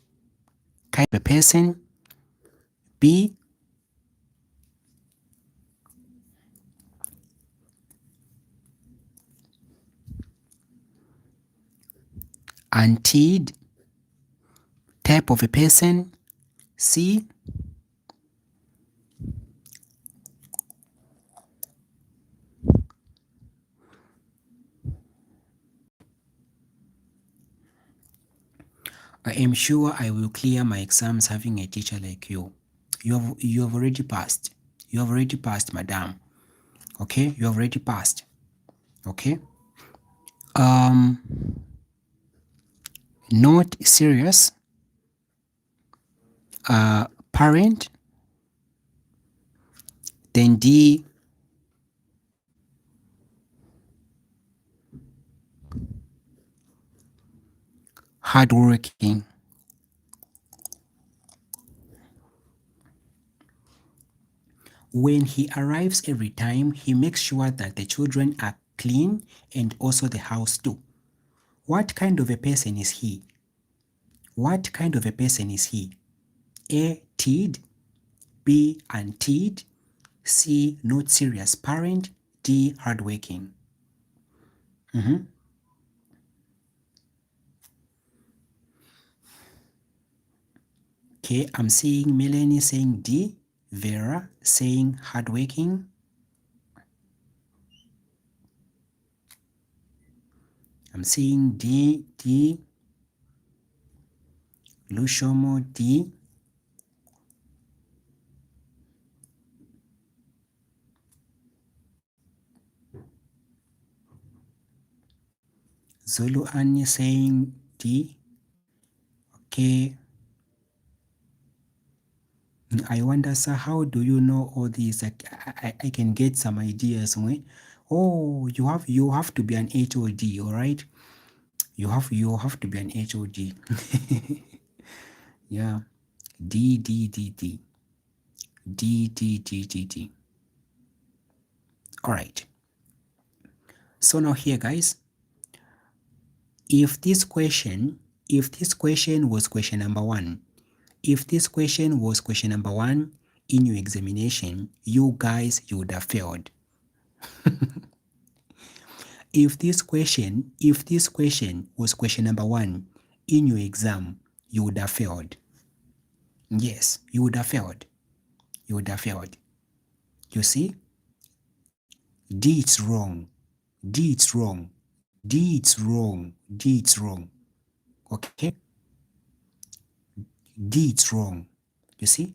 kind of a person. B, untimid type of a person. C, I am sure I will clear my exams having a teacher like you. You have already passed. You have already passed, madam. Okay, you have already passed. Okay. Not serious. Parent. Then D, hardworking. When he arrives every time, he makes sure that the children are clean and also the house too. What kind of a person is he? What kind of a person is he? A. Tid. B. Unteed. C. Not serious parent. D. Hardworking. Okay, I'm seeing Melanie saying D. Vera saying hardworking. I'm seeing D. Lushomo D. Zulu Annie saying D. Okay. I wonder, sir, how do you know all these? I can get some ideas. Oh, you have to be an HOD, all right? You have to be an HOD. Yeah. D. D. All right. So now here, guys, if this question was question number one, if this question was question number one in your examination, you guys, you would have failed. If this question was question number one in your exam, you would have failed. Yes, you would have failed. You would have failed. You see? D, it's wrong. D, it's wrong. D, it's wrong. D, it's wrong. Okay? D, it's wrong. You see?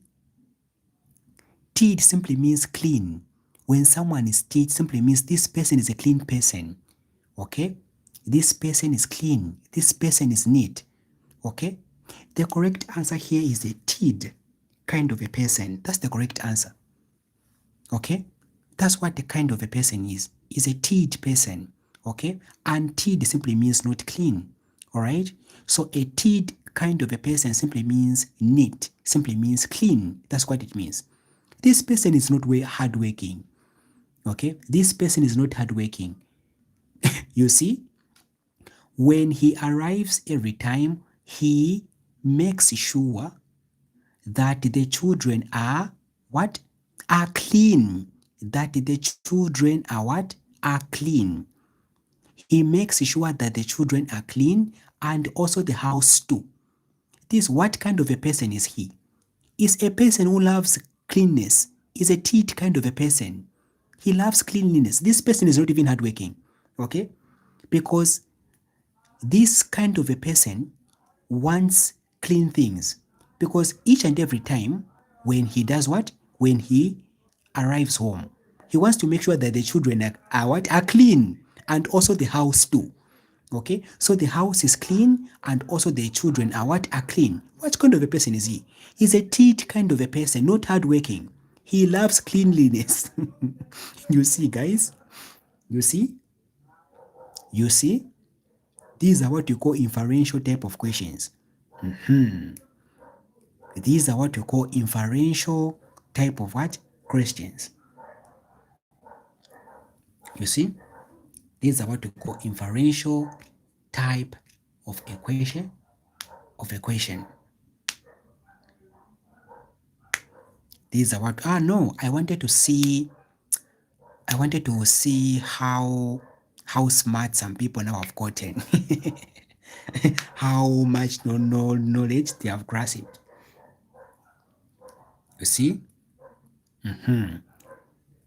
T simply means clean. When someone is T, it simply means this person is a clean person. Okay? This person is clean. This person is neat. Okay? The correct answer here is a tid kind of a person. That's the correct answer. Okay? That's what the kind of a person is a tid person. Okay? And tid simply means not clean. Alright? So a tid kind of a person simply means neat, simply means clean. That's what it means. This person is not hardworking. Okay? This person is not hardworking. You see? When he arrives every time, he makes sure that the children are what? Are clean. That the children are what? Are clean. He makes sure that the children are clean and also the house too. This, what kind of a person is he? Is a person who loves cleanness. Is a teat kind of a person. He loves cleanliness. This person is not even hardworking. Okay? Because this kind of a person wants clean things. Because each and every time when he does what? When he arrives home, he wants to make sure that the children are what? Are clean. And also the house too. Okay? So the house is clean and also the children are what? Are clean. What kind of a person is he? He's a teat kind of a person, not hardworking. He loves cleanliness. You see, guys? You see? You see? These are what you call inferential type of questions. These are what you call inferential type of what? Questions. You see? These are what you call inferential type of equation. These are what, no, I wanted to see how smart some people now have gotten. How much knowledge they have grasped. You see?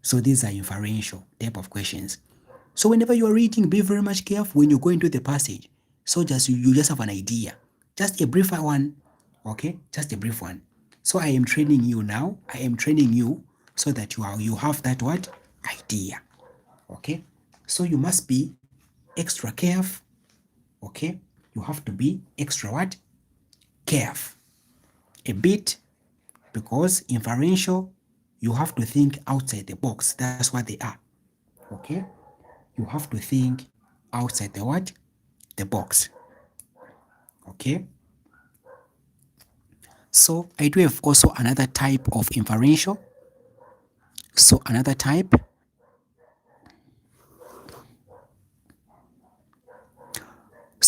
So these are inferential type of questions. So whenever you are reading, be very much careful when you go into the passage. So just you just have an idea. Just a brief one. Okay? Just a brief one. So I am training you now. I am training you so that you have that what? Idea. Okay? So you must be extra careful. Okay? You have to be extra what? Careful. A bit, because inferential, you have to think outside the box. That's what they are. Okay? You have to think outside the what? The box. Okay? So I do have also another type of inferential. So another type.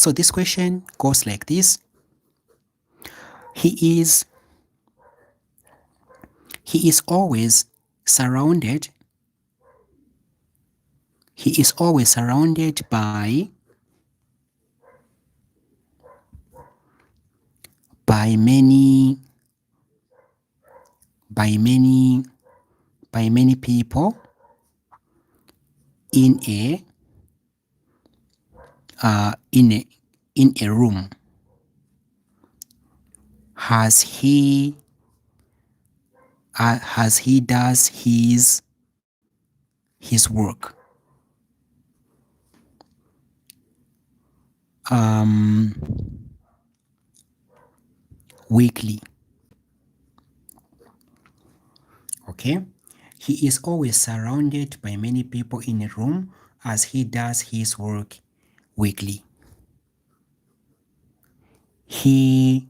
So this question goes like this. He is always surrounded by many by many people in a in a room. As he does his work. Weekly. Okay, he is always surrounded by many people in a room as he does his work weekly. He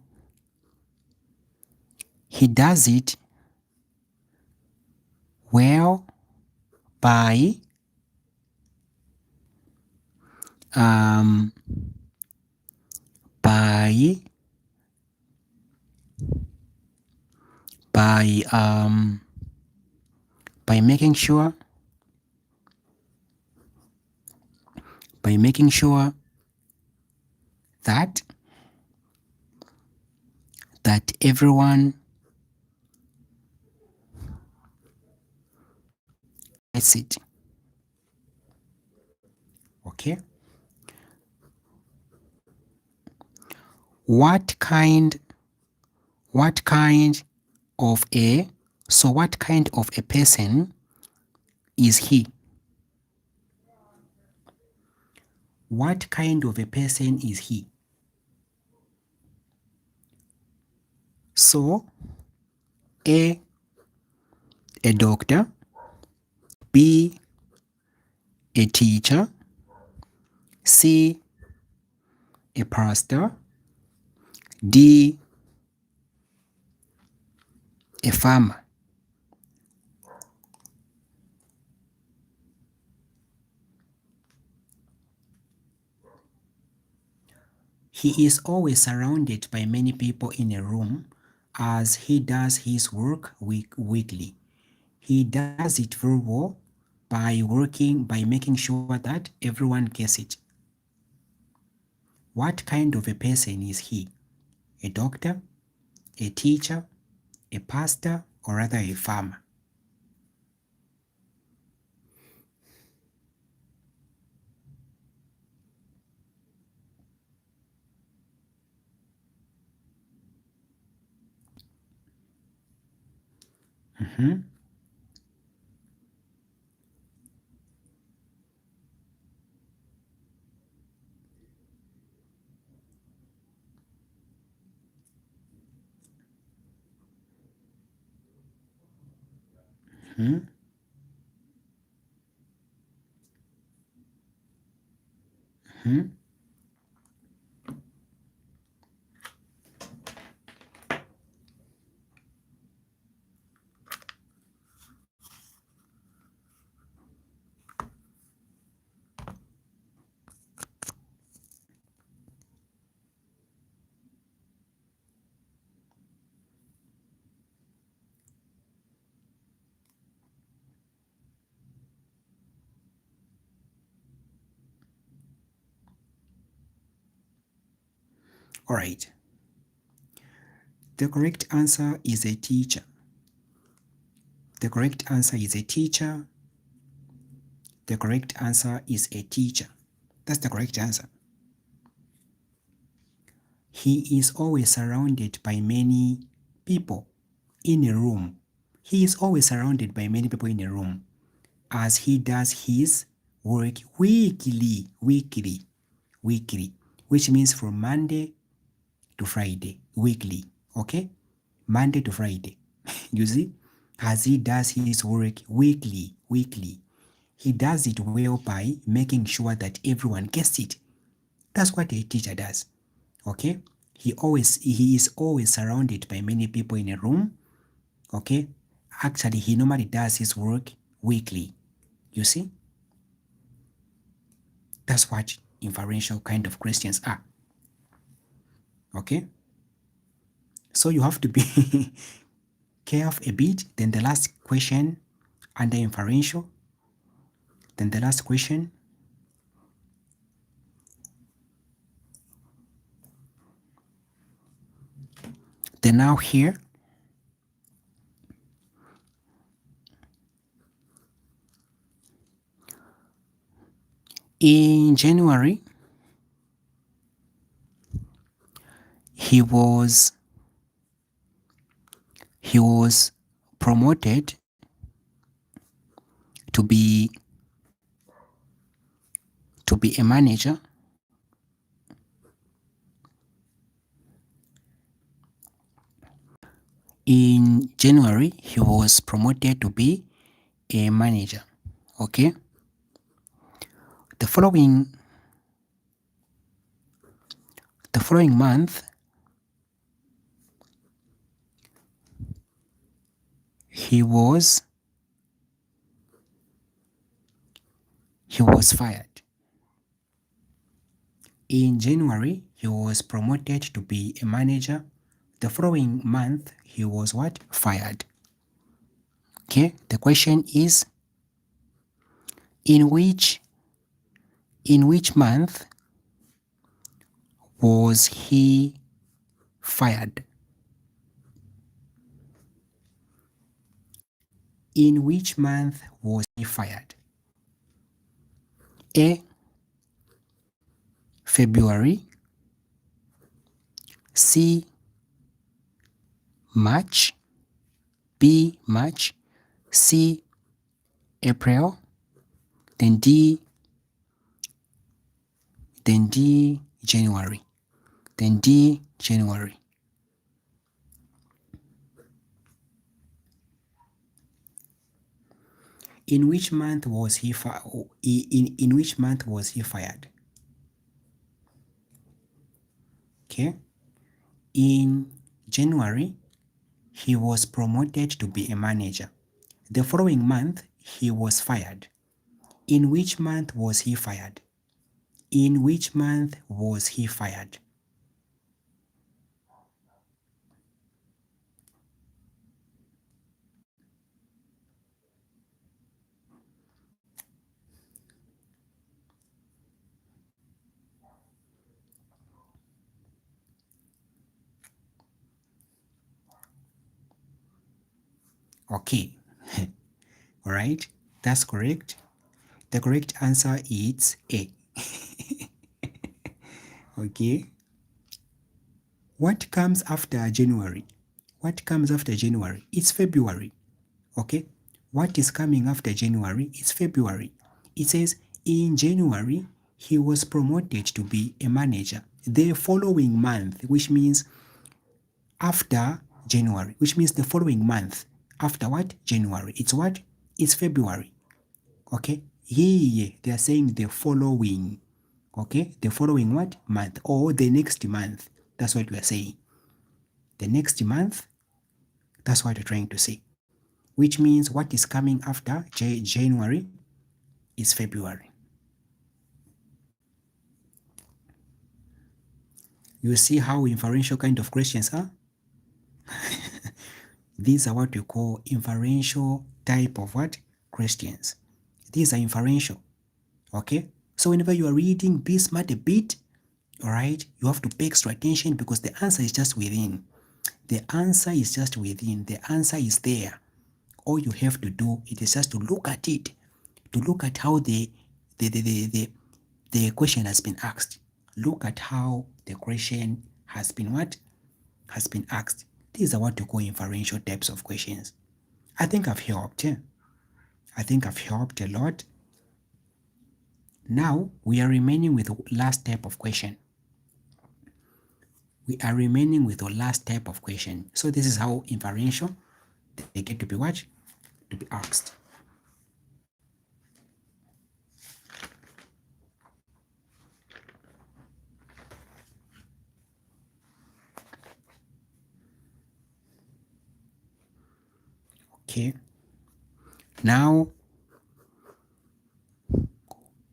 does it well by by by by making sure that everyone gets it. Okay, what kind of a person is he? What kind of a person is he? So, A doctor, B a teacher, C a pastor, D a farmer. He is always surrounded by many people in a room as he does his work weekly. He does it very well by making sure that everyone gets it. What kind of a person is he? A doctor, a teacher, a pastor, or rather a farmer? All right. The correct answer is a teacher. The correct answer is a teacher. The correct answer is a teacher. That's the correct answer. He is always surrounded by many people in a room. He is always surrounded by many people in a room as he does his work weekly, which means from Monday to Friday, weekly, okay? Monday to Friday, you see? As he does his work weekly. He does it well by making sure that everyone gets it. That's what a teacher does, okay? He is always surrounded by many people in a room, okay? Actually, he normally does his work weekly, you see? That's what inferential kind of questions are. Okay? So you have to be careful a bit. Then the last question under inferential. Then the last question. Then now here. In January, he was promoted to be a manager. In January, he was promoted to be a manager. Okay. The following month, he was fired. In January, he was promoted to be a manager. The following month, he was what? Fired. Okay, the question is, in which month was he fired? In which month was he fired? A. February. C. March. B. March. C. April. Then D. January. Then D. January. In which month was he in which month was he fired? Okay. In January, he was promoted to be a manager. The following month, he was fired. In which month was he fired? In which month was he fired? Okay. All right. That's correct. The correct answer is A. Okay. What comes after January? What comes after January? It's February. Okay. What is coming after January? It's February. It says in January, he was promoted to be a manager. The following month, which means after January, which means the following month after what? January. It's what? It's February. Okay. Here they are saying the following. Okay. The following what? Month or the next month. That's what we are saying. The next month. That's what we're trying to say. Which means what is coming after January is February. You see how inferential kind of questions are? These are what we call inferential type of what? Questions. These are inferential. Okay? So whenever you are reading, be smart a bit. All right? You have to pay extra attention because the answer is just within. The answer is just within. The answer is there. All you have to do is just to look at it, to look at how the question has been asked. Look at how the question has been what? Has been asked. These are what we call inferential types of questions. I think I've helped. I think I've helped a lot. Now we are remaining with the last type of question. We are remaining with the last type of question. So this is how inferential they get to be what? To be asked. Okay. Now,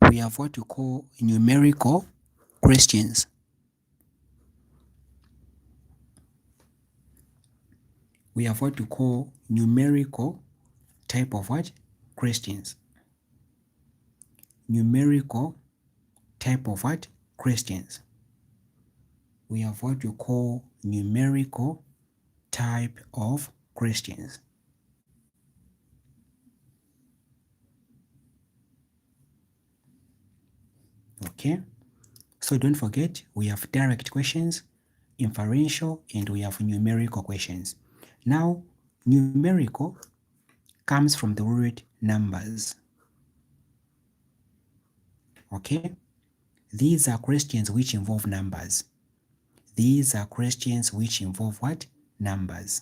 we have what we call numerical questions. We have what we call numerical type of what? Questions. Numerical type of what? Questions. We have what we call numerical type of questions. Okay, so don't forget we have direct questions, inferential, and we have numerical questions. Now, numerical comes from the word numbers. Okay, these are questions which involve numbers. These are questions which involve what? Numbers.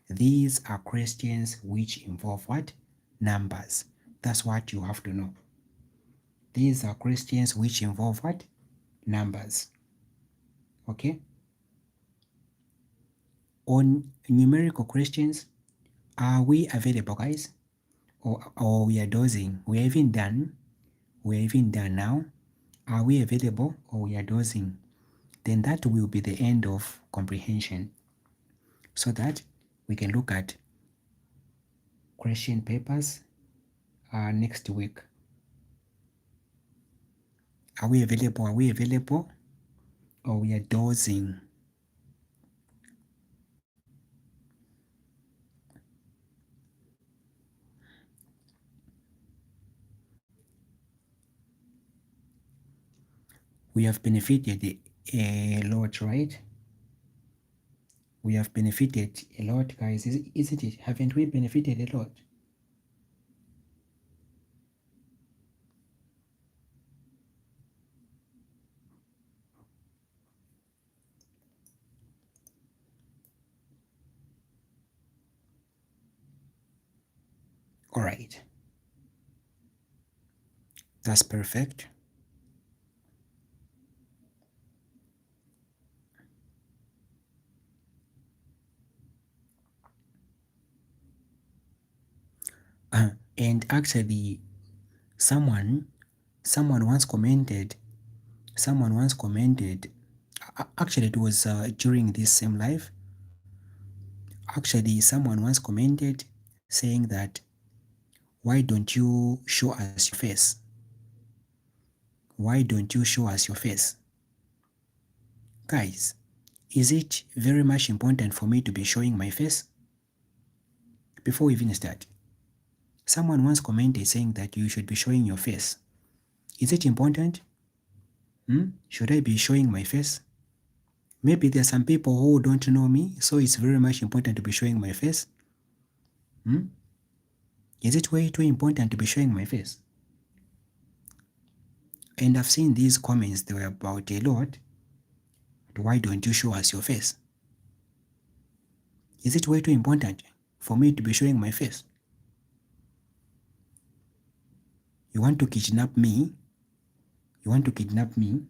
These are questions which involve what? Numbers. That's what you have to know. These are questions which involve what? Numbers. Okay? On numerical questions, are we available, guys? Or we are dozing? We are even done. We are even done now. Are we available or we are dozing? Then that will be the end of comprehension, so that we can look at question papers next week. Are we available? Are we available? Or we are dozing? We have benefited a lot, right? We have benefited a lot, guys, isn't it? Haven't we benefited a lot? All right. That's perfect. And actually, someone once commented, actually it was during this same live, actually someone once commented saying that, why don't you show us your face? Why don't you show us your face? Guys, is it very much important for me to be showing my face? Before we even start, someone once commented saying that you should be showing your face. Is it important? Should I be showing my face? Maybe there are some people who don't know me, so it's very much important to be showing my face. Is it way too important to be showing my face? And I've seen these comments, they were about a lot. Why don't you show us your face? Is it way too important for me to be showing my face? You want to kidnap me? You want to kidnap me?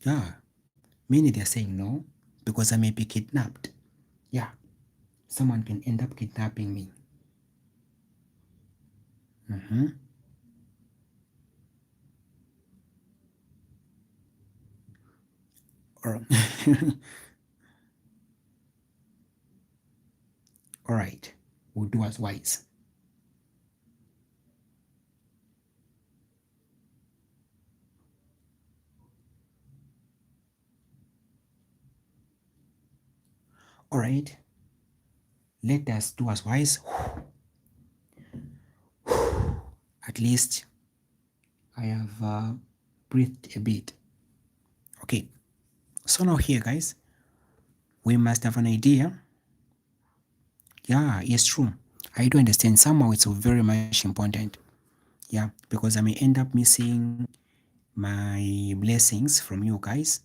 Yeah. Many they're saying no, because I may be kidnapped. Yeah. Someone can end up kidnapping me. Or all right. We'll do as wise. All right. Let us do as wise. At least I have breathed a bit. Okay. So now here, guys, we must have an idea. Yeah, it's true. I do understand. Somehow it's very much important. Yeah, because I may end up missing my blessings from you guys,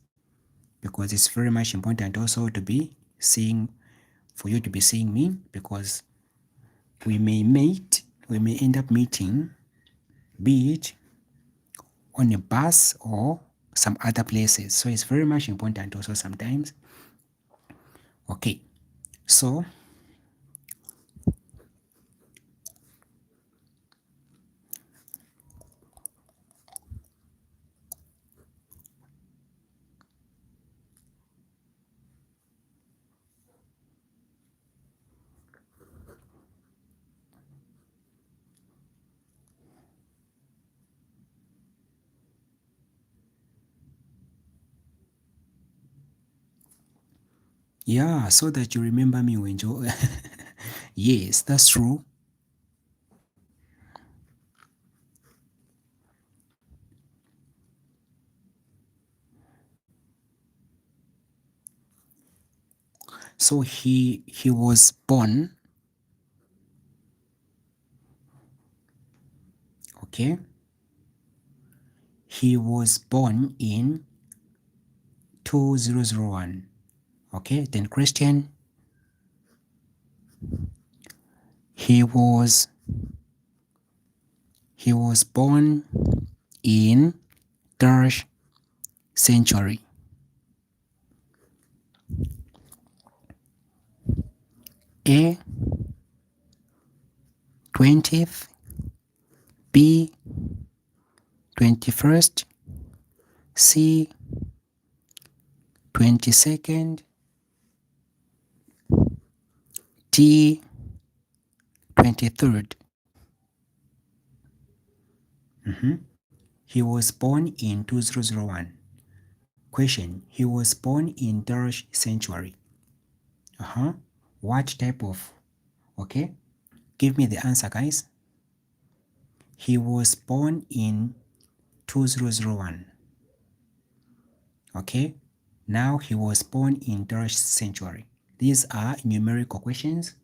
because it's very much important also to be seeing, for you to be seeing me, because we may end up meeting, be it on a bus or some other places. So it's very much important also sometimes. Okay, so yeah, so that you remember me when you yes, that's true. So he was born, okay? He was born in 2001. Okay, then Christian, he was he was born in dash century. A 20th, B 21st, C 22nd, D 23rd. He was born in 2001. Question, he was born in dash century. What type of, okay? Give me the answer, guys. He was born in 2001. Okay? Now he was born in dash century. These are numerical questions.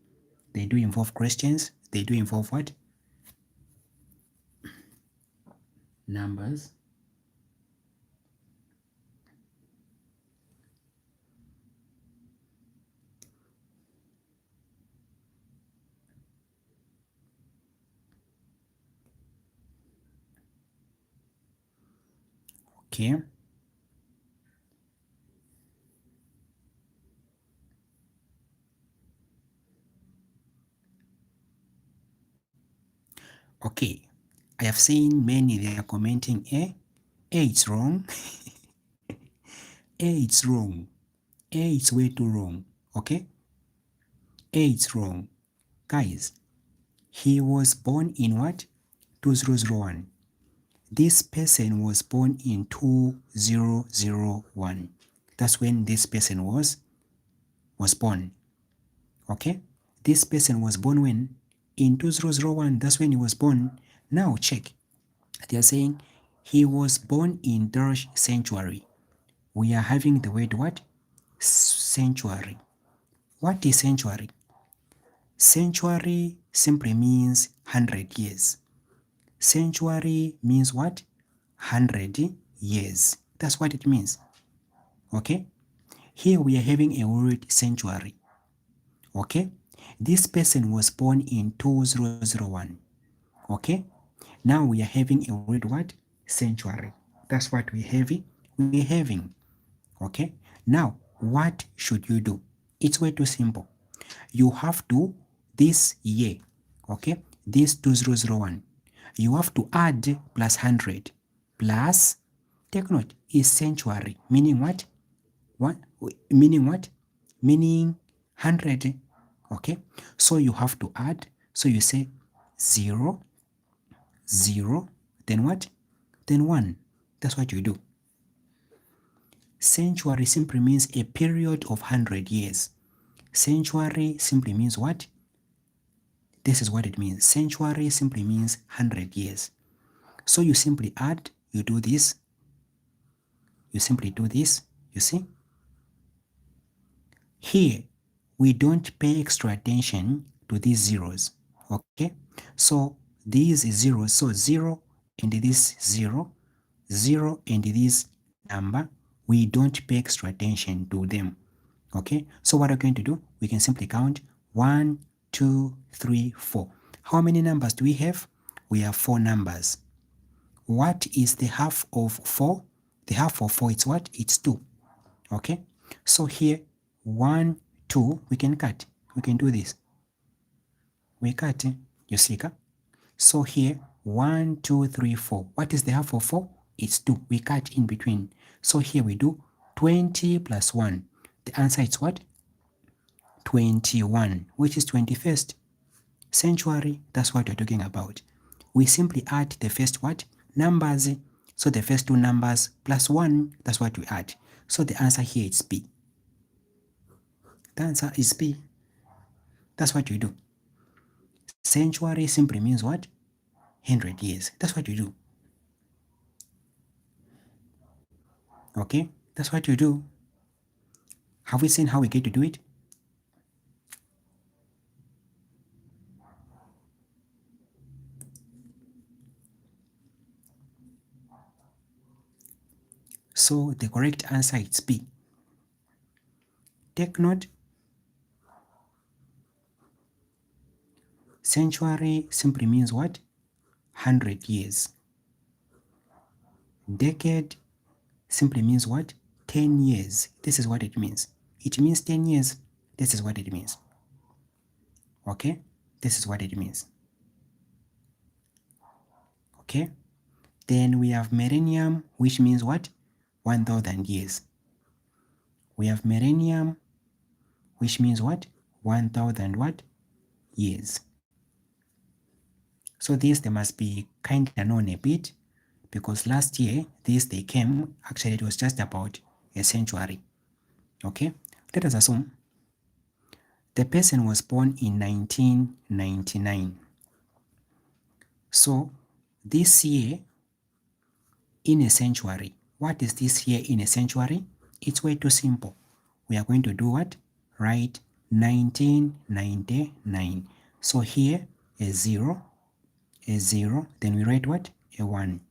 They do involve questions. They do involve what? Numbers. Okay. Okay. I have seen many they are commenting A. A it's wrong. A it's wrong. A it's way too wrong. Okay? A it's wrong. Guys, he was born in what? 2001. This person was born in 2001. That's when this person was born. Okay? This person was born when? In 2001. That's when he was born. Now check. They are saying he was born in dash century. We are having the word what? Century. What is century? Century simply means 100 years. Century means what? 100 years. That's what it means. Okay? Here we are having a word century. Okay? This person was born in 2001. Okay? Now we are having a word what? Century. That's what we're having. Okay? Now, what should you do? It's way too simple. You have to, this year, okay? This 2001, you have to add plus 100 plus, take note, is century, meaning what? What? Meaning what? Meaning 100, okay? So you have to add, so you say 0, 0, then what? Then 1. That's what you do. Century simply means a period of 100 years. Century simply means what? This is what it means. Century simply means 100 years. So you simply add, you do this, you simply do this, you see? Here, we don't pay extra attention to these zeros, okay? So these is zeros, so 0 and this 0, 0 and this number, we don't pay extra attention to them, okay? So what are we going to do? We can simply count 1, 2, 3, 4. How many numbers do we have? We have 4 numbers. What is the half of 4? The half for 4, it's what? It's 2. Okay? So here, 1, 2, we can cut. We can do this. We cut, you see? So here, 1, 2, 3, 4. What is the half of 4? It's 2. We cut in between. So here we do 20 plus 1. The answer is what? 21, which is 21st century. That's what we're talking about. We simply add the first what? Numbers. So the first 2 numbers plus 1, that's what we add. So the answer here is B. The answer is B. That's what you do. Century simply means what? 100 years. That's what you do. Okay? That's what you do. Have we seen how we get to do it? So the correct answer is B. Take note. Century simply means what? 100 years. Decade simply means what? 10 years. This is what it means. It means 10 years. This is what it means. Okay? This is what it means. Okay? Then we have millennium, which means what? 1,000 years. We have millennium, which means what? 1,000 what? Years. So this they must be kind of known a bit, because last year this they came, actually it was just about a century. Okay? Let us assume the person was born in 1999. So this year in a century, what is this year in a century? It's way too simple. We are going to do what? Write 1999. So here a 0, then we write what? A 1.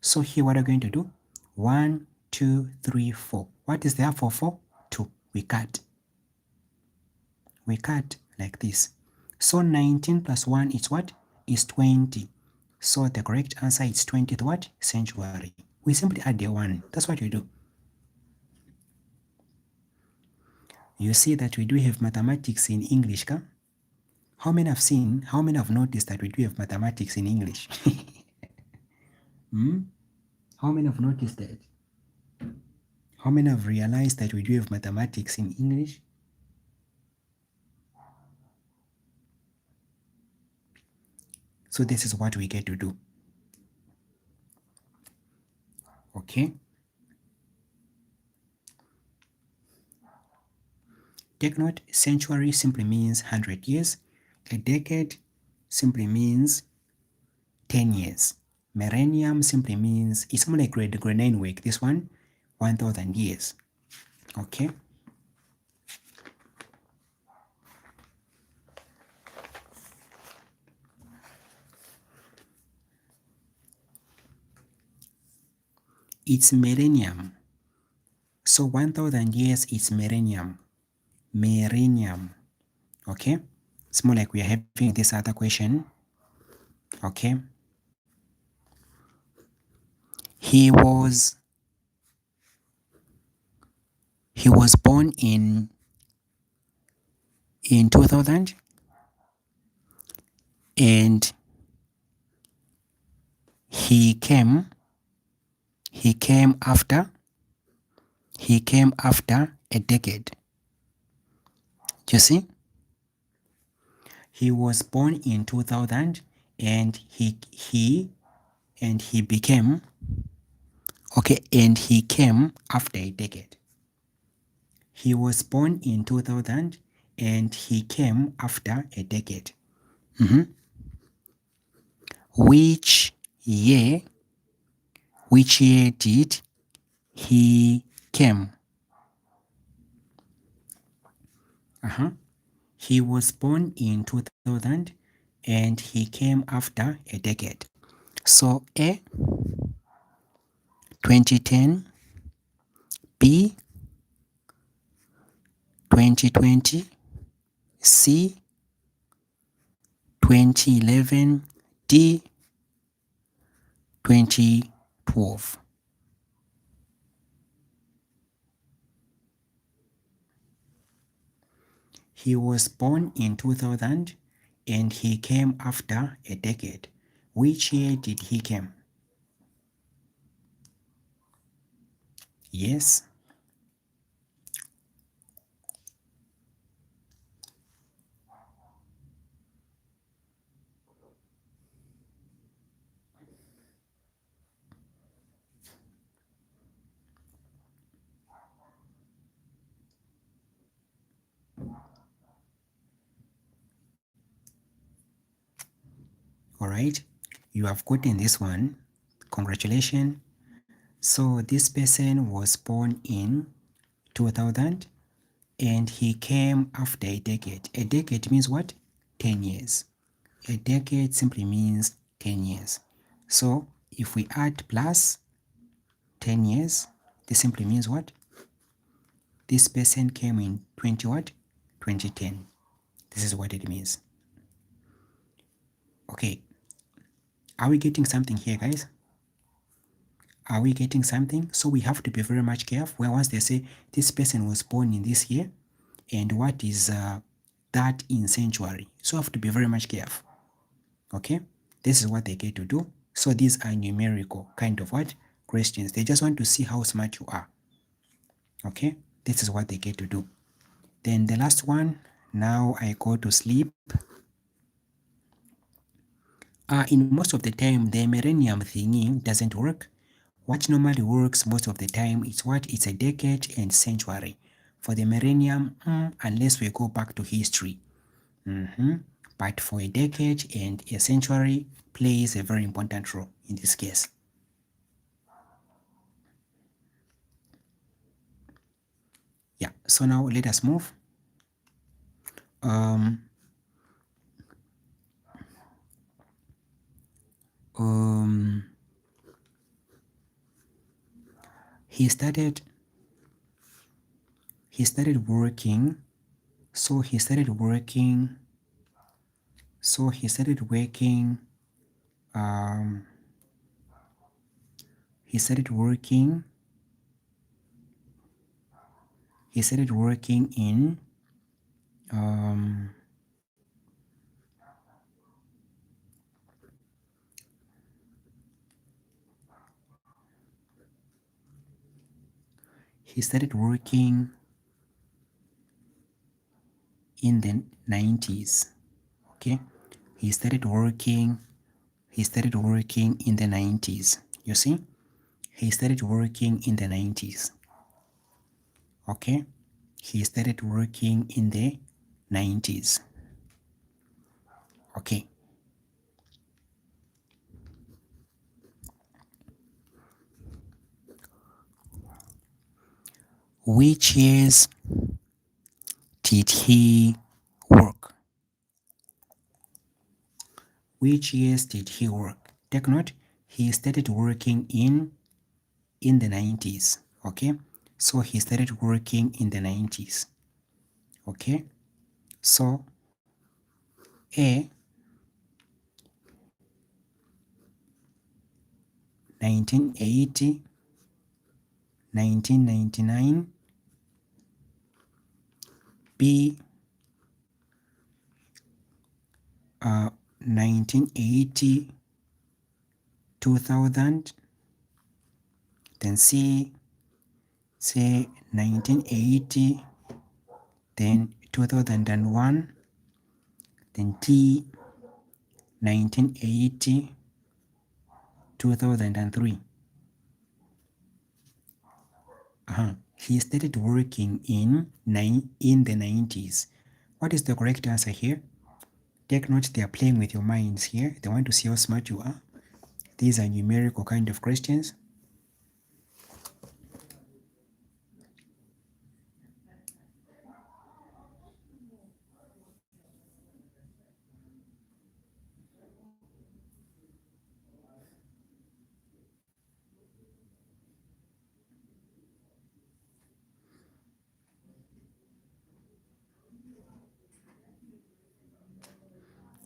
So here what are we going to do? 1, 2, 3, 4. What is there for 4? 2. We cut. We cut like this. So 19 plus 1 is what? Is 20. So the correct answer is 20th what? Century. We simply add the 1. That's what we do. You see that we do have mathematics in English, huh? How many have noticed that we do have mathematics in English? How many have noticed that? How many have realized that we do have mathematics in English? So this is what we get to do. Okay? Take note, century simply means 100 years. A decade simply means 10 years. Millennium simply means, it's more like grade 9 work, this one, 1,000 years. Okay? It's millennium. So 1,000 years is millennium. Millennium. Okay? It's more like we are having this other question. Okay? He was born in 2000, and he came after a decade. You see? He was born in 2000 and he became, okay, and he came after a decade. He was born in 2000 and he came after a decade. Which year did he came? He was born in 2000 and he came after a decade. So A, 2010, B, 2020, C, 2011, D, 2012. He was born in 2000 and he came after a decade. Which year did he came? Yes. All right. You have gotten this one. Congratulations. So this person was born in 2000 and he came after a decade. A decade means what? 10 years. A decade simply means 10 years. So if we add plus 10 years, this simply means what? This person came in 20 what? 2010. This is what it means. Okay. Are we getting something here, guys? Are we getting something? So we have to be very much careful. Where once they say this person was born in this year, and what is that in century? So we have to be very much careful. Okay, this is what they get to do. So these are numerical kind of what questions. They just want to see how smart you are. Okay, this is what they get to do. Then the last one. Now I go to sleep. In most of the time, the millennium thingy doesn't work. What normally works most of the time is what? It's a decade and century. For the millennium, unless we go back to history. But for a decade and a century plays a very important role in this case. Yeah, so now let us move. Um, um, he started working. So he started working. So he started working. Um, he started working. He started working in. He started working in the 90s. Okay, he started working in the 90s. You see, he started working in the 90s. Okay, he started working in the 90s. Okay, which years did he work? Which years did he work? Take note, he started working in the 90s. Okay, so he started working in the 90s. Okay, so A, 1980, 1999, B, 1980, 2000, then C, say 1980, then 2001, then T, 1980, 2003. He started working in the 90s. What is the correct answer here? Take note, they are playing with your minds here. They want to see how smart you are. These are numerical kind of questions.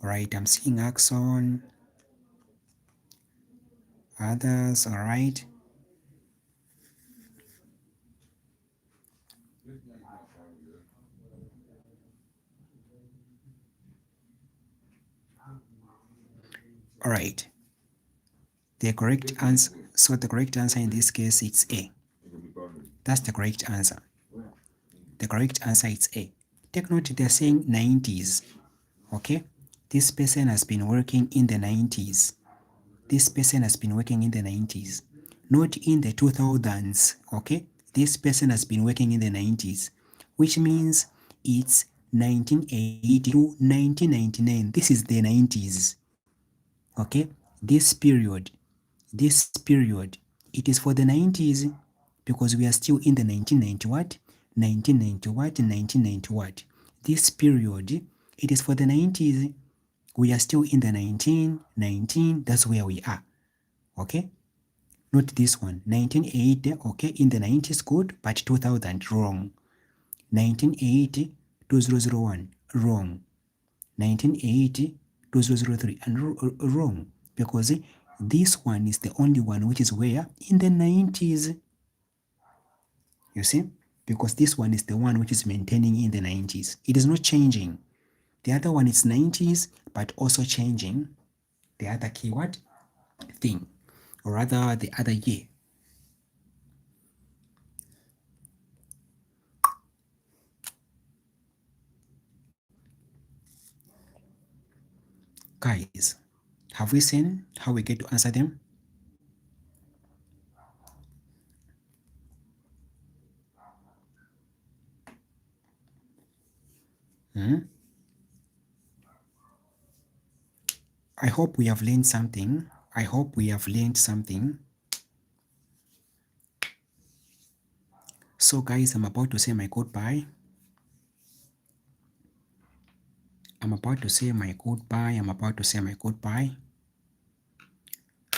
All right, I'm seeing Axon. Others, all right. All right. The correct answer. So the correct answer in this case it's A. That's the correct answer. The correct answer is A. Take note, they're saying 90s. Okay? This person has been working in the 90s. This person has been working in the 90s. Not in the 2000s. Okay? This person has been working in the 90s. Which means it's 1980 to 1999. This is the 90s. Okay? This period, it is for the 90s because we are still in the 1990 what? 1990 what? 1990 what? This period, it is for the 90s. We are still in the 1919. That's where we are. Okay? Not this one. 1980, okay, in the 90s good, but 2000 wrong. 1980, 2001 wrong. 1980, 2003 and wrong because this one is the only one which is where in the 90s. You see? Because this one is the one which is maintaining in the 90s. It is not changing. The other one is 90s, but also changing the other keyword thing, or rather the other year. Guys, have we seen how we get to answer them? I hope we have learned something. I hope we have learned something. So guys, I'm about to say my goodbye. I'm about to say my goodbye. I'm about to say my goodbye.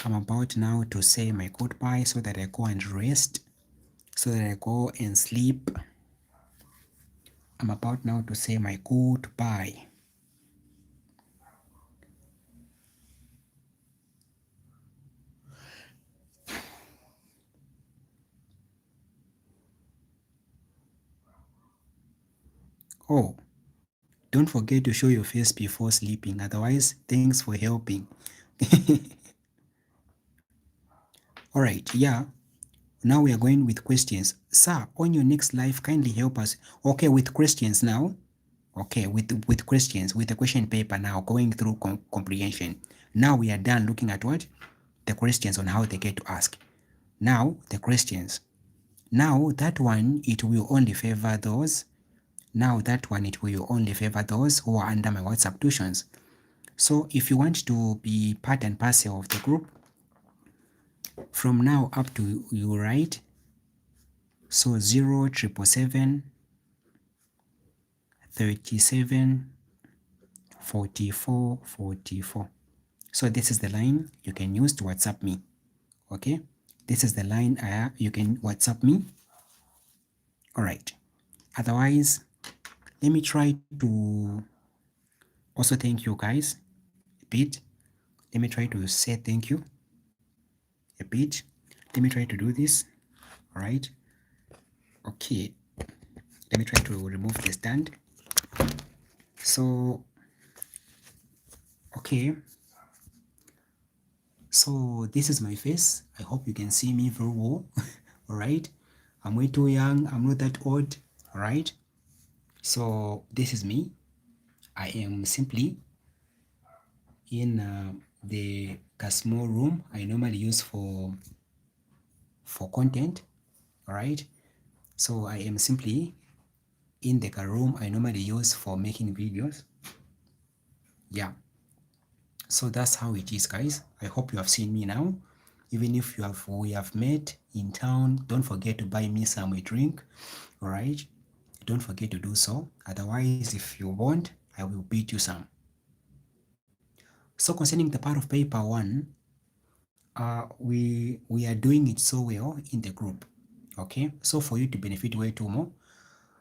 I'm about now to say my goodbye so that I go and rest, so that I go and sleep. I'm about now to say my goodbye. Oh, don't forget to show your face before sleeping. Otherwise, thanks for helping. All right, yeah. Now we are going with questions. Sir, on your next live, kindly help us. Okay, with questions now. Okay, with questions, with the question paper now, going through comprehension. Now we are done looking at what? The questions on how they get to ask. Now, the questions. Now, that one, it will only favor those. Now, that one, it will only favor those who are under my WhatsApp tuitions. So, if you want to be part and parcel of the group, from now up to you write, so 0777 37 44 44. So this is the line you can use to WhatsApp me. Okay, this is the line you can WhatsApp me. All right. Otherwise, let me try to also thank you guys a bit. Let me try to say thank you a bit. Let me try to do this. All right. Okay. Let me try to remove the stand. So, okay. So this is my face. I hope you can see me very well. All right. I'm way too young. I'm not that old. All right. So this is me. I am simply in the small room I normally use for content. All right. So I am simply in the room I normally use for making videos. Yeah. So that's how it is, guys. I hope you have seen me now. Even if we have met in town, don't forget to buy me some drink. All right. Don't forget to do so. Otherwise, if you want, I will beat you some. So concerning the part of paper one, we are doing it so well in the group. Okay. So for you to benefit way too more,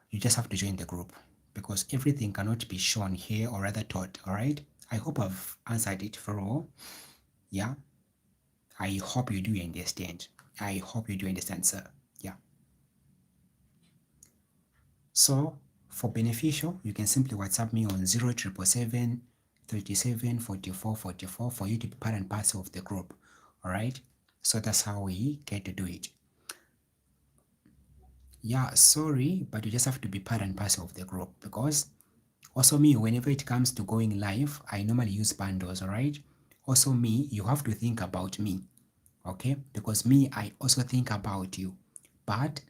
you just have to join the group because everything cannot be shown here or rather taught. All right. I hope I've answered it for all. Yeah. I hope you do understand. I hope you do understand, sir. Yeah. So For beneficial, you can simply WhatsApp me on 0777 37 44 44 for you to be part and parcel of the group. All right. So that's how we get to do it. Yeah, sorry, but you just have to be part and parcel of the group, because also me, whenever it comes to going live, I normally use bundles, all right? Also me, you have to think about me, okay? Because me, I also think about you, but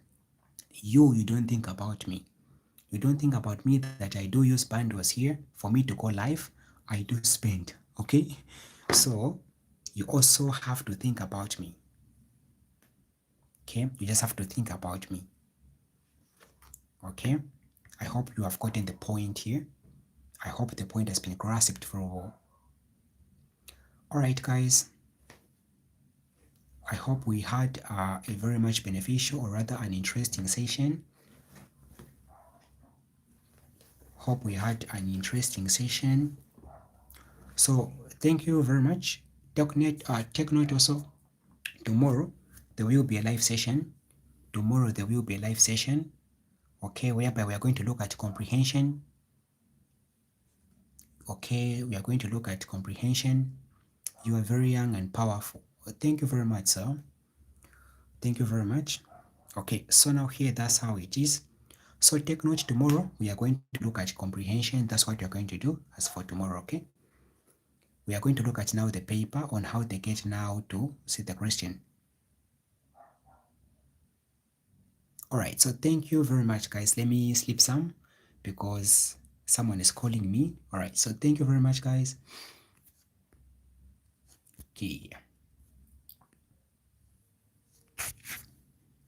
you don't think about me. You don't think about me that I do use bundles here for me to go live. I do spend, okay? So you also have to think about me, okay? You just have to think about me, okay? I hope you have gotten the point here. I hope the point has been grasped for all. All right, guys. I hope we had a very much beneficial, or rather an interesting session. Hope we had an interesting session. So thank you very much. Take note also, tomorrow there will be a live session. Tomorrow there will be a live session, okay, whereby we are going to look at comprehension. Okay, we are going to look at comprehension. You are very young and powerful. Thank you very much, sir. Thank you very much. Okay, so now here, that's how it is. So take note, tomorrow we are going to look at comprehension. That's what we are going to do as for tomorrow, okay? We are going to look at now the paper on how they get now to see the question. All right, so thank you very much, guys. Let me sleep some because someone is calling me. All right, so thank you very much, guys. Okay.